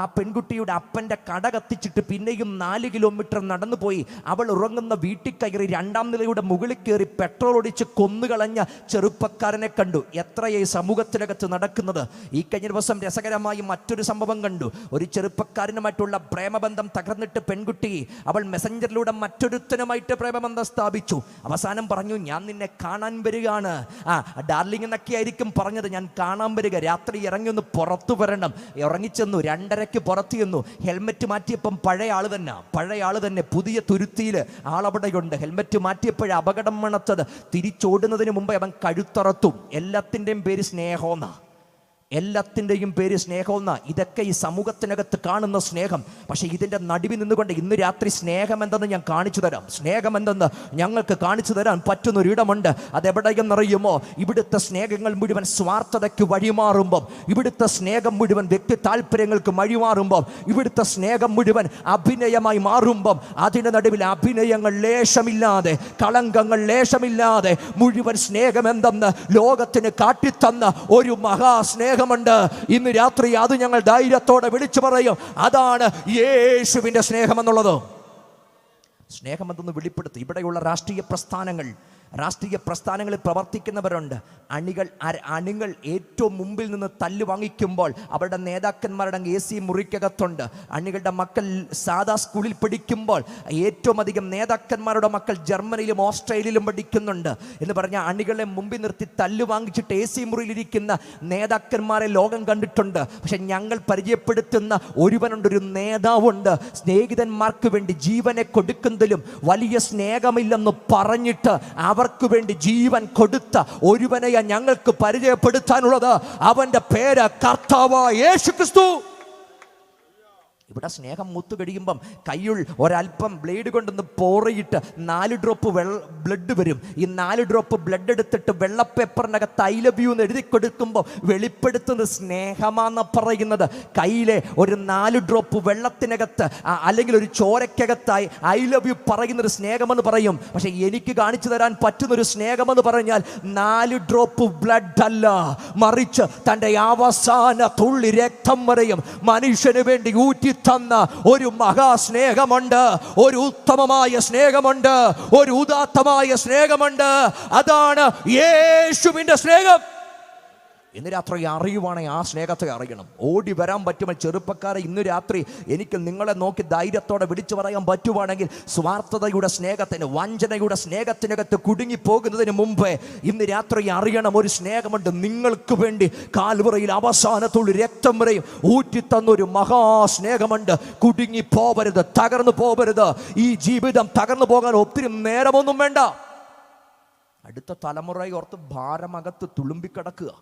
ആ പെൺകുട്ടിയുടെ അപ്പൻ്റെ കട കത്തിച്ചിട്ട് പിന്നെയും 4 കിലോമീറ്റർ നടന്നു പോയി അവൾ ഉറങ്ങുന്ന വീട്ടിൽ കയറി 2ാം നിലയുടെ മുകളിൽ കയറി പെട്രോൾ ഒടിച്ച് കൊന്നുകളഞ്ഞ ചെറുപ്പക്കാരനെ കണ്ടു. എത്രയേ സമൂഹത്തിനകത്ത് നടക്കുന്നത്. ഈ കഴിഞ്ഞ ദിവസം രസകരമായി മറ്റൊരു സംഭവം കണ്ടു. ഒരു ചെറുപ്പക്കാരനുമായിട്ടുള്ള പ്രേമബന്ധം തകർന്നിട്ട് പെൺകുട്ടി അവൾ മെസ്സഞ്ചറിലൂടെ മറ്റൊരുത്തനുമായിട്ട് പ്രേമബന്ധം സ്ഥാപിച്ചു. അവസാനം പറഞ്ഞു, ഞാൻ നിന്നെ കാണാൻ വരികയാണ്. ഡാർലിംഗ് എന്നൊക്കെ ആയിരിക്കും പറഞ്ഞത്. ഞാൻ കാണാൻ വരിക, രാത്രി ഇറങ്ങി ഒന്ന് പുറത്തു വരണം. ഇറങ്ങിച്ചെന്നു, 2:30 പുറത്തു ചെന്നു. ഹെൽമെറ്റ് മാറ്റിയപ്പം പഴയ ആള് തന്നെ പുതിയ തുരുത്തിയിൽ ആളവിടെയുണ്ട്. ഹെൽമെറ്റ് മാറ്റിയപ്പോഴേ അപകടം മണത്തത്. തിരിച്ചോടുന്നതിന് മുമ്പ് അവൻ കഴുത്തറത്തും. എല്ലാത്തിൻ്റെയും പേര് സ്നേഹമെന്നാ. ഇതൊക്കെ ഈ സമൂഹത്തിനകത്ത് കാണുന്ന സ്നേഹം. പക്ഷെ ഇതിൻ്റെ നടുവിൽ നിന്നുകൊണ്ട് ഇന്ന് രാത്രി സ്നേഹം എന്തെന്ന് ഞാൻ കാണിച്ചു തരാം. സ്നേഹം എന്തെന്ന് ഞങ്ങൾക്ക് കാണിച്ചു തരാൻ പറ്റുന്നൊരിടമുണ്ട്. അതെവിടെയെന്നറിയുമോ? ഇവിടുത്തെ സ്നേഹങ്ങൾ മുഴുവൻ സ്വാർത്ഥതയ്ക്ക് വഴിമാറുമ്പം, ഇവിടുത്തെ സ്നേഹം മുഴുവൻ വ്യക്തി താല്പര്യങ്ങൾക്ക് വഴിമാറുമ്പം, ഇവിടുത്തെ സ്നേഹം മുഴുവൻ അഭിനയമായി മാറുമ്പം, അതിൻ്റെ നടുവിൽ അഭിനയങ്ങൾ ലേശമില്ലാതെ, കളങ്കങ്ങൾ ലേശമില്ലാതെ മുഴുവൻ സ്നേഹം എന്തെന്ന് ലോകത്തിന് കാട്ടിത്തന്ന ഒരു മഹാസ്നേഹമുണ്ട് ഇന്ന് രാത്രി. അത് ഞങ്ങൾ ധൈര്യത്തോടെ വിളിച്ചു പറയും. അതാണ് യേശുവിൻ്റെ സ്നേഹമെന്നുള്ളത്. സ്നേഹമെന്തെന്ന് വെളിപ്പെടുത്തി. ഇവിടെയുള്ള രാഷ്ട്രീയ പ്രസ്ഥാനങ്ങളിൽ പ്രവർത്തിക്കുന്നവരുണ്ട്. അണികൾ ഏറ്റവും മുമ്പിൽ നിന്ന് തല്ല് വാങ്ങിക്കുമ്പോൾ അവരുടെ നേതാക്കന്മാരുടെ AC മുറിക്കകത്തുണ്ട്. അണികളുടെ മക്കൾ സാധാ സ്കൂളിൽ പഠിക്കുമ്പോൾ ഏറ്റവും അധികം നേതാക്കന്മാരുടെ മക്കൾ ജർമ്മനിയിലും ഓസ്ട്രേലിയയിലും പഠിക്കുന്നുണ്ട് എന്ന് പറഞ്ഞാൽ അണികളെ മുമ്പിൽ നിർത്തി തല്ല് വാങ്ങിച്ചിട്ട് AC മുറിയിലിരിക്കുന്ന നേതാക്കന്മാരെ ലോകം കണ്ടിട്ടുണ്ട്. പക്ഷെ ഞങ്ങൾ പരിചയപ്പെടുത്തുന്ന ഒരുവനുണ്ട്, ഒരു നേതാവുണ്ട്. സ്നേഹിതന്മാർക്ക് വേണ്ടി ജീവനെ കൊടുക്കുന്നതിലും വലിയ സ്നേഹമില്ലെന്ന് പറഞ്ഞിട്ട് അവർക്ക് വേണ്ടി ജീവൻ കൊടുത്ത ഒരുവനെ ഞങ്ങൾക്ക് പരിചയപ്പെടുത്താനുള്ളത്. അവന്റെ പേര് കർത്താവായ യേശുക്രിസ്തു. ഇവിടെ സ്നേഹം മുത്തുകടിയുമ്പം കയ്യിൽ ഒരല്പം ബ്ലേഡ് കൊണ്ടൊന്ന് പോറിയിട്ട് 4 ഡ്രോപ്പ് ബ്ലഡ് വരും. ഈ 4 ഡ്രോപ്പ് ബ്ലഡ് എടുത്തിട്ട് വെള്ളപ്പേപ്പറിനകത്ത് ഐ ലവ് യു എന്ന് എഴുതി കൊടുക്കുമ്പോൾ വെളിപ്പെടുത്തുന്നത് സ്നേഹമാണെന്ന് പറയുന്നത്. കയ്യിലെ ഒരു 4 ഡ്രോപ്പ് വെള്ളത്തിനകത്ത് അല്ലെങ്കിൽ ഒരു ചോരക്കകത്തായി ഐ ലവ് യു പറയുന്നൊരു സ്നേഹമെന്ന് പറയും. പക്ഷെ എനിക്ക് കാണിച്ചു തരാൻ പറ്റുന്നൊരു സ്നേഹമെന്ന് പറഞ്ഞാൽ 4 ഡ്രോപ്പ് ബ്ലഡ് അല്ല, മറിച്ച് തൻ്റെ അവസാന തുള്ളി രക്തം വരെയും മനുഷ്യന് വേണ്ടി ഊറ്റി തന്ന ഒരു മഹാസ്നേഹമുണ്ട്, ഒരു ഉത്തമമായ സ്നേഹമുണ്ട്, ഒരു ഉദാത്തമായ സ്നേഹമുണ്ട്. അതാണ് യേശുവിൻ്റെ സ്നേഹം. ഇന്ന് രാത്രി അറിയുവാണെങ്കിൽ ആ സ്നേഹത്തെ അറിയണം. ഓടി വരാൻ പറ്റുമ്പോൾ ചെറുപ്പക്കാരെ, ഇന്ന് രാത്രി എനിക്ക് നിങ്ങളെ നോക്കി ധൈര്യത്തോടെ വിളിച്ചു പറയാൻ പറ്റുവാണെങ്കിൽ സ്വാർത്ഥതയുടെ സ്നേഹത്തിന്, വഞ്ചനയുടെ സ്നേഹത്തിനകത്ത് കുടുങ്ങിപ്പോകുന്നതിന് മുമ്പേ ഇന്ന് രാത്രി അറിയണം, ഒരു സ്നേഹമുണ്ട് നിങ്ങൾക്ക് വേണ്ടി കാൽവറിയിൽ അവസാനത്തുള്ള രക്തം വരെയും ഊറ്റിത്തന്നൊരു മഹാസ്നേഹമുണ്ട്. കുടുങ്ങിപ്പോവരുത്, തകർന്നു പോവരുത്. ഈ ജീവിതം തകർന്നു പോകാൻ ഒത്തിരി നേരമൊന്നും വേണ്ട. അടുത്ത തലമുറയെ ഓർത്ത് ഭാരമകത്ത് തുളുമ്പിക്കിടക്കുക.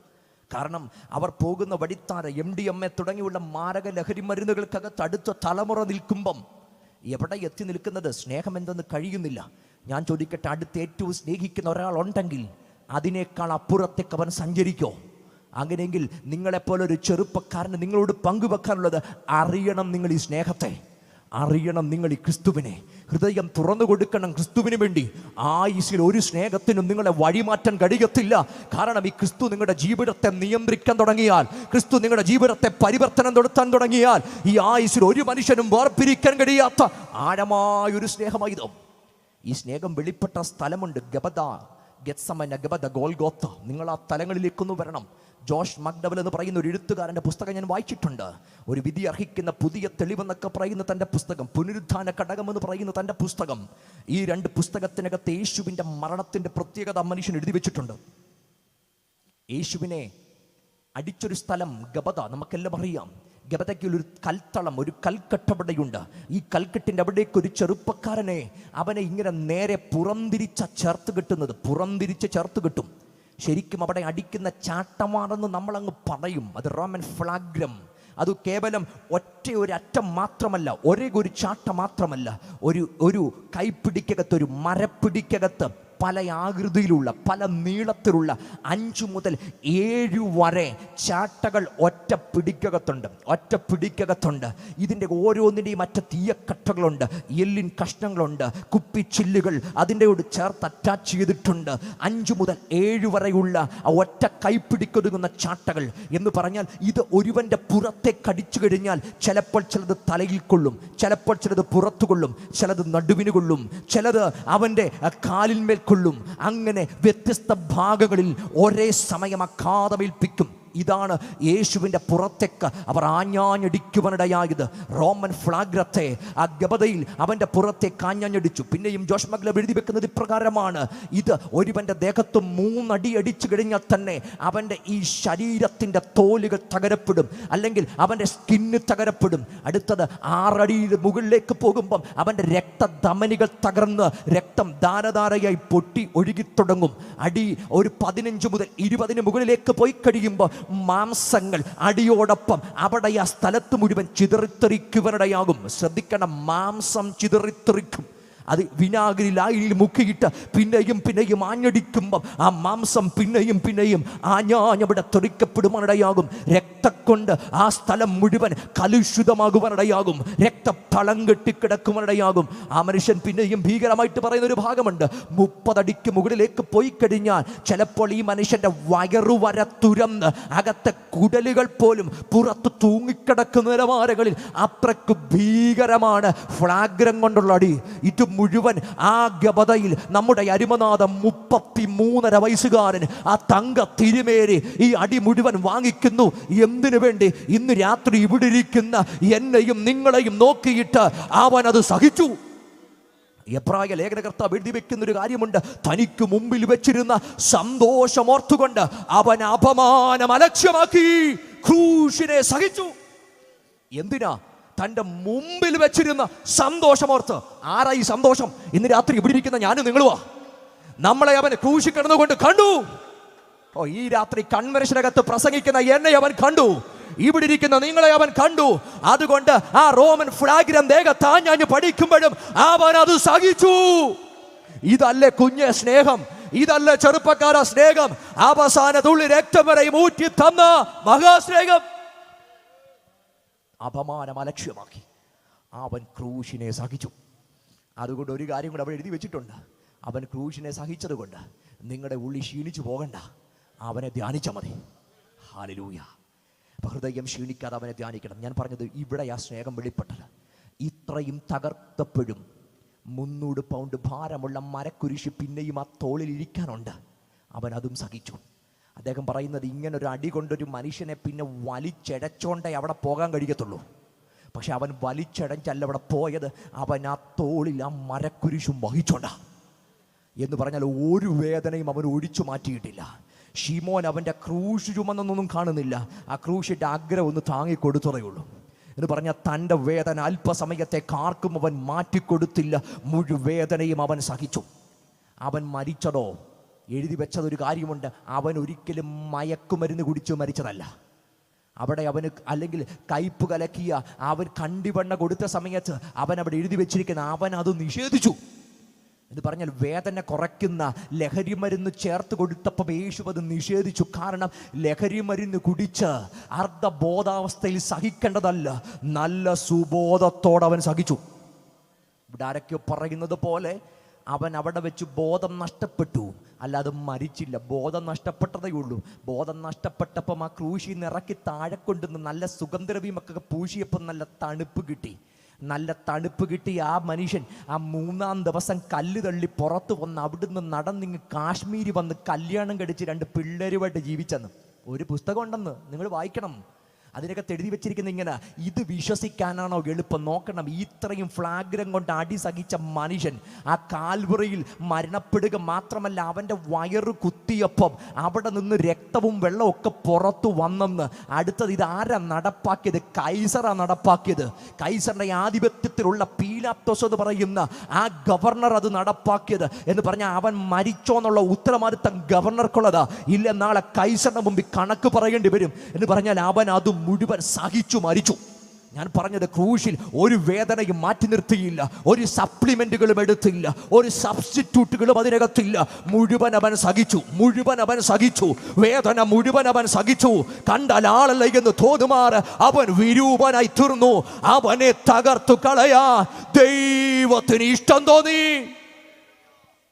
കാരണം അവർ പോകുന്ന വഴിത്താര MDMA തുടങ്ങിയുള്ള മാരക ലഹരി മരുന്നുകൾക്കകത്ത് അടുത്ത തലമുറ നിൽക്കുമ്പം എവിടെ എത്തി നിൽക്കുന്നത്? സ്നേഹം എന്തെന്ന് കഴിയുന്നില്ല. ഞാൻ ചോദിക്കട്ടെ, അടുത്ത് ഏറ്റവും സ്നേഹിക്കുന്ന ഒരാളുണ്ടെങ്കിൽ അതിനേക്കാൾ അപ്പുറത്തേക്ക് അവൻ സഞ്ചരിക്കോ? അങ്ങനെയെങ്കിൽ നിങ്ങളെപ്പോലൊരു ചെറുപ്പക്കാരന് നിങ്ങളോട് പങ്കുവെക്കാനുള്ളത്, അറിയണം നിങ്ങൾ ഈ സ്നേഹത്തെ, അറിയണം നിങ്ങൾ ഈ ക്രിസ്തുവിനെ. ഹൃദയം തുറന്നു കൊടുക്കണം ക്രിസ്തുവിന് വേണ്ടി. ആയുസ്സിൽ ഒരു സ്നേഹത്തിനും നിങ്ങളെ വഴിമാറ്റാൻ കഴിയത്തില്ല. കാരണം ഈ ക്രിസ്തു നിങ്ങളുടെ ജീവിതത്തെ നിയന്ത്രിക്കാൻ തുടങ്ങിയാൽ, ക്രിസ്തു നിങ്ങളുടെ ജീവിതത്തെ പരിവർത്തനം നടത്താൻ തുടങ്ങിയാൽ, ഈ ആയുസ്സിൽ ഒരു മനുഷ്യനും വേർപിരിക്കാൻ കഴിയാത്ത ആഴമായൊരു സ്നേഹമായത്. ഈ സ്നേഹം വെളിപ്പെട്ട സ്ഥലമുണ്ട്. ഗബദ, ഗെത്സമന, ഗബദ, ഗോൽഗോത്ത. നിങ്ങൾ ആ തലങ്ങളിലേക്കൊന്ന് വരണം. ജോഷ് മക്ഡവൽ എന്ന് പറയുന്ന ഒരു എഴുത്തുകാരൻ്റെ പുസ്തകം ഞാൻ വായിച്ചിട്ടുണ്ട്. ഒരു വിധി അർഹിക്കുന്ന പുതിയ തെളിവെന്നൊക്കെ പറയുന്ന തൻ്റെ പുസ്തകം, പുനരുദ്ധാന ഘടകം എന്ന് പറയുന്ന തൻ്റെ പുസ്തകം. ഈ 2 പുസ്തകത്തിനകത്ത് യേശുവിൻ്റെ മരണത്തിൻ്റെ പ്രത്യേകത മനുഷ്യൻ എഴുതി വെച്ചിട്ടുണ്ട്. യേശുവിനെ അടിച്ചൊരു സ്ഥലം ഗബദ, നമുക്കെല്ലാം അറിയാം. ഗബദയ്ക്കുള്ളൊരു കൽത്തളം, ഒരു കൽക്കെട്ടവിടെയുണ്ട്. ഈ കൽക്കെട്ടിൻ്റെ അവിടേക്ക് ഒരു ചെറുപ്പക്കാരനെ, അവനെ ഇങ്ങനെ നേരെ പുറംതിരിച്ച് ചേർത്ത് കിട്ടും. ശരിക്കും അവിടെ അടിക്കുന്ന ചാട്ടമാണെന്ന് നമ്മളങ്ങ് പറയും. അത് റോമൻ ഫ്ലാഗ്രം. അത് കേവലം ഒരറ്റം മാത്രമല്ല, ഒരു ചാട്ടം മാത്രമല്ല, ഒരു കൈപ്പിടിക്കകത്ത്, ഒരു മരപ്പിടിക്കകത്ത് പല ആകൃതിയിലുള്ള, പല നീളത്തിലുള്ള 5 മുതൽ 7 വരെ ചാട്ടകൾ ഒറ്റ പിടിക്കകത്തുണ്ട്. ഇതിൻ്റെ ഓരോന്നിൻ്റെയും മറ്റു തീയക്കട്ടകളുണ്ട്, എല്ലിൻ കഷ്ണങ്ങളുണ്ട്, കുപ്പിച്ചില്ലുകൾ അതിൻ്റെ കൂടെ ചേർത്ത് അറ്റാച്ച് ചെയ്തിട്ടുണ്ട്. 5 മുതൽ 7 വരെയുള്ള ഒറ്റ കൈപ്പിടിക്കൊതുങ്ങുന്ന ചാട്ടകൾ എന്ന് പറഞ്ഞാൽ ഇത് ഒരുവൻ്റെ പുറത്തെ കടിച്ചു കഴിഞ്ഞാൽ ചിലപ്പോൾ ചിലത് തലയിൽ കൊള്ളും, ചിലപ്പോൾ ചിലത് പുറത്തു കൊള്ളും, ചിലത് നടുവിന് കൊള്ളും, ചിലത് അവൻ്റെ കാലിന്മേൽ കൊള്ളും. അങ്ങനെ വ്യത്യസ്ത ഭാഗങ്ങളിൽ ഒരേ സമയം ആഘാതമേൽപ്പിക്കും. ഇതാണ് യേശുവിൻ്റെ പുറത്തേക്ക് അവർ ആഞ്ഞാഞ്ഞടിക്കുവാനിടയായത്. റോമൻ ഫ്ലാഗ്രത്തെ ആ ഗബതയിൽ അവൻ്റെ പുറത്തേക്ക് ആഞ്ഞാഞ്ഞടിച്ചു. പിന്നെയും ജോഷ് മഗ്ലബ് എഴുതി വെക്കുന്നത് ഇപ്രകാരമാണ്: ഇത് ഒരുവൻ്റെ ദേഹത്ത് 3 അടി അടിച്ചു കഴിഞ്ഞാൽ തന്നെ അവൻ്റെ ഈ ശരീരത്തിൻ്റെ തോലുകൾ തകരപ്പെടും, അല്ലെങ്കിൽ അവൻ്റെ സ്കിന്ന് തകരപ്പെടും. അടുത്തത് 6 അടിയിൽ മുകളിലേക്ക് പോകുമ്പം അവൻ്റെ രക്തധമനികൾ തകർന്ന് രക്തം ധാരധാരയായി പൊട്ടി ഒഴുകിത്തുടങ്ങും. അടി ഒരു 15 മുതൽ 20 മുകളിലേക്ക് പോയി കഴിയുമ്പോൾ മാംസങ്ങൾ അടിയോടൊപ്പം അവിടെ ആ സ്ഥലത്ത് മുഴുവൻ ചിതറിത്തെറിക്കുവാനിടയാകും. ശ്രദ്ധിക്കണം, മാംസം ചിതറിത്തെറിക്കും. അത് വിനാഗിരി ലായിൽ മുക്കിയിട്ട് പിന്നെയും ആഞ്ഞടിക്കുമ്പം ആ മാംസം പിന്നെയും ആഞ്ഞാഞ്ഞവിടെ തെറിക്കപ്പെടുവാനിടയാകും. രക്തം കൊണ്ട് ആ സ്ഥലം മുഴുവൻ കലുഷിതമാകുവാനിടയാകും, രക്തത്തളം കെട്ടിക്കിടക്കുവാനിടയാകും. ആ മനുഷ്യൻ പിന്നെയും ഭീകരമായിട്ട് പറയുന്ന ഒരു ഭാഗമുണ്ട്: 30 അടിക്ക് മുകളിലേക്ക് പോയി കഴിഞ്ഞാൽ ചിലപ്പോൾ ഈ മനുഷ്യൻ്റെ വയറുവര തുരന്ന് അകത്തെ കുടലുകൾ പോലും പുറത്ത് തൂങ്ങിക്കിടക്കുന്ന നിലവാരങ്ങളിൽ അത്രയ്ക്ക് ഭീകരമാണ് ഫ്ലാഗ്രം കൊണ്ടുള്ള അടി. ഇത് മുഴുവൻ ആ ഗബതയിൽ നമ്മുടെ അരുമനാഥം 33.5 വയസ്സുകാരൻ ആ തങ്ക തിരുമേനി ഈ അടി മുഴുവൻ വാങ്ങിക്കുന്നു. എന്തിനു വേണ്ടി? ഇന്ന് രാത്രി ഇവിടെ ഇരിക്കുന്ന എന്നെയും നിങ്ങളെയും നോക്കിയിട്ട് അവൻ അത് സഹിച്ചു. എബ്രായ ലേഖനകർത്താവ് എഴുതി വെക്കുന്ന ഒരു കാര്യമുണ്ട്: തനിക്ക് മുമ്പിൽ വെച്ചിരുന്ന സന്തോഷമോർത്തുകൊണ്ട് അവൻ അപമാനം അലക്ഷ്യമാക്കി ക്രൂശിനെ സഹിച്ചു. എന്തിനാ? തൻ്റെ മുമ്പിൽ വെച്ചിരുന്ന സന്തോഷമോർത്ത്. ആരാ ഈ സന്തോഷം? ഇന്ന് രാത്രി ഇവിടെ ഇരിക്കുന്ന ഞാനും നിങ്ങളുവാ. നമ്മളെ അവൻ ക്രൂശിൽ കിടന്നുകൊണ്ട് കണ്ടു. ഈ രാത്രി കൺവെൻഷനകത്ത് പ്രസംഗിക്കുന്ന എന്നെ അവൻ കണ്ടു, ഇവിടെ ഇരിക്കുന്ന നിങ്ങളെ അവൻ കണ്ടു. അതുകൊണ്ട് ആ റോമൻ ഫ്ലാഗ്രം ദേഹത്താഞ്ഞു പഠിക്കുമ്പോഴും അവൻ അത് സഹിച്ചു. ഇതല്ലേ കുഞ്ഞെ സ്നേഹം? ഇതല്ലേ ചെറുപ്പക്കാര സ്നേഹം? അവസാന തുള്ളി രക്തം വരെ ഊറ്റി തന്ന മഹാസ്നേഹം. അപമാനം അലക്ഷ്യമാക്കി അവൻ ക്രൂശിനെ സഹിച്ചു. അതുകൊണ്ട് ഒരു കാര്യം കൂടെ അവിടെ എഴുതി വെച്ചിട്ടുണ്ട്: അവൻ ക്രൂശിനെ സഹിച്ചത് കൊണ്ട് നിങ്ങളുടെ ഉള്ളി ക്ഷീണിച്ചു പോകണ്ട, അവനെ ധ്യാനിച്ചാൽ മതി. ഹല്ലേലൂയ. ഹൃദയം ക്ഷീണിക്കാതെ അവനെ ധ്യാനിക്കണം. ഞാൻ പറഞ്ഞത് ഇവിടെ ആ സ്നേഹം വെളിപ്പെട്ടത്. ഇത്രയും തകർത്തപ്പോഴും 300 പൗണ്ട് ഭാരമുള്ള മരക്കുരിശ് പിന്നെയും ആ തോളിൽ ഇരിക്കാനുണ്ട്. അവൻ അതും സഹിച്ചു. അദ്ദേഹം പറയുന്നത്, ഇങ്ങനൊരു അടി കൊണ്ടൊരു മനുഷ്യനെ പിന്നെ വലിച്ചെടച്ചോണ്ടേ അവിടെ പോകാൻ കഴിയത്തുള്ളൂ. പക്ഷെ അവൻ വലിച്ചടഞ്ചല്ല അവിടെ പോയത്, അവൻ ആ തോളിൽ ആ മരക്കുരിശും വഹിച്ചോണ്ട എന്ന് പറഞ്ഞാൽ ഒരു വേദനയും അവൻ ഒഴിച്ചു മാറ്റിയിട്ടില്ല. ഷിമോൻ അവൻ്റെ ക്രൂശ് ചുമന്നൊന്നും കാണുന്നില്ല, ആ ക്രൂശിൻ്റെ ആഗ്രഹം ഒന്ന് താങ്ങിക്കൊടുത്തതേ ഉള്ളൂ. എന്ന് പറഞ്ഞാൽ തൻ്റെ വേദന അല്പസമയത്തേക്ക് ആർക്കും അവൻ മാറ്റിക്കൊടുത്തില്ല, മുഴുവേദനയും അവൻ സഹിച്ചു. അവൻ മരിച്ചതോ? എഴുതി വെച്ചതൊരു കാര്യമുണ്ട്: അവൻ ഒരിക്കലും മയക്കുമരുന്ന് കുടിച്ചു മരിച്ചതല്ല. അവിടെ അവന് അല്ലെങ്കിൽ കയ്പ് കലക്കിയ അവൻ കണ്ടിവണ്ണ കൊടുത്ത സമയത്ത് അവൻ അവിടെ എഴുതി വെച്ചിരിക്കുന്ന അവൻ അത് നിഷേധിച്ചു. എന്ന് പറഞ്ഞാൽ വേദന കുറയ്ക്കുന്ന ലഹരി മരുന്ന് ചേർത്ത് കൊടുത്തപ്പോൾ യേശു അത് നിഷേധിച്ചു. കാരണം ലഹരി മരുന്ന് കുടിച്ച് അർദ്ധബോധാവസ്ഥയിൽ സഹിക്കേണ്ടതല്ല, നല്ല സുബോധത്തോടെ അവൻ സഹിച്ചു. ഇവിടെ ആരൊക്കെയോ പറയുന്നത് പോലെ അവൻ അവിടെ വെച്ച് ബോധം നഷ്ടപ്പെട്ടു, അല്ലാതെ മരിച്ചില്ല. ബോധം നഷ്ടപ്പെട്ടതേ ഉള്ളൂ. ബോധം നഷ്ടപ്പെട്ടപ്പം ആ ക്രൂശിൽ നിന്ന് ഇറക്കി താഴെ കൊണ്ടുവന്ന് നല്ല സുഗന്ധദ്രവ്യമൊക്കെ പൂശിയപ്പോൾ നല്ല തണുപ്പ് കിട്ടി. ആ മനുഷ്യൻ ആ 3-ാം ദിവസം കല്ല് തള്ളി പുറത്ത് വന്ന് അവിടുന്ന് നടന്നിങ്ങ് കാശ്മീരി വന്ന് കല്യാണം കഴിച്ച് 2 പിള്ളേരുമായിട്ട് ജീവിച്ചെന്ന് ഒരു പുസ്തകം ഉണ്ടെന്ന് നിങ്ങൾ വായിക്കണം. അതിനൊക്കെ എഴുതി വെച്ചിരിക്കുന്ന ഇങ്ങനെ. ഇത് വിശ്വസിക്കാനാണോ എളുപ്പം? നോക്കണം, ഇത്രയും ഫ്ലാഗ്രം കൊണ്ട് അടി സഹിച്ച മനുഷ്യൻ ആ കാൽവറിയിൽ മരണപ്പെടുക മാത്രമല്ല, അവൻ്റെ വയറ് കുത്തിയപ്പം അവിടെ നിന്ന് രക്തവും വെള്ളവും ഒക്കെ പുറത്തു വന്നെന്ന്. അടുത്തത് ഇതാരാ നടപ്പാക്കിയത്? കൈസറാ നടപ്പാക്കിയത്. കൈസറിൻ്റെ ആധിപത്യത്തിലുള്ള പീലാത്തോസ് എന്ന് പറയുന്ന ആ ഗവർണർ അത് നടപ്പാക്കിയത്. എന്ന് പറഞ്ഞാൽ അവൻ മരിച്ചോ എന്നുള്ള ഉത്തരവാദിത്തം ഗവർണർക്കുള്ളതാ. ഇല്ല, നാളെ കൈസറിന്റെ മുമ്പിൽ കണക്ക് പറയേണ്ടി വരും. എന്ന് പറഞ്ഞാൽ അവൻ അത് മുഴുവൻ സഹിച്ചു മരിച്ചു. ഞാൻ പറഞ്ഞത് ക്രൂശിൽ ഒരു വേദനയും മാറ്റി നിർത്തിയില്ല, ഒരു സപ്ലിമെന്റുകളും എടുത്തില്ല, ഒരു സബ്സ്റ്റിറ്റ്യൂട്ടുകളും അതിനകത്തില്ല. മുഴുവൻ അവൻ സഹിച്ചു, മുഴുവൻ അവൻ സഹിച്ചു, വേദന മുഴുവൻ അവൻ സഹിച്ചു. കണ്ടാൽ ആളല്ല എന്ന് തോന്നുമാറ് അവൻ വിരൂപനായി തീർന്നു. അവനെ തകർത്തു കളയാ ദൈവത്തിന് ഇഷ്ടം തോന്നി.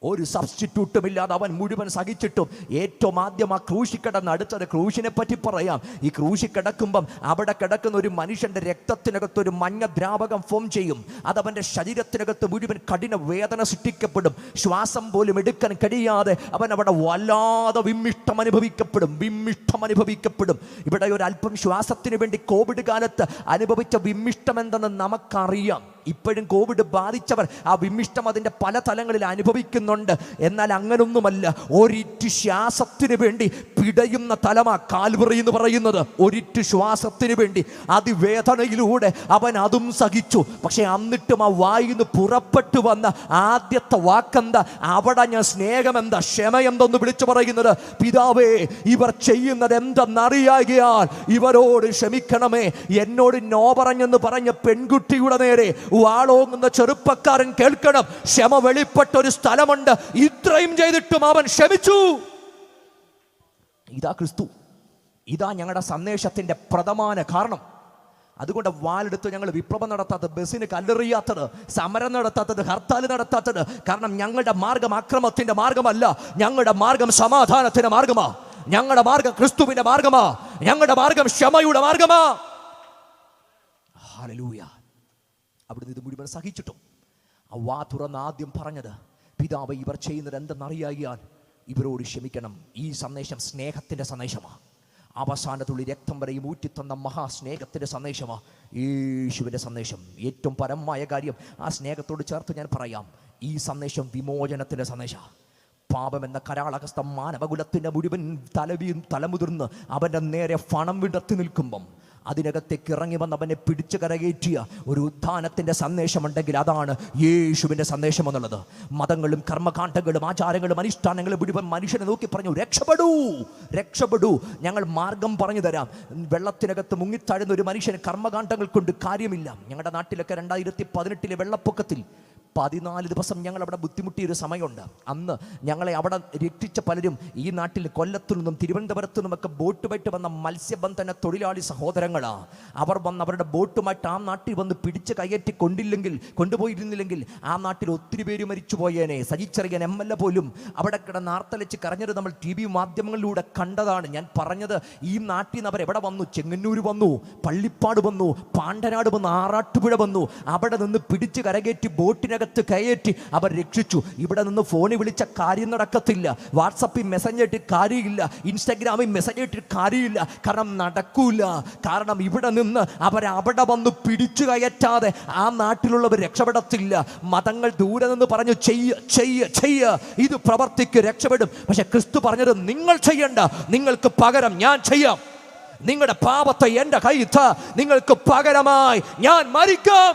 ഒരു സബ്സ്റ്റിറ്റ്യൂട്ടും ഇല്ലാതെ അവൻ മുഴുവൻ സഹിച്ചിട്ടും ഏറ്റവും ആദ്യം ആ ക്രൂശി കിടന്ന് അടുത്തത് ക്രൂശിനെ പറ്റി പറയാം. ഈ ക്രൂശി കിടക്കുമ്പം അവിടെ കിടക്കുന്ന ഒരു മനുഷ്യന്റെ രക്തത്തിനകത്ത് ഒരു മഞ്ഞ ദ്രാവകം ഫോം ചെയ്യും. അതവന്റെ ശരീരത്തിനകത്ത് മുഴുവൻ കഠിന വേദന സൃഷ്ടിക്കപ്പെടും. ശ്വാസം പോലും എടുക്കാൻ കഴിയാതെ അവൻ അവിടെ വല്ലാതെ വിമ്മിഷ്ടം അനുഭവിക്കപ്പെടും. ഇവിടെ ഒരു അല്പം ശ്വാസത്തിന് വേണ്ടി കോവിഡ് കാലത്ത് അനുഭവിച്ച വിമ്മിഷ്ടം എന്തെന്ന് നമുക്കറിയാം. ഇപ്പോഴും കോവിഡ് ബാധിച്ചവർ ആ വിമ്മിഷ്ടം അതിൻ്റെ പല തലങ്ങളിൽ അനുഭവിക്കുന്നുണ്ട്. എന്നാൽ അങ്ങനൊന്നുമല്ല. ഒരിറ്റ് ശ്വാസത്തിന് വേണ്ടി പിടയുന്ന തലമാ കാൽവറി എന്ന് പറയുന്നത്. ഒരിറ്റ് ശ്വാസത്തിന് വേണ്ടി അതിവേദനയിലൂടെ അവൻ അതും സഹിച്ചു. പക്ഷെ എന്നിട്ടും ആ വായിന്ന് പുറപ്പെട്ടു വന്ന ആദ്യത്തെ വാക്കെന്താ? അവിടെ ഞാൻ സ്നേഹമെന്താ ക്ഷമയെന്തെന്ന് വിളിച്ചു പറയുന്നത്. പിതാവേ, ഇവർ ചെയ്യുന്നത് എന്തെന്നറിയാകിയാൽ ഇവരോട് ക്ഷമിക്കണമേ. എന്നോട് നോ പറഞ്ഞെന്ന് പറഞ്ഞ പെൺകുട്ടിയുടെ നേരെ വാളോങ്ങുന്ന ചെറുപ്പക്കാരൻ കേൾക്കണം, ക്ഷമ വെളിപ്പെട്ട ഒരു സ്ഥലമുണ്ട്. ഇത്രയും ചെയ്തിട്ടും അവൻ ക്ഷമിച്ചു. ഇതാ ക്രിസ്തു, ഇതാ ഞങ്ങളുടെ സന്ദേശത്തിന്റെ പ്രധാന കാരണം. അതുകൊണ്ട് വാലെടുത്ത് ഞങ്ങൾ വിപ്ലവം നടത്താത്തത്, ബസ്സിന് കല്ലെറിയാത്തത്, സമരം നടത്താത്തത്, ഹർത്താൽ നടത്താത്തത്. കാരണം ഞങ്ങളുടെ മാർഗം അക്രമത്തിന്റെ മാർഗമല്ല, ഞങ്ങളുടെ മാർഗം സമാധാനത്തിന്റെ മാർഗമാ. ഞങ്ങളുടെ മാർഗം ക്രിസ്തുവിന്റെ മാർഗമാ. ഞങ്ങളുടെ മാർഗം ക്ഷമയുടെ മാർഗമാ. ഹല്ലേലൂയ. അവിടുന്ന് ഇത് മുഴുവൻ സഹിച്ചിട്ടും ആ വാ തുറന്ന് ആദ്യം പറഞ്ഞത്, പിതാവ്, ഇവർ ചെയ്യുന്നത് എന്തെന്നറിയാകിയാൽ ഇവരോട് ക്ഷമിക്കണം. ഈ സന്ദേശം സ്നേഹത്തിന്റെ സന്ദേശമാണ്. അവസാനത്തുള്ളി രക്തം വരെയും ഊറ്റിത്തന്ന മഹാസ്നേഹത്തിന്റെ സന്ദേശമാണ് യേശുവിൻ്റെ സന്ദേശം. ഏറ്റവും പരമമായ കാര്യം ആ സ്നേഹത്തോട് ചേർത്ത് ഞാൻ പറയാം, ഈ സന്ദേശം വിമോചനത്തിന്റെ സന്ദേശമാണ്. പാപം എന്ന കരാളഹസ്തം മാനവകുലത്തിന്റെ മുഴുവൻ തലമുതിർന്ന് അവൻ്റെ നേരെ ഫണം വിടത്തി നിൽക്കുമ്പം അതിനകത്തേക്ക് ഇറങ്ങി വന്ന് അവനെ പിടിച്ചു കരകയറ്റിയ ഒരു ഉദ്ധാനത്തിൻ്റെ സന്ദേശമുണ്ടെങ്കിൽ അതാണ് യേശുവിൻ്റെ സന്ദേശം എന്നുള്ളത്. മതങ്ങളും കർമ്മകാണ്ഡങ്ങളും ആചാരങ്ങളും അനുഷ്ഠാനങ്ങളും മുഴുവൻ മനുഷ്യനെ നോക്കി പറഞ്ഞു, രക്ഷപ്പെടൂ, രക്ഷപ്പെടൂ, ഞങ്ങൾ മാർഗം പറഞ്ഞു തരാം. വെള്ളത്തിനകത്ത് മുങ്ങിത്താഴുന്ന ഒരു മനുഷ്യന് കർമ്മകാണ്ഡങ്ങൾ കൊണ്ട് കാര്യമില്ല. ഞങ്ങളുടെ നാട്ടിലൊക്കെ 2018 വെള്ളപ്പൊക്കത്തിൽ 14 ദിവസം ഞങ്ങൾ അവിടെ ബുദ്ധിമുട്ടിയൊരു സമയമുണ്ട്. അന്ന് ഞങ്ങളെ അവിടെ രക്ഷിച്ച പലരും ഈ നാട്ടിൽ കൊല്ലത്തു നിന്നും തിരുവനന്തപുരത്തു നിന്നുമൊക്കെ ബോട്ടുമായിട്ട് വന്ന മത്സ്യബന്ധന തൊഴിലാളി സഹോദരങ്ങളാണ്. അവർ വന്ന് അവരുടെ ബോട്ടുമായിട്ട് ആ നാട്ടിൽ വന്ന് പിടിച്ച് കയറ്റി കൊണ്ടുപോയിരുന്നില്ലെങ്കിൽ ആ നാട്ടിൽ ഒത്തിരി പേര് മരിച്ചു പോയേനെ. സജിച്ചെറിയാൻ MLA പോലും അവിടെ കിടന്ന് ആർത്തലച്ച് കരഞ്ഞത് നമ്മൾ TV മാധ്യമങ്ങളിലൂടെ കണ്ടതാണ്. ഞാൻ പറഞ്ഞത്, ഈ നാട്ടിൽ നിന്ന് അവരെവിടെ വന്നു? ചെങ്ങന്നൂർ വന്നു, പള്ളിപ്പാട് വന്നു, പാണ്ടനാട് വന്നു, ആറാട്ടുപുഴ വന്നു. അവിടെ നിന്ന് പിടിച്ച് കരകയറ്റി ബോട്ടിനകത്ത് കയറ്റി അവർ രക്ഷിച്ചു. ഇവിടെ നിന്ന് ഫോണിൽ വിളിച്ച കാര്യം നടക്കത്തില്ല, വാട്സപ്പിൽ മെസ്സേജ് ഇട്ട് കാര്യമില്ല, ഇൻസ്റ്റാഗ്രാമിൽ മെസ്സേജ് ഇട്ട് കാര്യമില്ല. കാരണം നടക്കൂല. കാരണം ഇവിടെ നിന്ന് അവരവിടെ വന്ന് പിടിച്ചു കയറ്റാതെ ആ നാട്ടിലുള്ളവർ രക്ഷപ്പെടത്തില്ല. മതങ്ങൾ ദൂരെ നിന്ന് പറഞ്ഞു, ചെയ്യ ഇത് പ്രവർത്തിക്ക്, രക്ഷപ്പെടും. പക്ഷെ ക്രിസ്തു പറഞ്ഞത്, നിങ്ങൾ ചെയ്യണ്ട, നിങ്ങൾക്ക് പകരം ഞാൻ ചെയ്യാം. നിങ്ങളുടെ പാപത്തെ എൻ്റെ കയ്യിൽ താ, നിങ്ങൾക്ക് പകരമായി ഞാൻ മരിക്കാം.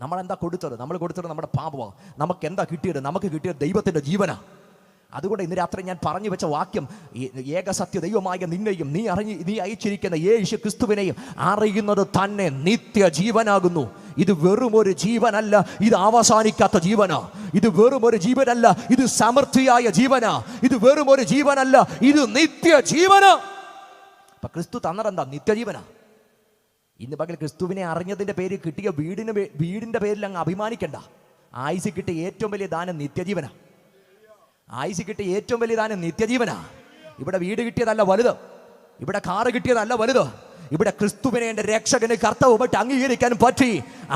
നമ്മളെന്താ കൊടുത്തത്? നമ്മൾ കൊടുത്തത് നമ്മുടെ പാപമാണ്. നമുക്ക് എന്താ കിട്ടിയത്? നമുക്ക് കിട്ടിയത് ദൈവത്തിൻ്റെ ജീവനാണ്. അതുകൊണ്ട് ഇന്ന് രാത്രി ഞാൻ പറഞ്ഞു വെച്ച വാക്യം, ഏകസത്യ ദൈവമായ നിന്നെയും നീ അയച്ചിരിക്കുന്ന യേശു ക്രിസ്തുവിനെയും അറിയുന്നത് തന്നെ നിത്യജീവനാകുന്നു. ഇത് വെറും ഒരു ജീവനല്ല, ഇത് അവസാനിക്കാത്ത ജീവനാ. ഇത് വെറും ഒരു ജീവനല്ല, ഇത് സമൃദ്ധിയായ ജീവനാ. ഇത് വെറും ഒരു ജീവനല്ല, ഇത് നിത്യജീവനാ. അപ്പൊ ക്രിസ്തു തന്നതെന്താ? നിത്യജീവനാ. ഇന്ന് പകൽ ക്രിസ്തുവിനെ അറിഞ്ഞതിൻ്റെ പേര് കിട്ടിയ വീടിൻ്റെ പേരിൽ അങ്ങ് അഭിമാനിക്കണ്ട. ആയുസ് കിട്ടിയ ഏറ്റവും വലിയ ദാനം നിത്യജീവനാ. ആയുസ് കിട്ടിയ ഏറ്റവും വലിയ ദാനം നിത്യജീവനാ. ഇവിടെ വീട് കിട്ടിയതല്ല വലുത്, ഇവിടെ കാറ് കിട്ടിയതല്ല വലുത്. ഇവിടെ ക്രിസ്തുവിനെ എൻ്റെ രക്ഷകന് കർത്തവുമായിട്ട് അംഗീകരിക്കാൻ പറ്റി.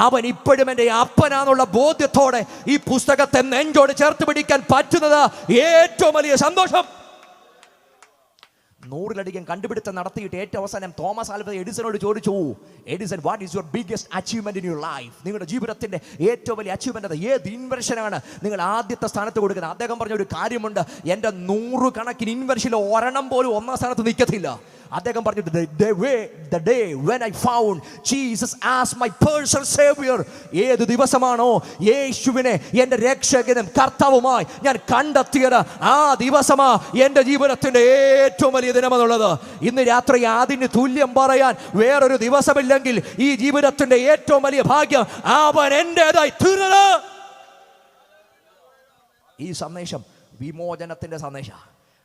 അവൻ ഇപ്പോഴും എൻ്റെ അപ്പനാന്നുള്ള ബോധ്യത്തോടെ ഈ പുസ്തകത്തെ നെഞ്ചോട് ചേർത്ത് പിടിക്കാൻ പറ്റുന്നത് ഏറ്റവും വലിയ സന്തോഷം. 100-ലധികം കണ്ടുപിടുത്തം നടത്തിയിട്ട് ഏറ്റവും അവസാനം തോമസ് ആൽവ എഡിസണോട് ചോദിച്ചു, Edison, what is your biggest achievement in your life? നിങ്ങളുടെ ജീവിതത്തിന്റെ ഏറ്റവും വലിയ അച്ചീവ്മെന്റ് അത്? ഏത് ഇൻവെൻഷനാണ് നിങ്ങൾ ആദ്യത്തെ സ്ഥാനത്ത് കൊടുക്കുന്നത്? അദ്ദേഹം പറഞ്ഞ ഒരു കാര്യമുണ്ട്, എൻ്റെ 100 കണക്കിന് ഇൻവെൻഷനിൽ ഒരെണ്ണം പോലും 1ാം സ്ഥാനത്ത് നിൽക്കത്തില്ല. അദ്ദേഹം പറഞ്ഞു, the day when I found Jesus as my personal savior. ഏത് ദിവസമാണോ യേശുവിനെ എൻ്റെ രക്ഷകനും കർത്താവുമായി ഞാൻ കണ്ടെത്തിയത്, ആ ദിവസമാ എൻ്റെ ജീവിതത്തിന്റെ ഏറ്റവും വലിയ ശുഭദിനമെന്നുള്ളത്. ഇന്ന് രാത്രി അതിന് തുല്യം പറയാൻ വേറൊരു ദിവസമില്ലെങ്കിൽ ഈ ജീവിതത്തിന്റെ ഏറ്റവും വലിയ ഭാഗ്യം അവൻ എന്റേതായി തീർന്നത്. ഈ സന്ദേശം വിമോചനത്തിന്റെ സന്ദേശ.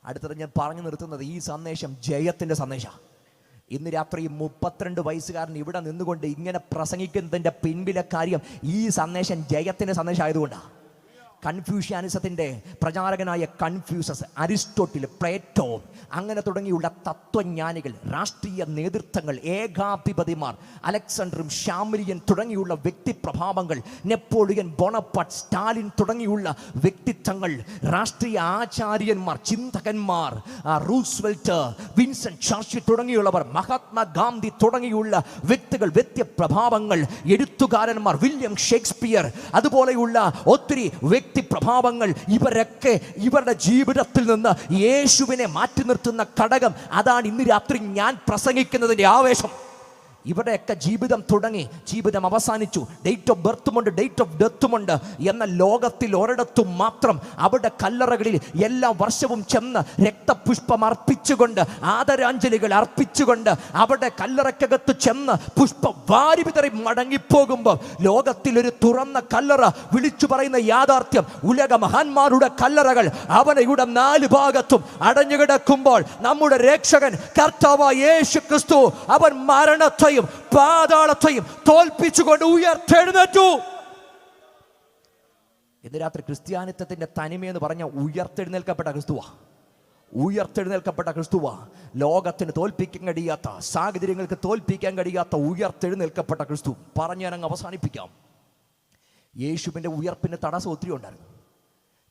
അടുത്തത് ഞാൻ പറഞ്ഞു നിർത്തുന്നത്, ഈ സന്ദേശം ജയത്തിന്റെ സന്ദേശ. ഇന്ന് രാത്രി 32 വയസ്സുകാരൻ ഇവിടെ നിന്നുകൊണ്ട് ഇങ്ങനെ പ്രസംഗിക്കുന്നതിന്റെ പിൻപിലെ കാര്യം ഈ സന്ദേശം ജയത്തിന്റെ സന്ദേശം ആയതുകൊണ്ടാണ്. കൺഫ്യൂഷ്യാനിസത്തിന്റെ പ്രചാരകനായ കൺഫ്യൂസസ്, അരിസ്റ്റോട്ടിൽ, പ്ലേറ്റോ അങ്ങനെ തുടങ്ങിയുള്ള തത്വജ്ഞാനികൾ, രാഷ്ട്രീയ നേതൃത്വങ്ങൾ, ഏകാധിപതിമാർ, അലക്സാണ്ടറും ഷാമിലിയൻ തുടങ്ങിയുള്ള വ്യക്തിപ്രഭാവങ്ങൾ, നെപ്പോളിയൻ ബോണപ്പാർട്ട്, സ്റ്റാലിൻ തുടങ്ങിയുള്ള വ്യക്തിത്വങ്ങൾ, രാഷ്ട്രീയ ആചാര്യന്മാർ, ചിന്തകന്മാർ, റൂസ്വെൽറ്റ്, വിൻസെന്റ് ചർച്ചിൽ തുടങ്ങിയുള്ളവർ, മഹാത്മാഗാന്ധി തുടങ്ങിയുള്ള വ്യക്തികൾ, വ്യക്തിപ്രഭാവങ്ങൾ, എഴുത്തുകാരന്മാർ, വില്യം ഷേക്സ്പിയർ, അതുപോലെയുള്ള ഒത്തിരി വ്യക്തിപ്രഭാവങ്ങൾ, ഇവരൊക്കെ ഇവരുടെ ജീവിതത്തിൽ നിന്ന് യേശുവിനെ മാറ്റി നിർത്തുന്ന ഘടകം അതാണ് ഇന്ന് രാത്രി ഞാൻ പ്രസംഗിക്കുന്നതിന്റെ ആവേശം. ഇവരുടെയൊക്കെ ജീവിതം തുടങ്ങി, ജീവിതം അവസാനിച്ചു, ഡേറ്റ് ഓഫ് ബർത്തുമുണ്ട്, ഡേറ്റ് ഓഫ് ഡെത്തുമുണ്ട് എന്ന ലോകത്തിൽ ഒരിടത്തും മാത്രം അവരുടെ കല്ലറകളിൽ എല്ലാ വർഷവും ചെന്ന് രക്തപുഷ്പം അർപ്പിച്ചുകൊണ്ട്, ആദരാഞ്ജലികൾ അർപ്പിച്ചുകൊണ്ട് അവരുടെ കല്ലറക്കകത്ത് ചെന്ന് പുഷ്പം വാരി വിതറി മടങ്ങിപ്പോകുമ്പോൾ ലോകത്തിലൊരു തുറന്ന കല്ലറ വിളിച്ചു പറയുന്ന യാഥാർത്ഥ്യം, ഉലക മഹാന്മാരുടെ കല്ലറകൾ അവനയുടെ 4 ഭാഗത്തും അടഞ്ഞുകിടക്കുമ്പോൾ നമ്മുടെ രക്ഷകൻ കർത്താവായ യേശു ക്രിസ്തു അവൻ മരണത്തെയും പാതാളത്തെയും തോൽപ്പിച്ചുകൊണ്ട് ഉയർത്തെഴുന്നേറ്റു. ഇന്ന് രാത്രി ക്രിസ്ത്യാനിത്വത്തിന്റെ തനിമയെന്ന് പറഞ്ഞ ഉയർത്തെഴുന്നേൽക്കപ്പെട്ട ക്രിസ്തുവാ. ഉയർത്തെഴുന്നേൽക്കപ്പെട്ട ക്രിസ്തുവാ. ലോകത്തിന് തോൽപ്പിക്കാൻ കഴിയാത്ത, സാഹചര്യങ്ങൾക്ക് തോൽപ്പിക്കാൻ കഴിയാത്ത ഉയർത്തെഴുന്നേൽക്കപ്പെട്ട ക്രിസ്തു. പറഞ്ഞ് ഞാനങ്ങ് അവസാനിപ്പിക്കാം. യേശുവിന്റെ ഉയർപ്പിന് തടസ്സം ഒത്തിരി ഉണ്ടായിരുന്നു.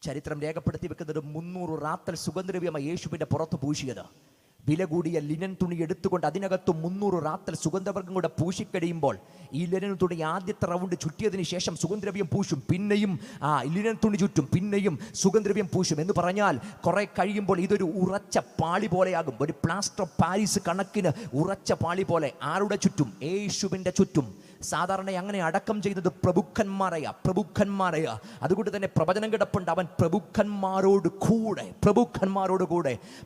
ചരിത്രം രേഖപ്പെടുത്തി വെക്കുന്നത് 300 റാത്തൽ സുഗന്ധദ്രവ്യമായി യേശുവിന്റെ പുറത്ത് പൂശിയത്. വില കൂടിയ ലിനൻ തുണി എടുത്തുകൊണ്ട് അതിനകത്ത് 300 റാത്തൽ സുഗന്ധവർഗം കൂടെ പൂശിക്കഴിയുമ്പോൾ ഈ ലിനൻ തുണി ആദ്യത്തെ റൗണ്ട് ചുറ്റിയതിന് ശേഷം സുഗന്ധദ്രവ്യം പൂശും, പിന്നെയും ലിനൻ തുണി ചുറ്റും, പിന്നെയും സുഗന്ധദ്രവ്യം പൂശും. എന്ന് പറഞ്ഞാൽ കുറെ കഴിയുമ്പോൾ ഇതൊരു ഉറച്ച പാളി പോലെയാകും. ഒരു പ്ലാസ്റ്റർ ഓഫ് പാരീസ് കണക്കിന് ഉറച്ച പാളി പോലെ. ആരുടെ ചുറ്റും? യേശുവിൻ്റെ ചുറ്റും. സാധാരണ അങ്ങനെ അടക്കം ചെയ്യുന്നത് പ്രഭുക്കന്മാരെയാ. അതുകൊണ്ട് തന്നെ പ്രവചനം കിടപ്പുണ്ട്, അവൻ പ്രഭുക്കന്മാരോട് കൂടെ.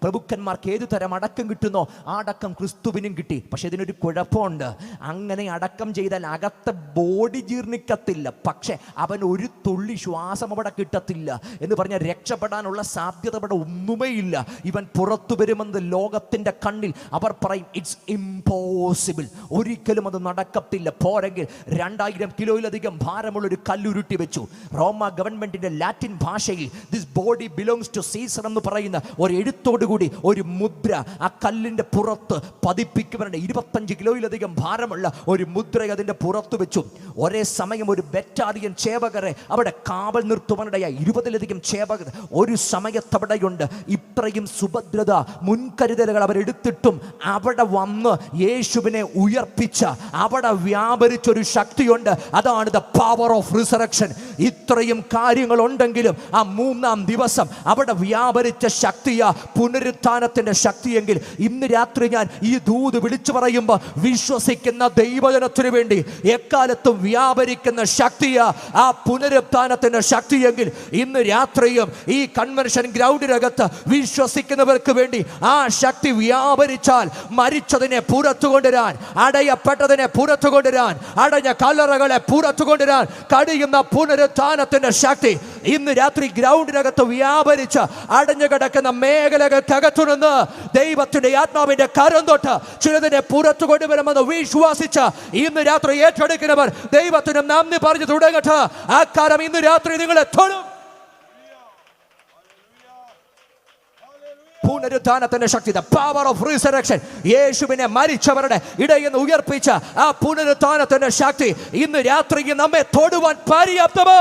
പ്രഭുക്കന്മാർക്ക് ഏതു തരം അടക്കം കിട്ടുന്നോ ആ അടക്കം ക്രിസ്തുവിനും കിട്ടി. പക്ഷെ ഇതിനൊരു കുഴപ്പമുണ്ട്. അങ്ങനെ അടക്കം ചെയ്താൽ അകത്തെ ബോഡി ജീർണിക്കത്തില്ല, പക്ഷെ അവൻ ഒരു തുള്ളി ശ്വാസം അവിടെ കിട്ടത്തില്ല. എന്ന് പറഞ്ഞാൽ രക്ഷപ്പെടാനുള്ള സാധ്യത അവിടെ ഒന്നുമേ ഇല്ല. ഇവൻ പുറത്തു വരുമെന്ന് ലോകത്തിന്റെ കണ്ണിൽ അവർ പറയും, ഇറ്റ്സ് ഇംപോസിബിൾ, ഒരിക്കലും അത് നടക്കത്തില്ല. 2000 കിലോയിലധികം ഭാരമുള്ള ഒരു കല്ലുരുട്ടി വെച്ചു. റോമ ഗവൺമെന്റിന്റെ ലാറ്റിൻ ഭാഷയിൽ this body belongs to Caesar എന്ന് പറയുന്ന ഒരു എഴുത്തോടുകൂടി ഒരു മുദ്ര ആ കല്ലിന്റെ പുറത്ത് പതിപ്പിക്കുവാനാണ്. 25 കിലോയിലധികം ഭാരമുള്ള ഒരു മുദ്ര അതിന്റെ പുറത്ത് വെച്ചു. ഒരേ സമയം ഒരു ബറ്റാലിയൻ ചേവകരെ അവിടെ കാവൽ നിർത്തുവാനിടയായി. 20-ലധികം ചേവകർ ഒരു സമയത്തവിടെയുണ്ട്. ഇത്രയും സുഭദ്രത, മുൻകരുതലുകൾ അവരെടുത്തിട്ടും അവിടെ വന്ന് യേശുവിനെ ഉയർപ്പിച്ച, അവിടെ വ്യാപരിച്ചൊരു ശക്തിയുണ്ട്. അതാണ് ദ പവർ ഓഫ് റിസറക്ഷൻ. ഇത്രയും കാര്യങ്ങൾ ഉണ്ടെങ്കിലും ആ 3-ാം ദിവസം അവിടെ വ്യാപരിച്ച ശക്തിയാ പുനരുത്ഥാനത്തിന്റെ ശക്തിയെങ്കിൽ ഇന്ന് രാത്രി ഞാൻ ഈ ദൂത് വിളിച്ചു പറയുമ്പോൾ വിശ്വസിക്കുന്ന ദൈവജനത്തിനു വേണ്ടി എക്കാലത്തും വ്യാപരിക്കുന്ന ശക്തിയാ ആ പുനരുത്ഥാനത്തിന്റെ ശക്തിയെങ്കിൽ ഇന്ന് രാത്രിയും ഈ കൺവെൻഷൻ ഗ്രൗണ്ടിനകത്ത് വിശ്വസിക്കുന്നവർക്ക് വേണ്ടി ആ ശക്തി വ്യാപരിച്ചാൽ മരിച്ചതിനെ പുറത്തു കൊണ്ടുവരാൻ, അടയപ്പെട്ടതിനെ പുറത്തു കൊണ്ടുവരാൻ, അടഞ്ഞ കല്ലറകളെ പുറത്തു കൊണ്ടുവരാൻ കഴിയുന്ന പുനരുത്ഥാനത്തിന്റെ ശക്തി ഇന്ന് രാത്രി ഗ്രൗണ്ടിനകത്ത് വ്യാപരിച്ച് അടഞ്ഞു കിടക്കുന്ന മേഖലകൾക്കകത്തുനിന്ന് ദൈവത്തിന്റെ ആത്മാവിന്റെ കരം തൊട്ട് ചിലതിനെ പുറത്തു കൊണ്ടുവരുമെന്ന് വിശ്വസിച്ച് ഇന്ന് രാത്രി ഏറ്റെടുക്കുന്നവർ ദൈവത്തിന് നന്ദി പറഞ്ഞു തുടങ്ങട്ടെ. ആ കാലം ഇന്ന് രാത്രി നിങ്ങളെ തൊടും. പുനരുത്ഥാനത്തിന്റെ ശക്തി, ദ പവർ ഓഫ് റിസറക്ഷൻ. യേശുവിനെ മരിച്ചവരുടെ ഇടയിൽ നിന്ന് ഉയർപ്പിച്ച ആ പുനരുത്ഥാനത്തിന്റെ ശക്തി ഇന്ന് രാത്രി നമ്മെ തൊടുവാൻ പര്യാപ്തമോ?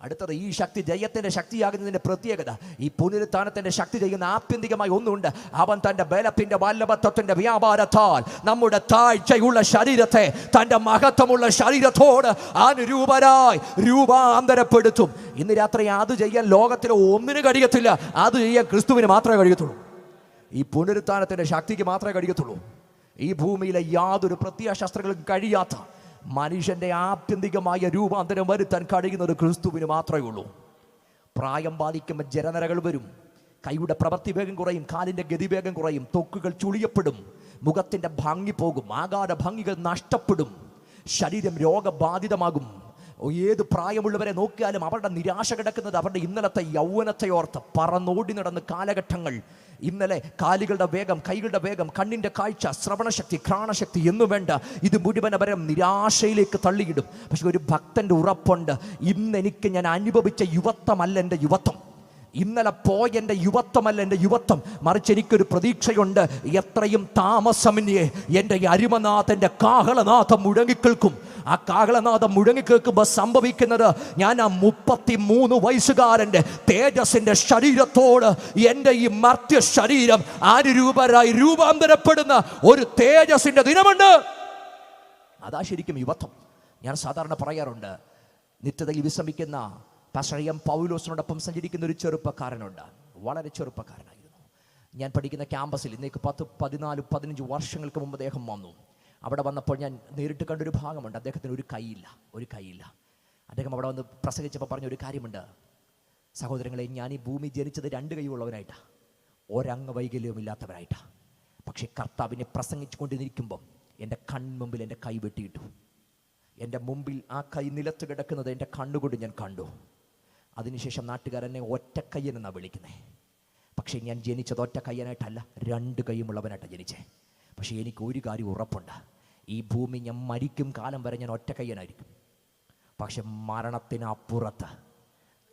അടുത്തത്, ഈ ശക്തി ജയത്തിന്റെ ശക്തിയാകുന്നതിന്റെ പ്രത്യേകത, ഈ പുനരുത്ഥാനത്തിന്റെ ശക്തി ചെയ്യുന്ന ആത്യന്തികമായി ഒന്നുണ്ട്. അവൻ തന്റെ ബലത്തിന്റെ വല്ലഭത്വത്തിന്റെ വ്യാപാരത്താൽ നമ്മുടെ താഴ്ചയുള്ള ശരീരത്തെ തന്റെ മഹത്വമുള്ള ശരീരത്തോട് അനുരൂപരായി രൂപാന്തരപ്പെടുത്തും. ഇന്ന് രാത്രി അത് ചെയ്യാൻ ലോകത്തിലെ ഒന്നിനും കഴിയത്തില്ല. അത് ചെയ്യാൻ ക്രിസ്തുവിന് മാത്രമേ കഴിയത്തുള്ളൂ. ഈ പുനരുത്ഥാനത്തിന്റെ ശക്തിക്ക് മാത്രമേ കഴിയത്തുള്ളൂ. ഈ ഭൂമിയിലെ യാതൊരു പ്രത്യയശാസ്ത്രങ്ങൾക്കും കഴിയാത്ത മനുഷ്യന്റെ ആത്യന്തികമായ രൂപാന്തരം വരുത്താൻ കഴിയുന്നത് ക്രിസ്തുവിന് മാത്രമേ ഉള്ളൂ. പ്രായം ബാധിക്കുമ്പോൾ ജലനരകൾ വരും, കൈയുടെ പ്രവൃത്തി വേഗം കുറയും, കാലിൻ്റെ ഗതിവേഗം കുറയും, ത്വക്കുകൾ ചുളിയപ്പെടും, മുഖത്തിൻ്റെ ഭംഗി പോകും, ആകാര ഭംഗികൾ നഷ്ടപ്പെടും, ശരീരം രോഗബാധിതമാകും. ഏത് പ്രായമുള്ളവരെ നോക്കിയാലും അവരുടെ നിരാശ കിടക്കുന്നത് അവരുടെ ഇന്നലത്തെ യൗവനത്തെ ഓർത്ത്. പറന്നോടി നടന്ന് കാലഘട്ടങ്ങൾ, ഇന്നലെ കാലുകളുടെ വേഗം, കൈകളുടെ വേഗം, കണ്ണിൻ്റെ കാഴ്ച, ശ്രവണശക്തി, ഘ്രാണശക്തി എന്നു വേണ്ട ഇത് മുഴുവൻ അവരെ നിരാശയിലേക്ക് തള്ളിയിടും. പക്ഷെ ഒരു ഭക്തൻ്റെ ഉറപ്പുണ്ട്, ഇന്നെനിക്ക് ഞാൻ അനുഭവിച്ച യുവത്വമല്ല എൻ്റെ യുവത്വം, ഇന്നലെ പോയ എൻ്റെ യുവത്വമല്ല എൻ്റെ യുവത്വം, മറിച്ച് എനിക്കൊരു പ്രതീക്ഷയുണ്ട്. എത്രയും താമസമന്യേ എൻ്റെ അരിമനാഥൻ്റെ കാഹളനാഥം മുഴങ്ങിക്കേൾക്കും. ആ കാഹളനാഥം മുഴങ്ങിക്കേൾക്കുമ്പോൾ സംഭവിക്കുന്നത്, ഞാൻ ആ 33 വയസ്സുകാരൻ്റെ തേജസ്സിൻ്റെ ശരീരത്തോട് എൻ്റെ ഈ മർത്യ ശരീരം അനുരൂപരായി രൂപാന്തരപ്പെടുന്ന ഒരു തേജസ്സിൻ്റെ ദിനമുണ്ട്. അതാ ശരിക്കും യുവത്വം. ഞാൻ സാധാരണ പറയാറുണ്ട്, നിത്യതയിൽ വിശ്രമിക്കുന്ന പാസ്റ്റർ എം പൗലോസിനോടൊപ്പം സഞ്ചരിക്കുന്ന ഒരു ചെറുപ്പക്കാരനുണ്ട്. വളരെ ചെറുപ്പക്കാരനായിരുന്നു. ഞാൻ പഠിക്കുന്ന ക്യാമ്പസിൽ ഇന്നേക്ക് 10, 14, 15 വർഷങ്ങൾക്ക് മുമ്പ് അദ്ദേഹം വന്നു. അവിടെ വന്നപ്പോൾ ഞാൻ നേരിട്ട് കണ്ടൊരു ഭാഗമുണ്ട്. അദ്ദേഹത്തിന് ഒരു കൈയില്ല. അദ്ദേഹം അവിടെ വന്ന് പ്രസംഗിച്ചപ്പോൾ പറഞ്ഞൊരു കാര്യമുണ്ട്, സഹോദരങ്ങളെ, ഞാൻ ഈ ഭൂമി ജനിച്ചത് 2 കൈയുള്ളവനായിട്ടാണ്, ഒരംഗവൈകല്യവും ഇല്ലാത്തവനായിട്ടാണ്. പക്ഷേ കർത്താവിനെ പ്രസംഗിച്ചു കൊണ്ടിരിക്കുമ്പം എൻ്റെ കൺമുമ്പിൽ എൻ്റെ കൈ വെട്ടിയിട്ടു. എൻ്റെ മുമ്പിൽ ആ കൈ നിലത്ത് കിടക്കുന്നത് എൻ്റെ കണ്ണുകൊണ്ട് ഞാൻ കണ്ടു. അതിനുശേഷം നാട്ടുകാരെന്നെ ഒറ്റക്കയ്യനെന്നാണ് വിളിക്കുന്നത്. പക്ഷേ ഞാൻ ജനിച്ചത് ഒറ്റക്കയ്യനായിട്ടല്ല, 2 കൈയുമുള്ളവനായിട്ടാണ് ജനിച്ചേ. പക്ഷേ എനിക്ക് ഒരു കാര്യം ഉറപ്പുണ്ട്, ഈ ഭൂമി ഞാൻ മരിക്കും കാലം വരെ ഞാൻ ഒറ്റക്കയ്യനായിരിക്കും. പക്ഷെ മരണത്തിനപ്പുറത്ത്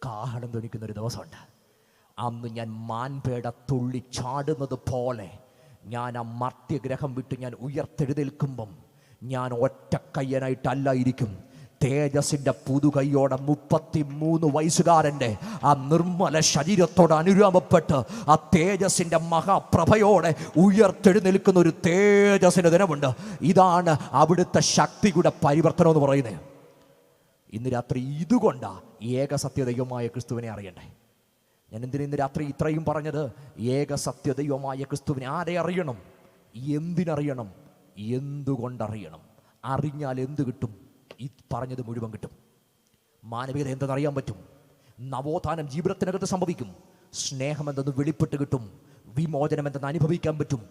കാഹളം ധ്വനിക്കുന്നൊരു ദിവസമുണ്ട്. അന്ന് ഞാൻ മാൻപേട തുള്ളി ചാടുന്നത് പോലെ ഞാൻ ആ മർത്യഗ്രഹം വിട്ട് ഞാൻ ഉയർത്തെഴുന്നേൽക്കുമ്പം ഞാൻ ഒറ്റക്കയ്യനായിട്ടല്ല ഇരിക്കും. തേജസ്സിൻ്റെ പുതുകൈയോടെ 33 വയസ്സുകാരൻ്റെ ആ നിർമ്മല ശരീരത്തോട് അനുരൂപപ്പെട്ട് ആ തേജസ്സിൻ്റെ മഹാപ്രഭയോടെ ഉയർത്തെഴുന്നേൽക്കുന്ന ഒരു തേജസ്സിൻ്റെ ദിനമുണ്ട്. ഇതാണ് അവിടുത്തെ ശക്തിയുടെ പരിവർത്തനം എന്ന് പറയുന്നത്. ഇന്ന് രാത്രി ഇതുകൊണ്ടാണ് ഏകസത്യദൈവമായ ക്രിസ്തുവിനെ അറിയണ്ടേ. ഞാൻ ഇന്ന് രാത്രി ഇത്രയും പറഞ്ഞത്, ഏകസത്യദൈവമായ ക്രിസ്തുവിനെ ആരെ അറിയണം, എന്തിനറിയണം, എന്തുകൊണ്ടറിയണം. അറിഞ്ഞാൽ എന്ത് കിട്ടും? ഈ പറഞ്ഞത് മുഴുവൻ കിട്ടും. മാനവികത എന്തെന്നറിയാൻ പറ്റും, നവോത്ഥാനം ജീവിതത്തിനകത്ത് സംഭവിക്കും, സ്നേഹം എന്തെന്ന് വെളിപ്പെട്ട് കിട്ടും, വിമോചനം എന്തെന്ന് അനുഭവിക്കാൻ പറ്റും,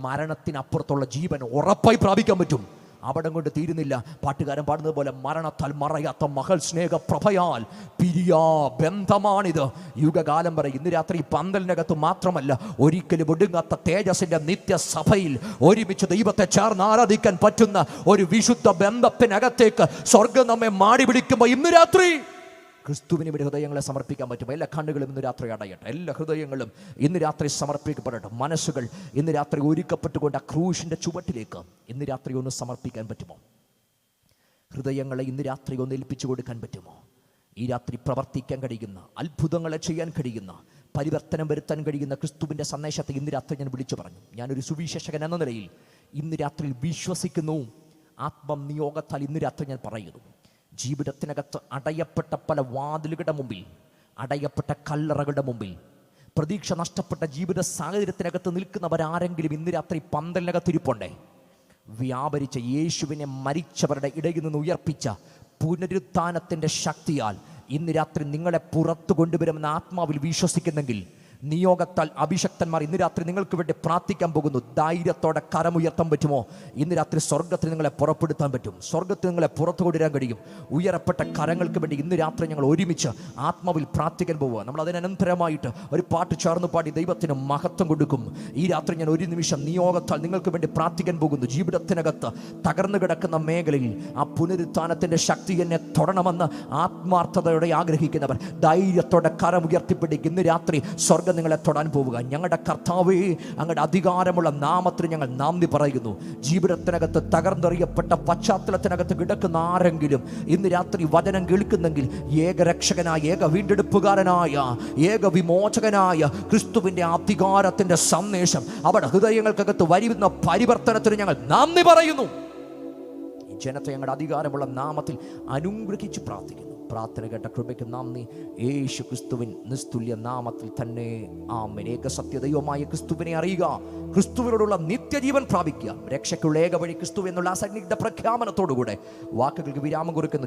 മരണത്തിനപ്പുറത്തുള്ള ജീവൻ ഉറപ്പായി പ്രാപിക്കാൻ പറ്റും. അവിടം കൊണ്ട് തീരുന്നില്ല. പാട്ടുകാരൻ പാടുന്നത് പോലെ, മരണത്താൽ മറയാത്ത മകൾ സ്നേഹപ്രഭയാൽ പിരിയാ ബന്ധമാണിത് യുഗകാലം വരെ. ഇന്ന് രാത്രി പന്തലിനകത്ത് മാത്രമല്ല, ഒരിക്കലും ഒടുങ്ങാത്ത തേജസ്സിന്റെ നിത്യസഭയിൽ ഒരുമിച്ച് ദൈവത്തെ ചേർന്ന് ആരാധിക്കാൻ പറ്റുന്ന ഒരു വിശുദ്ധ ബന്ധത്തിനകത്തേക്ക് സ്വർഗം നമ്മെ മാടി പിടിക്കുമ്പോൾ ഇന്ന് രാത്രി ക്രിസ്തുവിന് വേണ്ടി ഹൃദയങ്ങളെ സമർപ്പിക്കാൻ പറ്റും. എല്ലാ കണ്ണുകളും ഇന്ന് രാത്രി അടയട്ടെ, എല്ലാ ഹൃദയങ്ങളും ഇന്ന് രാത്രി സമർപ്പിക്കപ്പെടട്ടെ. മനസ്സുകൾ ഇന്ന് രാത്രി ഒരുക്കപ്പെട്ടുകൊണ്ട് ആ ക്രൂശിൻ്റെ ചുവട്ടിലേക്ക് ഇന്ന് രാത്രി ഒന്ന് സമർപ്പിക്കാൻ പറ്റുമോ? ഹൃദയങ്ങളെ ഇന്ന് രാത്രി ഒന്ന് ഏൽപ്പിച്ചു കൊടുക്കാൻ പറ്റുമോ? ഈ രാത്രി പ്രവർത്തിക്കാൻ കഴിയുന്ന, അത്ഭുതങ്ങളെ ചെയ്യാൻ കഴിയുന്ന, പരിവർത്തനം വരുത്താൻ കഴിയുന്ന ക്രിസ്തുവിൻ്റെ സന്ദേശത്തെ ഇന്ന് രാത്രി ഞാൻ വിളിച്ചു പറഞ്ഞു. ഞാനൊരു സുവിശേഷകൻ എന്ന നിലയിൽ ഇന്ന് രാത്രി വിശ്വസിക്കുന്നു. ആത്മനിയോഗത്താൽ ഇന്ന് രാത്രി ഞാൻ പറയുന്നു, ജീവിതത്തിനകത്ത് അടയപ്പെട്ട പല വാതിലുകളുടെ മുമ്പിൽ, അടയപ്പെട്ട കല്ലറകളുടെ മുമ്പിൽ, പ്രതീക്ഷ നഷ്ടപ്പെട്ട ജീവിത സാഹചര്യത്തിനകത്ത് നിൽക്കുന്നവരാരെങ്കിലും ഇന്ന് രാത്രി പന്തലിനകത്തിരിപ്പുണ്ടേ? വ്യാപരിച്ച യേശുവിനെ മരിച്ചവരുടെ ഇടയിൽ നിന്ന് ഉയർപ്പിച്ച പുനരുത്ഥാനത്തിൻ്റെ ശക്തിയാൽ ഇന്ന് രാത്രി നിങ്ങളെ പുറത്തു കൊണ്ടുവരുമെന്ന് ആത്മാവിൽ വിശ്വസിക്കുന്നെങ്കിൽ, നിയോഗത്താൽ അഭിഷക്തന്മാർ ഇന്ന് രാത്രി നിങ്ങൾക്ക് വേണ്ടി പ്രാർത്ഥിക്കാൻ പോകുന്നു. ധൈര്യത്തോടെ കരമുയർത്താൻ പറ്റുമോ? ഇന്ന് രാത്രി സ്വർഗത്തിൽ നിങ്ങളെ പുറപ്പെടുത്താൻ പറ്റും, സ്വർഗത്തിൽ നിങ്ങളെ പുറത്തു കൊണ്ടുവരാൻ കഴിയും. ഉയരപ്പെട്ട കരങ്ങൾക്ക് വേണ്ടി ഇന്ന് രാത്രി ഞങ്ങൾ ഒരുമിച്ച് ആത്മാവിൽ പ്രാർത്ഥിക്കാൻ പോവുക. നമ്മൾ അതിനന്തരമായിട്ട് ഒരു പാട്ട് ചേർന്ന് പാടി ദൈവത്തിന് മഹത്വം കൊടുക്കും. ഈ രാത്രി ഞാൻ ഒരു നിമിഷം നിയോഗത്താൽ നിങ്ങൾക്ക് വേണ്ടി പ്രാർത്ഥിക്കാൻ പോകുന്നു. ജീവിതത്തിനകത്ത് തകർന്നു കിടക്കുന്ന മേഖലയിൽ ആ പുനരുത്ഥാനത്തിൻ്റെ ശക്തി എന്നെ തൊടണമെന്ന് ആത്മാർത്ഥതയോടെ ആഗ്രഹിക്കുന്നവർ ധൈര്യത്തോടെ കരമുയർത്തിപ്പിടിക്കും. ഇന്ന് രാത്രി സ്വർഗം നിങ്ങളെ തൊടാൻ പോവുക. ഞങ്ങളുടെ കർത്താവേ, അങ്ങയുടെ അധികാരമുള്ള നാമത്തിൽ ഞങ്ങൾ നന്ദി പറയുന്നു. ജീവിതത്തിനകത്ത് തകർന്നെറിയപ്പെട്ട പശ്ചാത്തലത്തിനകത്ത് കിടക്കുന്ന ആരെങ്കിലും ഇന്ന് രാത്രി വചനം കേൾക്കുന്നെങ്കിൽ, ഏകരക്ഷകനായ, ഏക വീണ്ടെടുപ്പുകാരനായ, ഏക വിമോചകനായ ക്രിസ്തുവിൻ്റെ അധികാരത്തിൻ്റെ സന്ദേശം അവിടെ ഹൃദയങ്ങൾക്കകത്ത് വരുന്ന പരിവർത്തനത്തിന് ഞങ്ങൾ നന്ദി പറയുന്നു. ഈ ജനത്തെ ഞങ്ങളുടെ അധികാരമുള്ള നാമത്തിൽ അനുഗ്രഹിച്ച് പ്രാർത്ഥിക്കുന്നു. പ്രാർത്ഥന കേട്ട കൃപയ്ക്ക് നന്ദി. യേശു ക്രിസ്തുവിൻ നിസ്തുല്യ നാമത്തിൽ തന്നെ ആമേൻ. ഏക സത്യദൈവമായ ക്രിസ്തുവിനെ അറിയുക, ക്രിസ്തുവിനോടുള്ള നിത്യജീവൻ പ്രാപിക്കുക, രക്ഷയ്ക്കുള്ള ഏക വഴി ക്രിസ്തു എന്നുള്ള അസന്നിഗ്ധ പ്രഖ്യാപനത്തോടുകൂടെ വാക്കുകൾക്ക് വിരാമം കുറിക്കുന്നു.